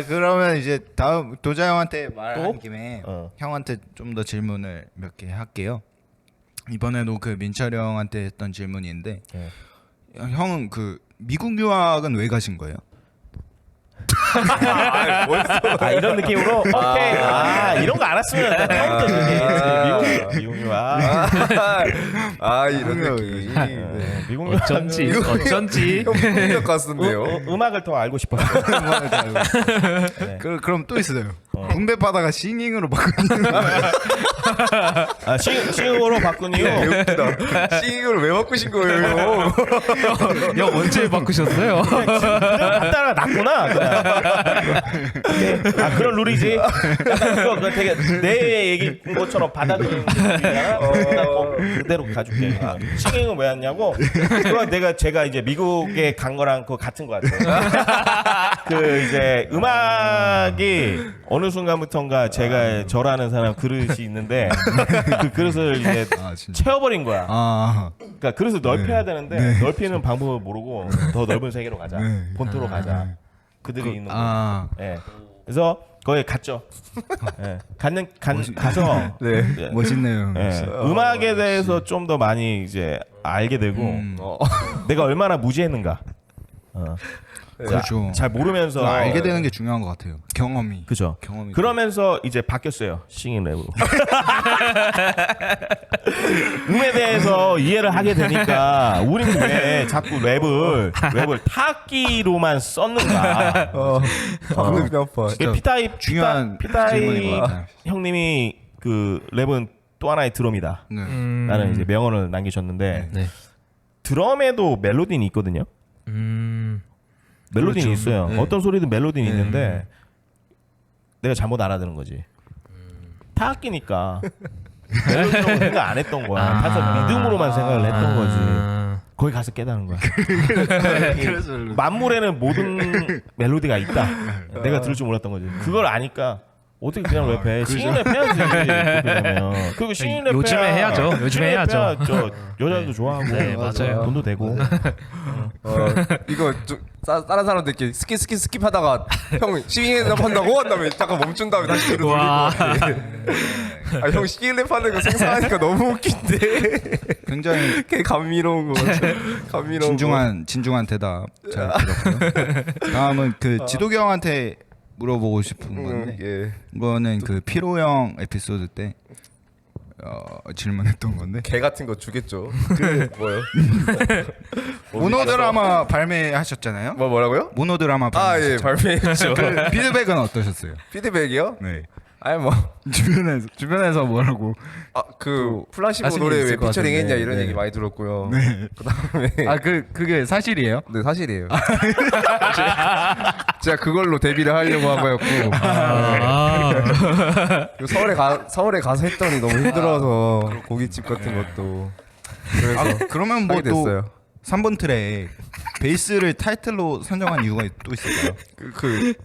그러면 이제 다음 도자 형한테 말한 또? 김에 어. 형한테 좀 더 질문을 몇 개 할게요. 이번에도 그 민철 형한테 했던 질문인데 네. 형은 그 미국 유학은 왜 가신 거예요? 아 이런 느낌으로 오케이 이런 거 알았으면 처음부터 미국이 이런 느낌. 미국 어쩐지 형 풍력 같은데요. 음악을 더 알고 싶었어요. 그럼 또 있어요. 붕대 바다가 싱잉으로 바꾸는 싱으로 바꾼 이유 싱잉을 왜 바꾸신 거예요? 형 언제 바꾸셨어요? 갖다가 놨구나. 그런 룰이지. 약간 그거 되게 내 얘기 것처럼 받아들이는 게 그대로 가줄게. 싱잉은 왜 왔냐고. 그건 제가 이제 미국에 간 거랑 그거 같은 거 같아요. 그 이제 음악이 어느 순간부터인가 제가 저라는 사람 그릇이 있는데 그 그릇을 이제 채워버린 거야. 그러니까 그릇을 넓혀야 되는데 넓히는 방법을 모르고 더 넓은 세계로 가자. 본토로 가자. 그들이 있는 곳. 예. 그래서 거기 갔죠. 예. 가서 멋있네요. 음악에 대해서 좀 더 많이 이제 알게 되고 내가 얼마나 무지했는가. 그렇죠. 잘 모르면서 알게 되는 게 중요한 것 같아요. 경험이. 그죠. 경험이. 그러면서 이제 바뀌었어요. 싱잉 랩으로. 음에 대해서 이해를 하게 되니까 우리는 왜 자꾸 랩을 타악기로만 썼는가. 배 아파. 피타입 중요한 질문인 것 같아요. 형님이 그 랩은 또 하나의 드럼이다. 라는 이제 명언을 남기셨는데 네. 드럼에도 멜로디는 있거든요. 멜로디는 그렇죠. 있어요. 어떤 소리든 멜로디는 있는데 내가 잘못 알아들은 거지. 타악기니까 멜로디라고 생각 안 했던 거야. 가서 리듬으로만 생각을 했던 거지. 거기 가서 깨달은 거야. 만물에는 모든 멜로디가 있다. 내가 들을 줄 몰랐던 거지. 그걸 아니까 어떻게 그냥 랩해? 싱잉 랩 해야지. 그렇게 되면. 그리고 싱잉 랩 요즘에 해야죠. 요즘에 해야죠. 저 여자도 좋아하고 네, 맞아요. 돈도 되고. 이거 좀 다른 사람들끼리 스킵하다가 형 싱잉랩 한다고 한 다음에 잠깐 멈춘 다음에 다시 뒤로 돌리고. 와. 형 싱잉랩 하는 거 생각하니까 너무 웃긴데. 굉장히 걔 감미로운 거 같아. 감미로운 진중한 대답 잘 들었고요. 다음은 그 지도기 형한테 물어보고 싶은 건데 이거는 그 피로 형 에피소드 때 질문했던 건데 개 같은 거 주겠죠. 뭐요? 모노드라마 발매하셨잖아요. 뭐라고요? 모노드라마 발매. 발매했죠. 그 피드백은 어떠셨어요? 피드백이요? 네. 아니 뭐 주변에서 뭐라고? 그 플라시보 자신이 노래 왜 있을 것 피처링 같은데. 했냐 이런 네. 얘기 많이 들었고요. 네. 그다음에 그게 사실이에요? 네 사실이에요. 제가 그걸로 데뷔를 하려고 한 거였고 서울에 가서 했더니 너무 힘들어서 고깃집 같은 것도 그래서 그러면 하게 뭐 또 됐어요. 3번 트랙 베이스를 타이틀로 선정한 이유가 또 있을까요?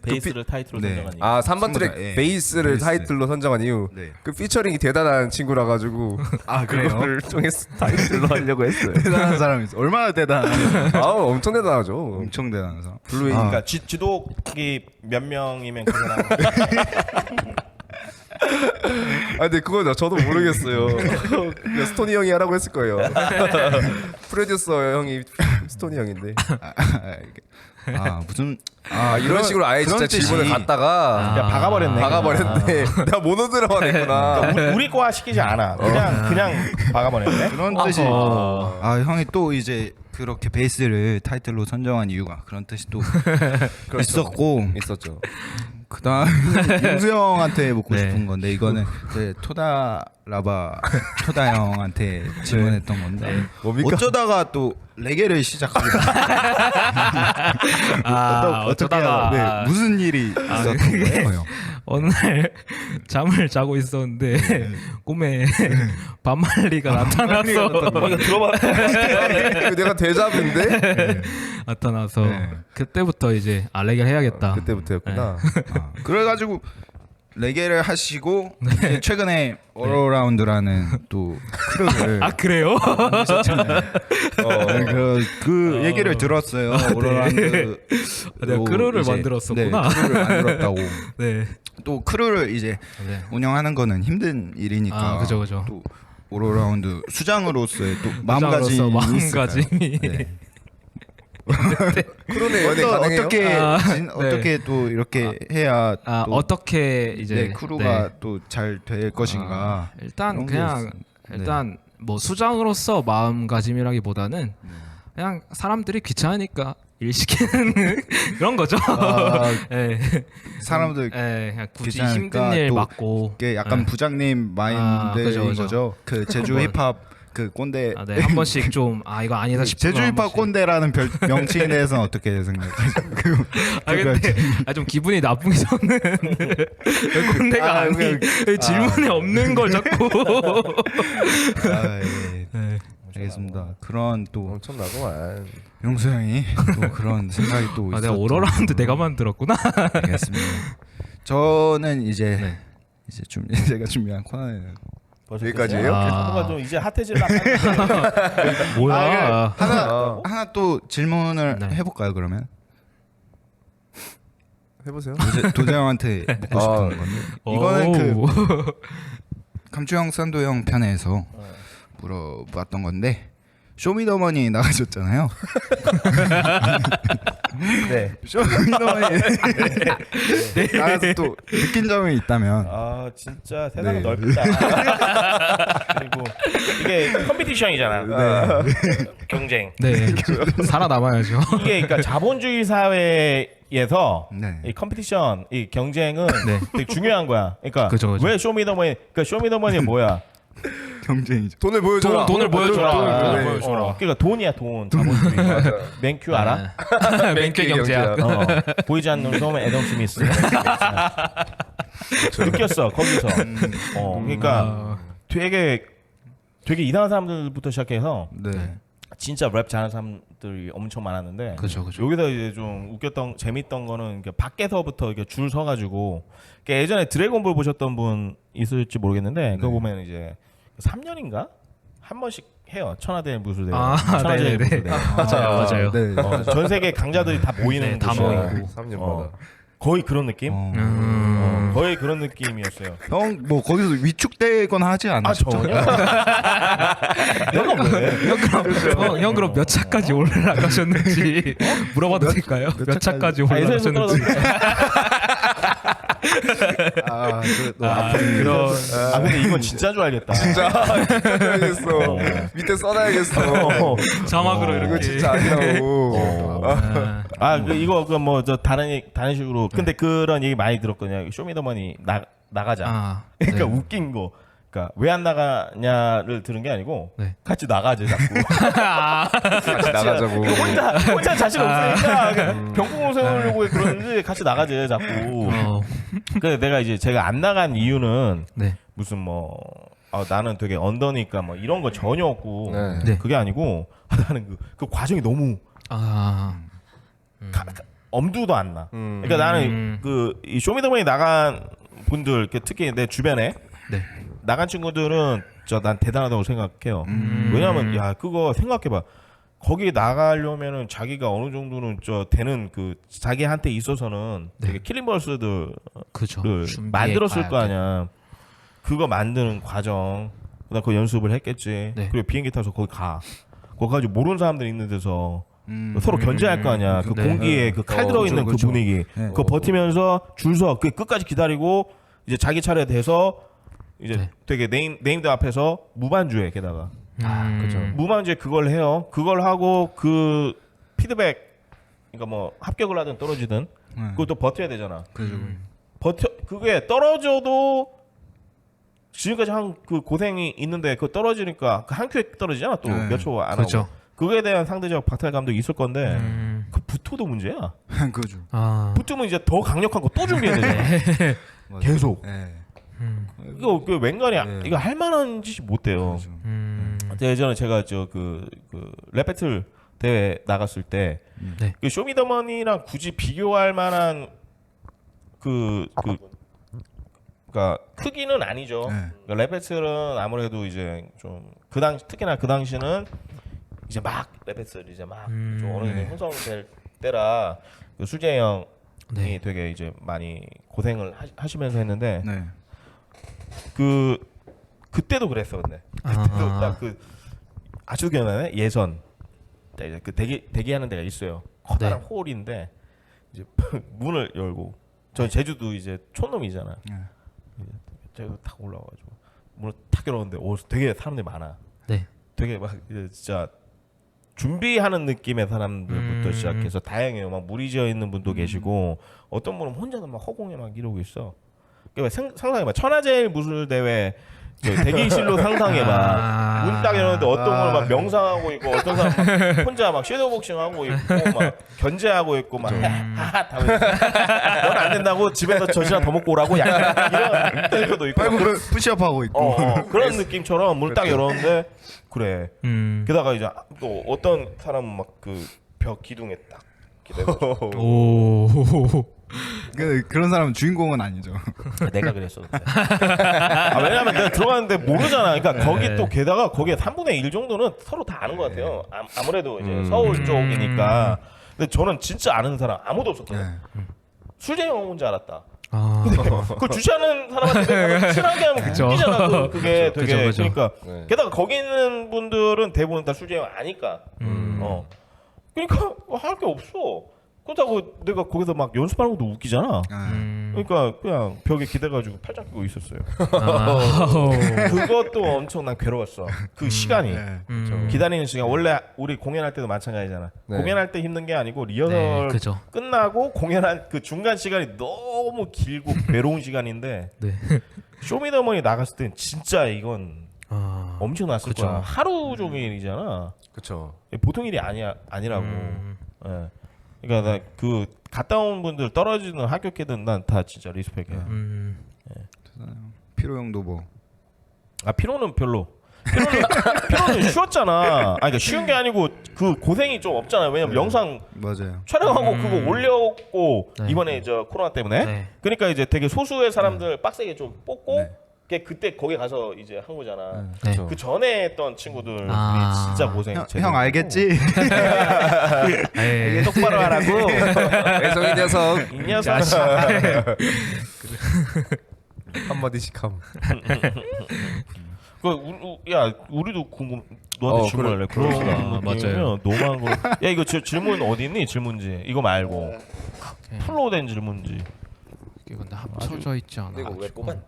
베이스를 타이틀로 네. 선정한 이유. 3번 트랙 예. 베이스를 베이스. 타이틀로 선정한 이유 네. 그 피처링이 대단한 친구라 가지고 그거를 통해서 타이틀로 하려고 했어요. 대단한 사람이 있어. 얼마나 대단한? 엄청 대단하죠. 엄청 대단한 사람. 블루웨이 그러니까 지도기 몇 명이면 그 사람. 근데 그거 저도 모르겠어요. 그냥 스토니 형이 하라고 했을 거예요. 프로듀서 형이 스토니 형인데. 무슨 이런 식으로 아예 진짜 뜻이. 질문을 갖다가 그냥 박아버렸네. 박아버렸는데 내가 모노드라마 냈구나. 그러니까 우리 거화 시키지 않아. 그냥 박아버렸네. 그런 뜻이. 형이 또 이제 그렇게 베이스를 타이틀로 선정한 이유가 그런 뜻이 또 있었고 있었죠. 그다음 윤수 형한테 묻고 네. 싶은 건데 이거는 이제 토다 형한테 질문했던 건데 뭡니까? 어쩌다가 또 레게를 시작하게 어쩌다가 네, 무슨 일이 있었던 거예요? 어느 날 잠을 자고 있었는데 꿈에 반말리가 나타나서 이거 들어봐. 내가 대잡인데 나타나서 그때부터 이제 레게를 해야겠다. 그때부터였구나. 그래가지고 레게를 하시고 이제 최근에 어로라운드라는 또 크루를 그래요? 만드셨잖아요. 그 얘기를 들었어요. 어로라운드 내가 크루를 만들었었구나. 네, 크루를 만들었다고. 네. 또 크루를 이제 네. 운영하는 거는 힘든 일이니까. 그죠. 또 오로라운드 수장으로서의 또 마음가짐이 있을까요? 마음가짐이. 네. 그러네요. 네, 가능해요. 어떻게 또 이렇게 해야 또 어떻게 이제 네, 크루가 또 잘 될 것인가. 일단 그런 게 그냥 있어요. 일단 뭐 수장으로서 마음가짐이라기 보다는 그냥 사람들이 귀찮으니까 일 시키는 그런 거죠. 예. 사람들 그냥 굳이 귀찮으니까 힘든 일 또 맡고 이게 약간 예. 부장님 마인드인 그죠, 그죠. 거죠. 그 제주 힙합 그 꼰대 네, 한 번씩 좀 이거 아니다 싶으면 제주 한 힙합 번씩. 꼰대라는 명칭에 대해서는 어떻게 생각하세요? 근데 좀 기분이 나쁘기 저는 왜 꼰대가 아니 왜 질문이 없는 걸 자꾸 예. 알겠습니다. 그런 또 엄청나구만. 용수 형이 또 그런 생각이 또 내가 있었던 오러라운드 내가 만들었구나. 알겠습니다. 저는 이제 네. 이제 제가 준비한 코너는 여기까지예요? 뭔가 좀 이제 핫해질라. 뭐야? 하나 또 질문을 네. 해볼까요? 그러면 해보세요. 도재형한테 묻고 싶은 건데 이거는 그 감초형 산도형 편에서 물어봤던 건데 쇼미더머니 나가셨잖아요. 네. 쇼미더머니 나가서 또 느낀 점이 있다면 아 진짜 세상은 네. 넓다. 그리고 이게 컴피티션이잖아. 경쟁. 네, 살아남아야죠. 이게 그러니까 자본주의 사회에서 네. 이 컴피티션, 이 경쟁은 네. 되게 중요한 거야. 그러니까 그죠. 왜 쇼미더머니? 그러니까 쇼미더머니는 뭐야? 경쟁이죠. 돈을 보여줘라. 돈을 보여줘라. 돈을 보여줘라. 그러니까 돈이야 돈. 자본주의. 맨큐 알아? 맹쾌 경제학. 보이지 않는 놈 애덤 스미스. 느꼈어 거기서. 그러니까 되게 이상한 사람들부터 시작해서 네. 진짜 랩 잘하는 사람들이 엄청 많았는데 그죠. 여기서 이제 좀 웃겼던 재밌던 거는 이렇게 밖에서부터 이렇게 줄 서가지고 그러니까 예전에 드래곤볼 보셨던 분 있을지 모르겠는데 그거 보면 이제 3년인가 한 번씩 해요. 천하대 무술대회. 천하대 네네네. 무술대회. 맞아요. 네. 전 세계 강자들이 다 모이는 네, 다 곳이에요. 모이고. 3년마다. 거의 그런 느낌? 거의 그런 느낌이었어요. 형 뭐 거기서 위축되거나 하지 않으셨죠? 전혀. 내가 왜? 형 그럼 몇 차까지 올라가셨는지 물어봐도 될까요? 몇 차까지 에서에서 올라가셨는지. 그런. 근데 이건 진짜 줄 알겠다. 진짜 써야겠어. 밑에 써놔야겠어. 자막으로 이거 이렇게. 진짜 아니라고. 이거 뭐 저 다른 식으로. 근데 그런 얘기 많이 들었거든요. 쇼미더머니 나가자. 그러니까 네. 웃긴 거. 그러니까 왜 안 나가냐를 들은 게 아니고 네. 같이 나가자 자꾸. 같이 나가자고. 혼자 자신 없으니까 병풍을 세우려고 그러는지 같이 나가자 자꾸. 근데 내가 이제 제가 안 나간 이유는 네. 무슨 뭐 나는 되게 언더니까 뭐 이런 거 전혀 없고 네. 그게 아니고 나는 그 과정이 너무 엄두도 안 나. 그러니까 나는 이 쇼미더머니 나간 분들 특히 내 주변에 네. 나간 친구들은 난 대단하다고 생각해요. 왜냐면 야 그거 생각해봐. 거기 나가려면은 자기가 어느 정도는 되는 그 자기한테 있어서는 되게 킬링버스들을 그죠. 만들었을 거 아니야. 그거 만드는 과정, 그다음 그 연습을 했겠지. 네. 그리고 비행기 타서 거기 가. 거기 가지고 모르는 사람들 있는 데서 서로 견제할 거 아니야. 그 네. 공기에 그 칼 들어 있는 그 그렇죠. 분위기. 그거 버티면서 줄 서 그 끝까지 기다리고 이제 자기 차례 돼서 이제 되게 네임드 앞에서 무반주에 게다가. 그죠. 무반주에 그걸 해요. 그걸 하고 그 피드백, 그러니까 뭐 합격을 하든 떨어지든 그것도 버텨야 되잖아. 그게 떨어져도 지금까지 한 그 고생이 있는데 그 떨어지니까 그 한 큐에 떨어지잖아. 또 몇 초 안 그죠. 하고. 그거에 대한 상대적 박탈감도 있을 건데 그 붙어도 문제야. 그죠. 붙으면 이제 더 강력한 거 또 준비해야 되잖아. 계속. 네. 이거 그 웬간이 이거 할 만한 짓이 못 돼요. 예전에 제가 랩 배틀 대회 나갔을 때 네. 그 쇼미더머니랑 굳이 비교할 만한 그러니까 크기는 아니죠. 그러니까 랩 배틀은 아무래도 이제 좀 특히나 그 당시는 이제 막 랩 배틀 이제 막 좀 어느 정도 형성될 때라 그 수재 형이 되게 이제 많이 고생을 하시면서 했는데 네. 그때도 그랬어. 근데 그때도 딱 아주 기억나네. 예선 자, 이제 그 대기하는 데가 있어요. 커다란 홀인데 이제 문을 열고 저 제주도 이제 촌놈이잖아. 제가 탁 올라와가지고 문을 탁 열었는데 되게 사람들이 많아. 네. 되게 막 이제 진짜 준비하는 느낌의 사람들부터 시작해서 다양해요. 막 무리지어 있는 분도 계시고 어떤 분은 혼자서 막 허공에 막 이러고 있어. 그러니까 상상해봐. 천하제일 무술 대회 대기실로 상상해봐. 문 딱 열었는데 어떤 분은 막 명상하고 있고 어떤 사람 막 혼자 막 섀도우복싱 하고 있고 막 견제하고 있고 막 하하 하고 있어. 넌 안 된다고 집에서 젖이나 더 먹고 오라고 약간 이런 때도 있고 푸시업 하고 있고. 그런 느낌처럼 문을 딱 열었는데 그래. 게다가 이제 또 어떤 사람은 막 그 벽 기둥에 딱 기대고 오. 그런 사람은 주인공은 아니죠. 내가 그랬어 그때. 왜냐면 내가 들어갔는데 모르잖아. 그러니까 거기 또 게다가 거기에 3분의 1 정도는 서로 다 아는 것 같아요. 아무래도 이제 서울 쪽이니까. 근데 저는 진짜 아는 사람 아무도 없었거든. 술쟁이 온 줄 알았다. 그걸 주시하는 사람한테 친하게 하면 웃기잖아. 그게 되게 그죠. 그러니까 게다가 거기 있는 분들은 대부분 다 술쟁이 아니까. 그러니까 할 게 없어. 그렇다고 내가 거기서 막 연습하는 것도 웃기잖아. 그러니까 그냥 벽에 기대가지고 팔짱 끼고 있었어요. 그것도 엄청 난 괴로웠어. 그 시간이 기다리는 시간. 원래 우리 공연할 때도 마찬가지잖아. 네. 공연할 때 힘든 게 아니고 리허설 그죠. 끝나고 공연한 그 중간 시간이 너무 길고 괴로운 시간인데 네. 쇼미더머니 나갔을 땐 진짜 이건 엄청났을 그쵸. 거야. 하루 종일이잖아. 그렇죠. 보통 일이 아니라고. 예. 그러니까 나 그 갔다 온 분들 떨어지든 합격해든 난 다 진짜 리스펙해. 피로 형도 뭐. 아 피로는 별로. 피로는 쉬웠잖아. 아 그러니까 쉬운 게 아니고 그 고생이 좀 없잖아요. 왜냐면 영상 맞아요. 촬영하고 그거 올렸고 네. 이번에 저 코로나 때문에. 네. 그러니까 이제 되게 소수의 사람들 빡세게 좀 뽑고 그때 거기 가서 이제 한 거잖아. 네. 그 전에 했던 친구들이 아. 진짜 고생. 형 알겠지? 네. 똑바로 하라고. 애송이 녀석 이 녀석. 한마디씩 함. 야 우리도 궁금. 너한테 질문할래. 그런 그러니까. 맞아요. 너무한 거. 야 이거 질문 어디 있니? 질문지. 이거 말고 풀로 된 질문지. 이게 근데 합쳐져 있지 않아.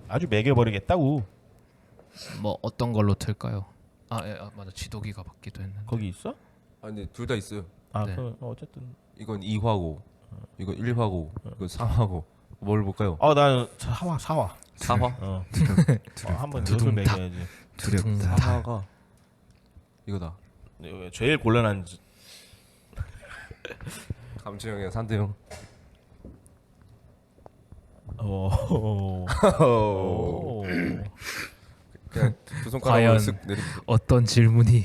아주 매겨버리겠다고. 뭐 어떤 걸로 틀까요? 맞아. 지도기가 받기도 했는데. 거기 있어? 아니 둘 다 있어요. 아 네. 그 어쨌든. 이건 2화고, 이건 1화고, 이건 3화고. 뭘 볼까요? 난 사화. 4화? 한번 엿을 매겨야지. 두렵다. 4화가 이거다. 제일 곤란한. 감주형이야 산대형. 그냥 두 손가락으로 과연 쓱 내리. 어떤 질문이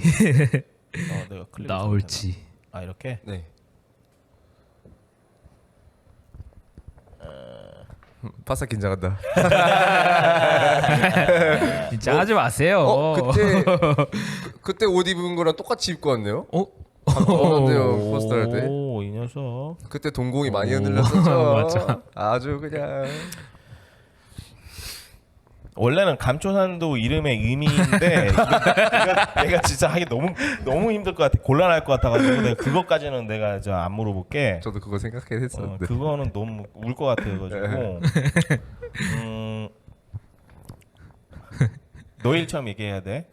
내가 클릭 나올지. 아 이렇게. 네. 바싹 긴장한다. 진짜 하지 마세요. 그때 옷 입은 거랑 똑같이 입고 왔네요. 오. 산대형 포스터 할 때. 오이 녀석. 그때 동공이 많이 흔들렸었죠. 맞아. 아주 그냥. 원래는 감초산도 이름의 의미인데 내가 진짜 하기 너무 힘들 것 같아. 곤란할 것 같아가지고 내가 그것까지는 내가 안 물어볼게. 저도 그거 생각했었는데. 그거는 너무 울 것 같아가지고. 너 일처럼 얘기해야 돼.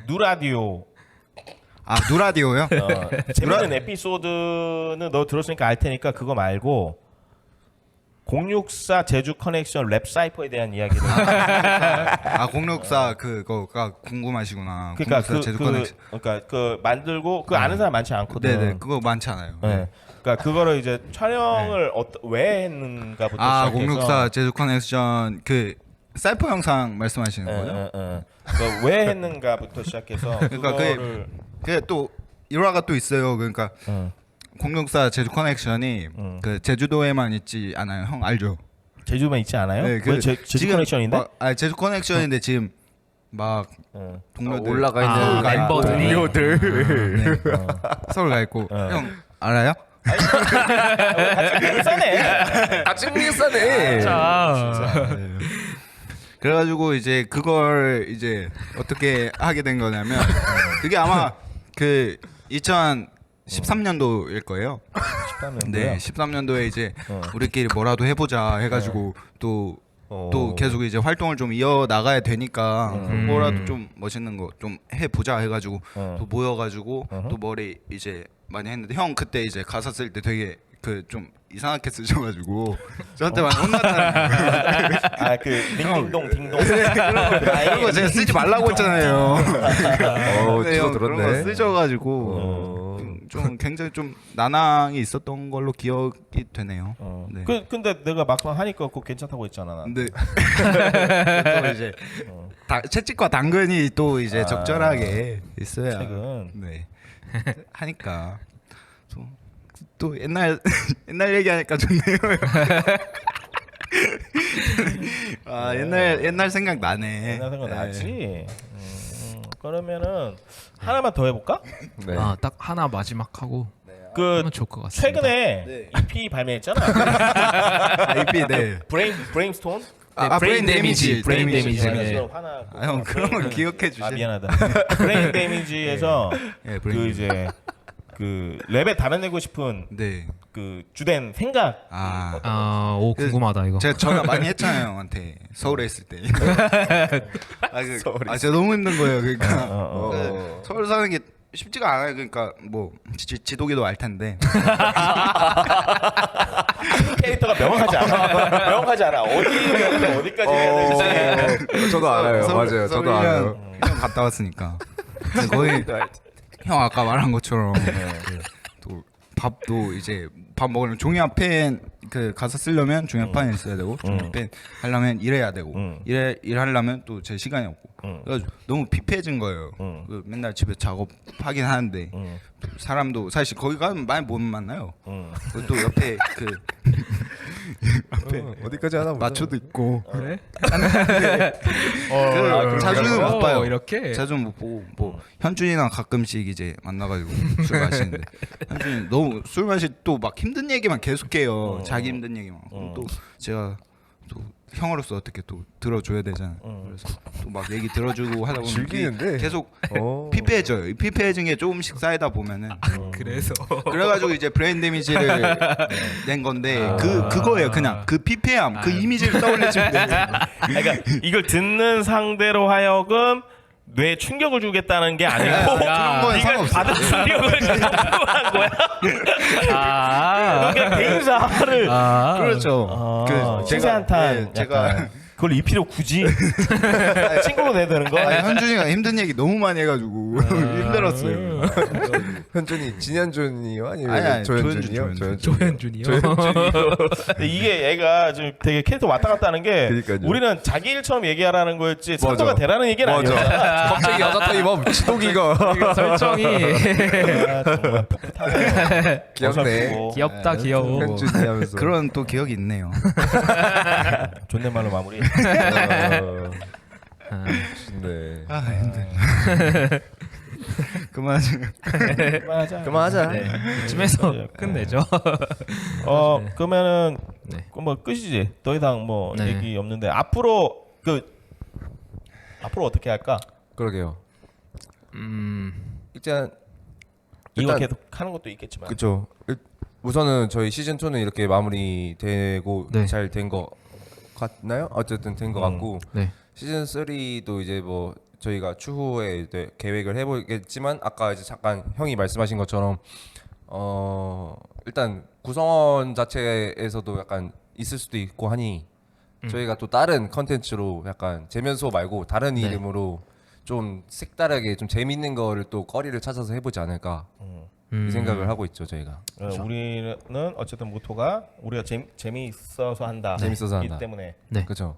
누라디오. 누라디오요? 재밌는 에피소드는 너 들었으니까 알 테니까 그거 말고 064 제주 커넥션 랩 사이퍼에 대한 이야기를. 064 그거가 궁금하시구나. 그러니까 064 제주 커넥션. 그러니까 그 만들고 그 아는 사람 많지 않거든. 네네, 그거 많지 않아요. 네. 그러니까 그거를 이제 촬영을 왜 했는가부터 시작해서. 064 제주 커넥션 그 사이퍼 영상 말씀하시는 거죠? 그러니까 왜 했는가부터 시작해서 그러니까 그거를 그게 또 일화가 또 있어요. 그러니까 064 제주 커넥션이 그 제주도에만 있지 않아요. 형 알죠? 제주만 있지 않아요? 네, 그 제주 커넥션인데? 제주 커넥션인데 지금 막 동료들 올라가 있는 멤버들이. 동료들 서울 가 있고 형 알아요? 같이 싸네. 아직 비싸네. 그래가지고 이제 그걸 이제 어떻게 하게 된 거냐면 그게 아마 그 2013년도일 거예요. 13년도요? 네, 13년도에 이제 우리끼리 뭐라도 해보자 해가지고 또 계속 이제 활동을 좀 이어 나가야 되니까 뭐라도 좀 멋있는 거 좀 해보자 해가지고 또 모여가지고 또 머리 이제 많이 했는데 형 그때 이제 가사 쓸 때 되게 그 좀 이상하게 쓰셔가지고 저한테 많이 혼났잖아요. 아그 딩동동 딩동. 그런 거 제가 쓰지 말라고 했잖아요. 근데 형 그런 거 들었네. 쓰셔가지고 좀 굉장히 좀 난항이 있었던 걸로 기억이 되네요. 네. 근데 내가 막상 하니까 그거 괜찮다고 했잖아. 난. 근데 또 이제 채찍과 당근이 또 이제 적절하게 있어야 책은. 네 하니까 또 옛날 옛날 얘기하니까 좋네요. 아 옛날 생각 나네. 옛날 생각 나지. 그러면은 하나만 더 해볼까? 네. 딱 하나 마지막 하고 그 하면 좋을 것 같습니다. 최근에 네. EP 발매했잖아. IP 네. 브레인스톤. 브레인 데미지, 브레인 데미지. 네. 하나. 형 그런 거 기억해 주세요. 아 미안하다. 브레인 데미지에서 네, 그 이제 그 랩에 담아내고 싶은 네. 그 주된 생각. 오 궁금하다 이거. 제가 전화 많이 했잖아요 형한테 서울에 있을 때. 제가 너무 힘든 거예요. 그러니까 서울 사는 게 쉽지가 않아요. 그러니까 뭐 지도기도 알 텐데. 캐릭터가 명확하지 않아. 명확하지 않아. 어디까지 해야 될지. 저도 알아요. 맞아요. 저도 알아요. 형 갔다 왔으니까. 거의 형 아까 말한 것처럼 또 밥도 이제 밥 먹으려면 종이 앞에 그 가사 쓰려면 종이 앞판에 있어야 되고 종이 앞에 하려면 일해야 되고 일하려면 또 제 시간이 없고 그래가지고 너무 피폐해진 거예요. 그 맨날 집에 작업하긴 하는데 또 사람도 사실 거기 가면 많이 못 만나요. 그리고 또 옆에 그 어디까지 하나 보자. 마초도 있고 그래? 자주는 못 봐요. 이렇게. 자주는 못 보고 뭐 현준이랑 가끔씩 이제 만나가지고 술 마시는데 현준이 너무 술 마시 또 막 힘든 얘기만 계속해요. 자기 힘든 얘기만. 그럼 또 제가 또 형으로서 어떻게 또 들어줘야 되잖아요. 그래서 또 막 얘기 들어주고 하다 보면 즐기는데? 계속 피폐해져요. 이 피폐해진 게 조금씩 쌓이다 보면은 그래서 그래가지고 이제 브레인 데미지를 낸 건데 그거예요. 그냥 그 피폐함, 그 이미지를 떠올리시면 돼요. 그러니까 이걸 듣는 상대로 하여금 뇌에 충격을 주겠다는 게 아니고 그런 건 네가 상관없어요. 받은 충격을 한 거야. 그러니까 대인사를 그렇죠. 신세 한탄 네, 제가 그걸 EP로 굳이 친구로 내야 되는 거? 현준이가 힘든 얘기 너무 많이 해가지고 힘들었어요. 현준이 진현준이요? 아니면 아니, 조현준이요? 조현준이요. 근데 이게 얘가 좀 되게 캐릭터 왔다 갔다 하는 게 그러니까요. 우리는 자기 일처럼 얘기하라는 거였지 성도가 맞아. 되라는 얘기는 아니었잖아. 갑자기 여자 타임업 지독이가 이거 설정이 아, 정말 풋풋하네요. 귀엽네. 어설프고. 귀엽다 귀여워. 현준이 하면서 그런 또 기억이 있네요. 존댓말로 마무리. 네. 아 힘들. 그만하자. 그만하자. 네. 이쯤에서 끝내죠. 그러면은 네. 뭐 끝이지. 더 이상 뭐 네. 얘기 없는데 앞으로 어떻게 할까? 그러게요. 일단 이거 계속 하는 것도 있겠지만. 그렇죠. 우선은 저희 시즌 2는 이렇게 마무리되고 네. 잘 된 거 같나요? 어쨌든 된 거 같고 네. 시즌 3도 이제 뭐 저희가 추후에 이제 계획을 해보겠지만 아까 이제 잠깐 형이 말씀하신 것처럼 일단 구성원 자체에서도 약간 있을 수도 있고 하니 저희가 또 다른 컨텐츠로 약간 재면소 말고 다른 네. 이름으로 좀 색다르게 좀 재밌는 거를 또 거리를 찾아서 해보지 않을까 이 생각을 하고 있죠 저희가. 우리는 어쨌든 모토가 우리가 재미있어서 한다. 재밌어서 한다. 이 때문에 네. 그렇죠.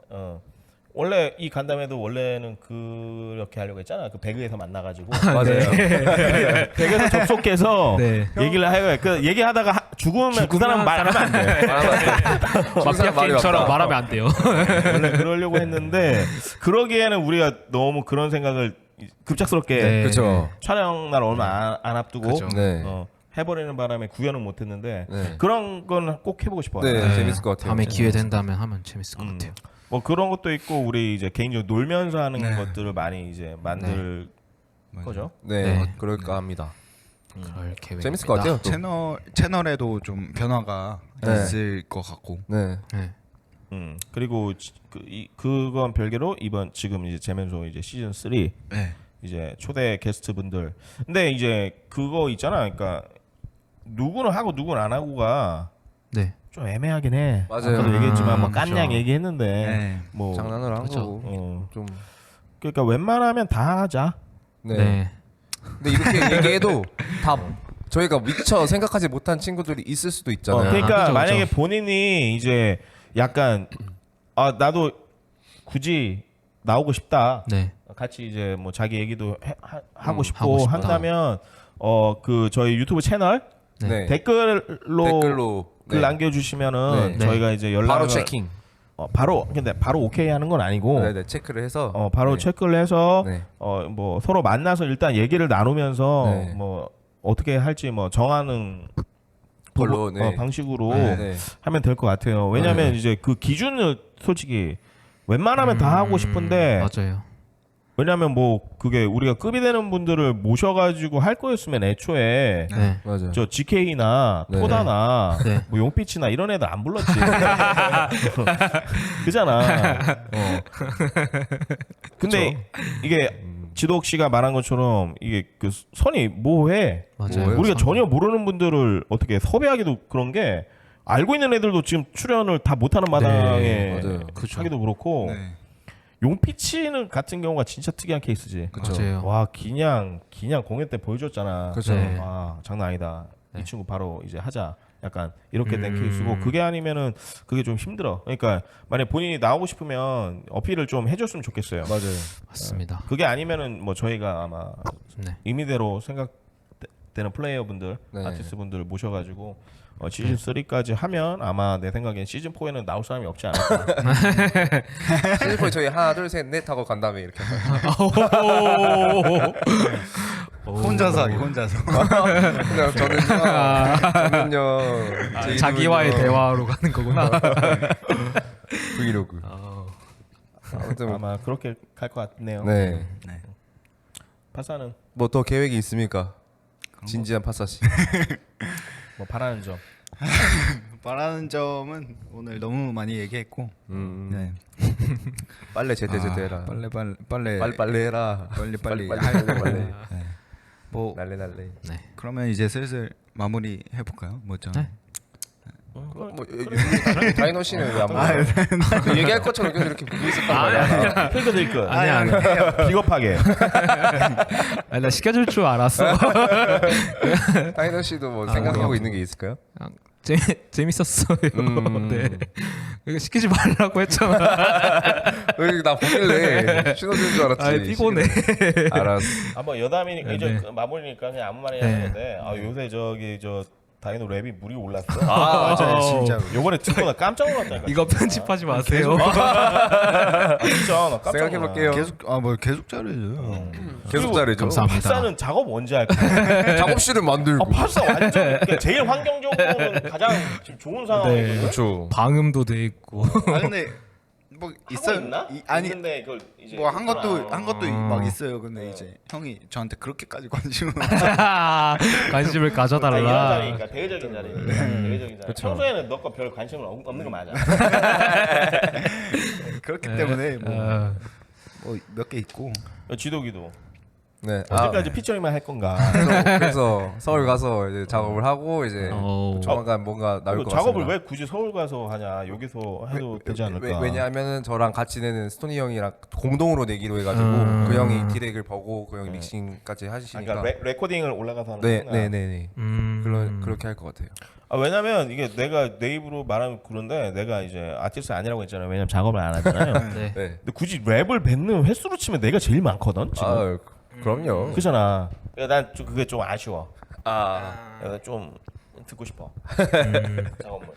원래 이 간담회도 원래는 그렇게 하려고 했잖아. 그 배그에서 만나가지고 맞아요. 배그에서 접속해서 네. 얘기를 해요. 그 얘기하다가 죽으면 그 사람 말하면 안 돼. 마피아 게임처럼 말하면 안 돼요. 원래 그러려고 했는데 그러기에는 우리가 너무 그런 생각을 급작스럽게 네. 그렇죠. 촬영 날 얼마 안 앞두고 그죠. 네. 해버리는 바람에 구현은 못했는데 네. 그런 건 꼭 해보고 싶어요. 네, 재밌을 것 같아요. 다음에 기회 된다면 하면 재밌을 것 음. 같아요. 뭐 그런 것도 있고 우리 이제 개인적으로 놀면서 하는 네. 것들을 많이 이제 만들 거죠. 네, 네. 그럴까 합니다. 그럴 계획. 재밌을 것 같아요. 또. 채널에도 좀 변화가 네. 있을 것 같고. 네. 네. 그리고 그건 별개로 이번 지금 이제 재면소 이제 시즌 3 네. 이제 초대 게스트 분들. 근데 이제 그거 있잖아. 그러니까 누구는 하고 누구는 안 하고가 네. 좀 애매하긴 해. 맞아요. 아까도 얘기했지만 뭐 그렇죠. 깐냥 얘기했는데 네. 뭐 장난을 한 그렇죠. 거고 좀. 그러니까 웬만하면 다 하자. 네. 네. 근데 이렇게 얘기해도 다 저희가 미처 생각하지 못한 친구들이 있을 수도 있잖아요. 그러니까 그죠, 만약에 그죠. 본인이 이제 약간 나도 굳이 나오고 싶다. 네. 같이 이제 뭐 자기 얘기도 하고 하고 싶고 싶다. 한다면 그 저희 유튜브 채널 네. 댓글로 글 네. 남겨주시면은 네. 저희가 이제 연락을 바로 체킹. 근데 바로 오케이 하는 건 아니고 네네 체크를 해서 바로 네. 체크를 해서 네. 뭐 서로 만나서 일단 얘기를 나누면서 네. 뭐 어떻게 할지 뭐 정하는 걸로, 네. 방식으로 네. 하면 될 것 같아요. 왜냐하면 이제 그 기준을 솔직히 웬만하면 다 하고 싶은데 맞아요. 왜냐하면 뭐 그게 우리가 급이 되는 분들을 모셔가지고 할 거였으면 애초에 네. 맞아요. 저 GK나 네. 토다나 네. 뭐 용빛이나 이런 애들 안 불렀지. 그잖아. 근데 이게 지독 씨가 말한 것처럼 이게 그 선이 뭐해? 맞아요. 뭐예요? 우리가 전혀 모르는 분들을 어떻게 섭외하기도 그런 게 알고 있는 애들도 지금 출연을 다 못하는 마당에 맞아요. 하기도 그렇고 네. 용피치는 같은 경우가 진짜 특이한 케이스지. 맞아요. 와 기냥 공연 때 보여줬잖아. 그죠. 네. 와 장난 아니다. 네. 이 친구 바로 이제 하자. 약간 이렇게 된 음. 케이스고 그게 아니면은 그게 좀 힘들어. 그러니까 만약 본인이 나오고 싶으면 어필을 좀 해줬으면 좋겠어요. 맞아요. 맞습니다. 그게 아니면은 뭐 저희가 아마 네. 임의대로 생각되는 플레이어분들, 네. 아티스트분들 모셔가지고 시즌 3까지 하면 아마 내 생각엔 시즌 4에는 나올 사람이 없지 않을까. 실버 저희 하나 둘 셋 넷 하고 간 다음에 이렇게 혼자서 하기 혼자서. 그냥 저는요 제 자기와의 이름은요. 대화로 가는 거구나. 브이로그 아무튼 아마 그렇게 갈 것 같네요. 네. 파사는 뭐 더 계획이 있습니까? 진지한 파사 씨. 뭐 바라는 점. 바라는 점은 오늘 너무 많이 얘기했고. 네. 빨래 제때 해라. 빨래 해라. 빨리 빨래. 네. 뭐 날래. 그러면 이제 슬슬 마무리 해볼까요? 뭐죠? 네. 뭐 다이노 씨는 왜안 물어요? 그 얘기할 것처럼 계속 이렇게 보고 있었단 말이야. 핑크들크. 아니야. 비겁하게. 나 시켜줄 줄 알았어. 다이노 씨도 뭐 생각하고 있는 게 있을까요? 재밌었어요. 네. 이거 시키지 말라고 했잖아. 왜 나 보길래 신호준 줄 알았지. 아 피곤해. 알았어. 한번 여담이니까 이제 네. 그 마무리니까 그냥 아무 말이나 네. 하는데 요새 저 다이노 랩이 물이 올랐어. 맞아요, 진짜. 요번에 듣고 나 깜짝 놀랐다니까. 이거 편집하지 마세요. 진짜 나 깜짝 생각해볼게요. 계속 잘해요. 계속 잘해줘. 감사합니다. 파사는 작업 언제 할까? 작업실을 만들고. 파사 완전 그러니까 제일 환경적으로는 가장 지금 좋은 상황이거든. 그렇죠. 방음도 돼 있고. 아 근데 뭐 있어 있나? 아니 있는데 그걸 이제 뭐 한 것도 아. 막 있어요. 근데 이제 형이 저한테 그렇게까지 관심을 관심을 이런 가져달라. 자리니까 대외적인 자리니까 대외적인 자리. 그쵸. 평소에는 너 거 별 관심은 없는 거 맞아. 그렇기 때문에 뭐 몇 개 있고. 지도기도 네. 언제까지 피처링만 할 건가? 그래서 서울 가서 이제 작업을 하고 이제 오. 조만간 뭔가 나올 것 작업을 같습니다. 왜 굳이 서울 가서 하냐? 여기서 해도 되지 않을까? 왜냐하면은 저랑 같이 내는 스토니 형이랑 공동으로 내기로 해가지고 그 형이 디렉을 보고 그 형이 믹싱까지 하시니까. 그러니까 레코딩을 올라가서 하는 거구나. 네네네네. 그렇게 할 것 같아요. 왜냐면 이게 내가 내 입으로 말하면 그런데 내가 이제 아티스트 아니라고 했잖아요. 왜냐면 작업을 안 하잖아요. 네. 네. 근데 굳이 랩을 뱉는 횟수로 치면 내가 제일 많거든. 지금. 아 그럼요. 그잖아. 난 좀 그게 좀 아쉬워. 내가 좀 듣고 싶어. 작업물.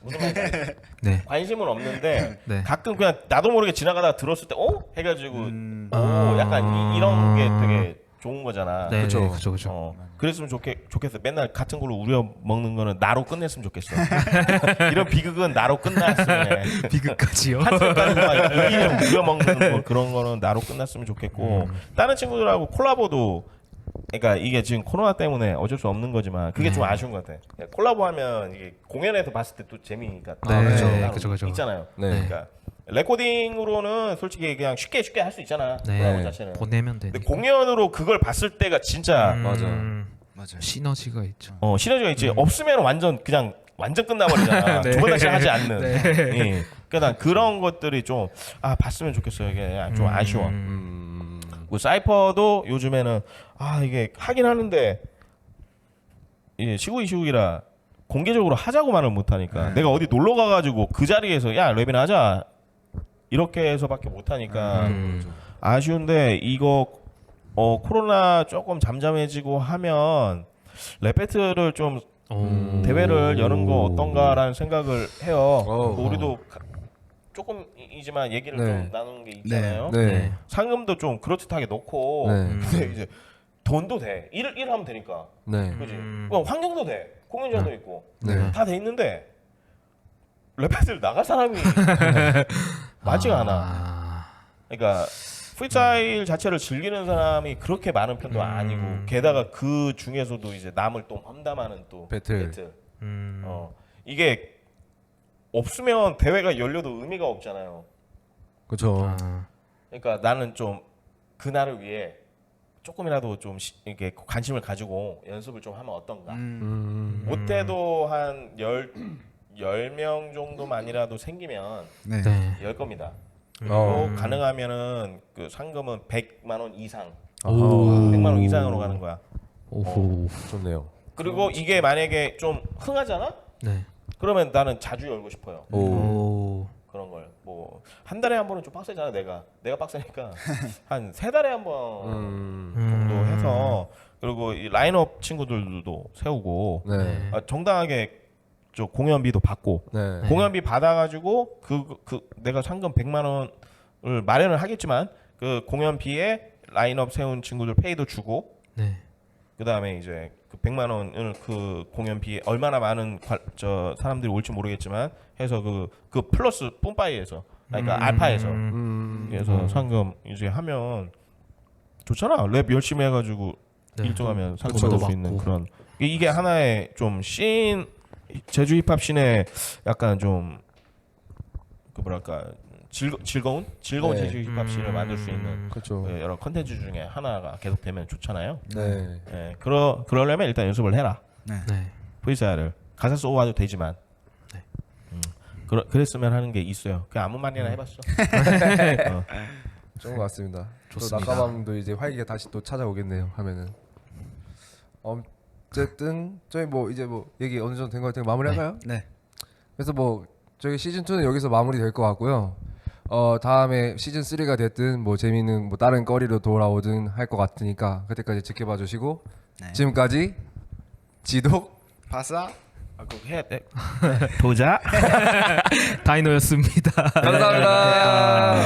무슨 말인지 알지? 네. 관심은 없는데 네. 가끔 그냥 나도 모르게 지나가다가 들었을 때 해가지고 약간 이런 게 되게 좋은 거잖아. 네, 그쵸. 그렇죠. 그랬으면 좋겠어. 맨날 같은 걸로 우려 먹는 거는 나로 끝냈으면 좋겠어. 이런 비극은 나로 끝났으면 해. 비극까지요. 한 살까지만 이기적 우려 먹는 뭐 그런 거는 나로 끝났으면 좋겠고 다른 친구들하고 콜라보도 그러니까 이게 지금 코로나 때문에 어쩔 수 없는 거지만 그게 좀 아쉬운 것 같아. 콜라보하면 이게 공연에서 봤을 때 또 재미가 그쵸. 있잖아요. 네. 그러니까 레코딩으로는 솔직히 그냥 쉽게 할 수 있잖아. 콜라보 자체는. 보내면 되니까. 근데 공연으로 그걸 봤을 때가 진짜 맞아요. 시너지가 있죠. 시너지가 있지. 없으면 완전 끝나버리잖아. 네. 두 번 다시 하지 않는. 네. 예. 그러니까 난 그런 것들이 좀 봤으면 좋겠어요. 이게 좀 아쉬워. 뭐 사이퍼도 요즘에는 이게 하긴 하는데 시국이라 공개적으로 하자고 말을 못 하니까 내가 어디 놀러 가가지고 그 자리에서 야 랩이나 하자 이렇게 해서밖에 못 하니까 아쉬운데 이거 코로나 조금 잠잠해지고 하면 랩 배틀을 좀 대회를 여는 거 어떤가라는 생각을 해요. 뭐 우리도 조금이지만 얘기를 좀 나누는 게 있잖아요. 네. 상금도 좀 그렇듯하게 놓고 근데 이제 돈도 돼. 일을 하면 되니까. 네. 그지? 그럼 환경도 돼. 공연장도 있고. 네. 다 돼 있는데 랩 배틀 나갈 사람이 많지가 않아. 그러니까 프리스타일 자체를 즐기는 사람이 그렇게 많은 편도 아니고 게다가 그 중에서도 이제 남을 또 험담하는 또 배틀. 이게 없으면 대회가 열려도 의미가 없잖아요. 그렇죠. 그러니까 나는 좀 그날을 위해 조금이라도 좀 이렇게 관심을 가지고 연습을 좀 하면 어떤가. 못해도 한 10명 정도만이라도 생기면 네. 열 겁니다. 어. 그리고 가능하면은 그 상금은 100만 원 이상, 오. 100만 원 이상으로 가는 거야. 오호. 좋네요. 그리고 이게 만약에 좀 흥하잖아? 네. 그러면 나는 자주 열고 싶어요. 오. 그런 걸 뭐 한 달에 한 번은 좀 빡세잖아. 내가 빡세니까 한 3달에 한 번 정도 해서 그리고 이 라인업 친구들도 세우고 네. 정당하게 저 공연비도 받고 네. 공연비 받아가지고 그 내가 상금 100만 원을 마련을 하겠지만 그 공연비에 라인업 세운 친구들 페이도 주고 네. 그 다음에 이제 그 100만 원을 그 공연비에 얼마나 많은 저 사람들이 올지 모르겠지만 해서 그 플러스 뿜빠이에서 그러니까 알파에서 그래서 상금 이제 하면 좋잖아. 랩 열심히 해가지고 네. 1등하면 상금 그거도 받을 수 있는 맞고. 그런 이게 하나의 좀 씬 제주 힙합 씬의 약간 좀 그 뭐랄까 즐거운 네. 제주 힙합 씬을 만들 수 있는 그렇죠. 그 여러 컨텐츠 중에 하나가 계속되면 좋잖아요. 네. 예, 그러려면 일단 연습을 해라. 네. 프리스타일을 가사 쓰고 와도 되지만 네. 그랬으면 하는 게 있어요. 그냥 아무 말이나 해봤어. 좋은 것 같습니다. 좋습니다. 또 낙가방도 이제 활기가 다시 또 찾아오겠네요. 하면은 어쨌든 저희 뭐 이제 뭐 얘기 어느 정도 된 것 같아요. 마무리할까요? 네. 그래서 뭐 저희 시즌 2는 여기서 마무리 될 것 같고요. 다음에 시즌 3가 됐든 뭐 재미있는 뭐 다른 거리로 돌아오든 할 것 같으니까 그때까지 지켜봐 주시고 네. 지금까지 지독 바사. 그거 해야 돼. 도자. 다이노였습니다. 감사합니다.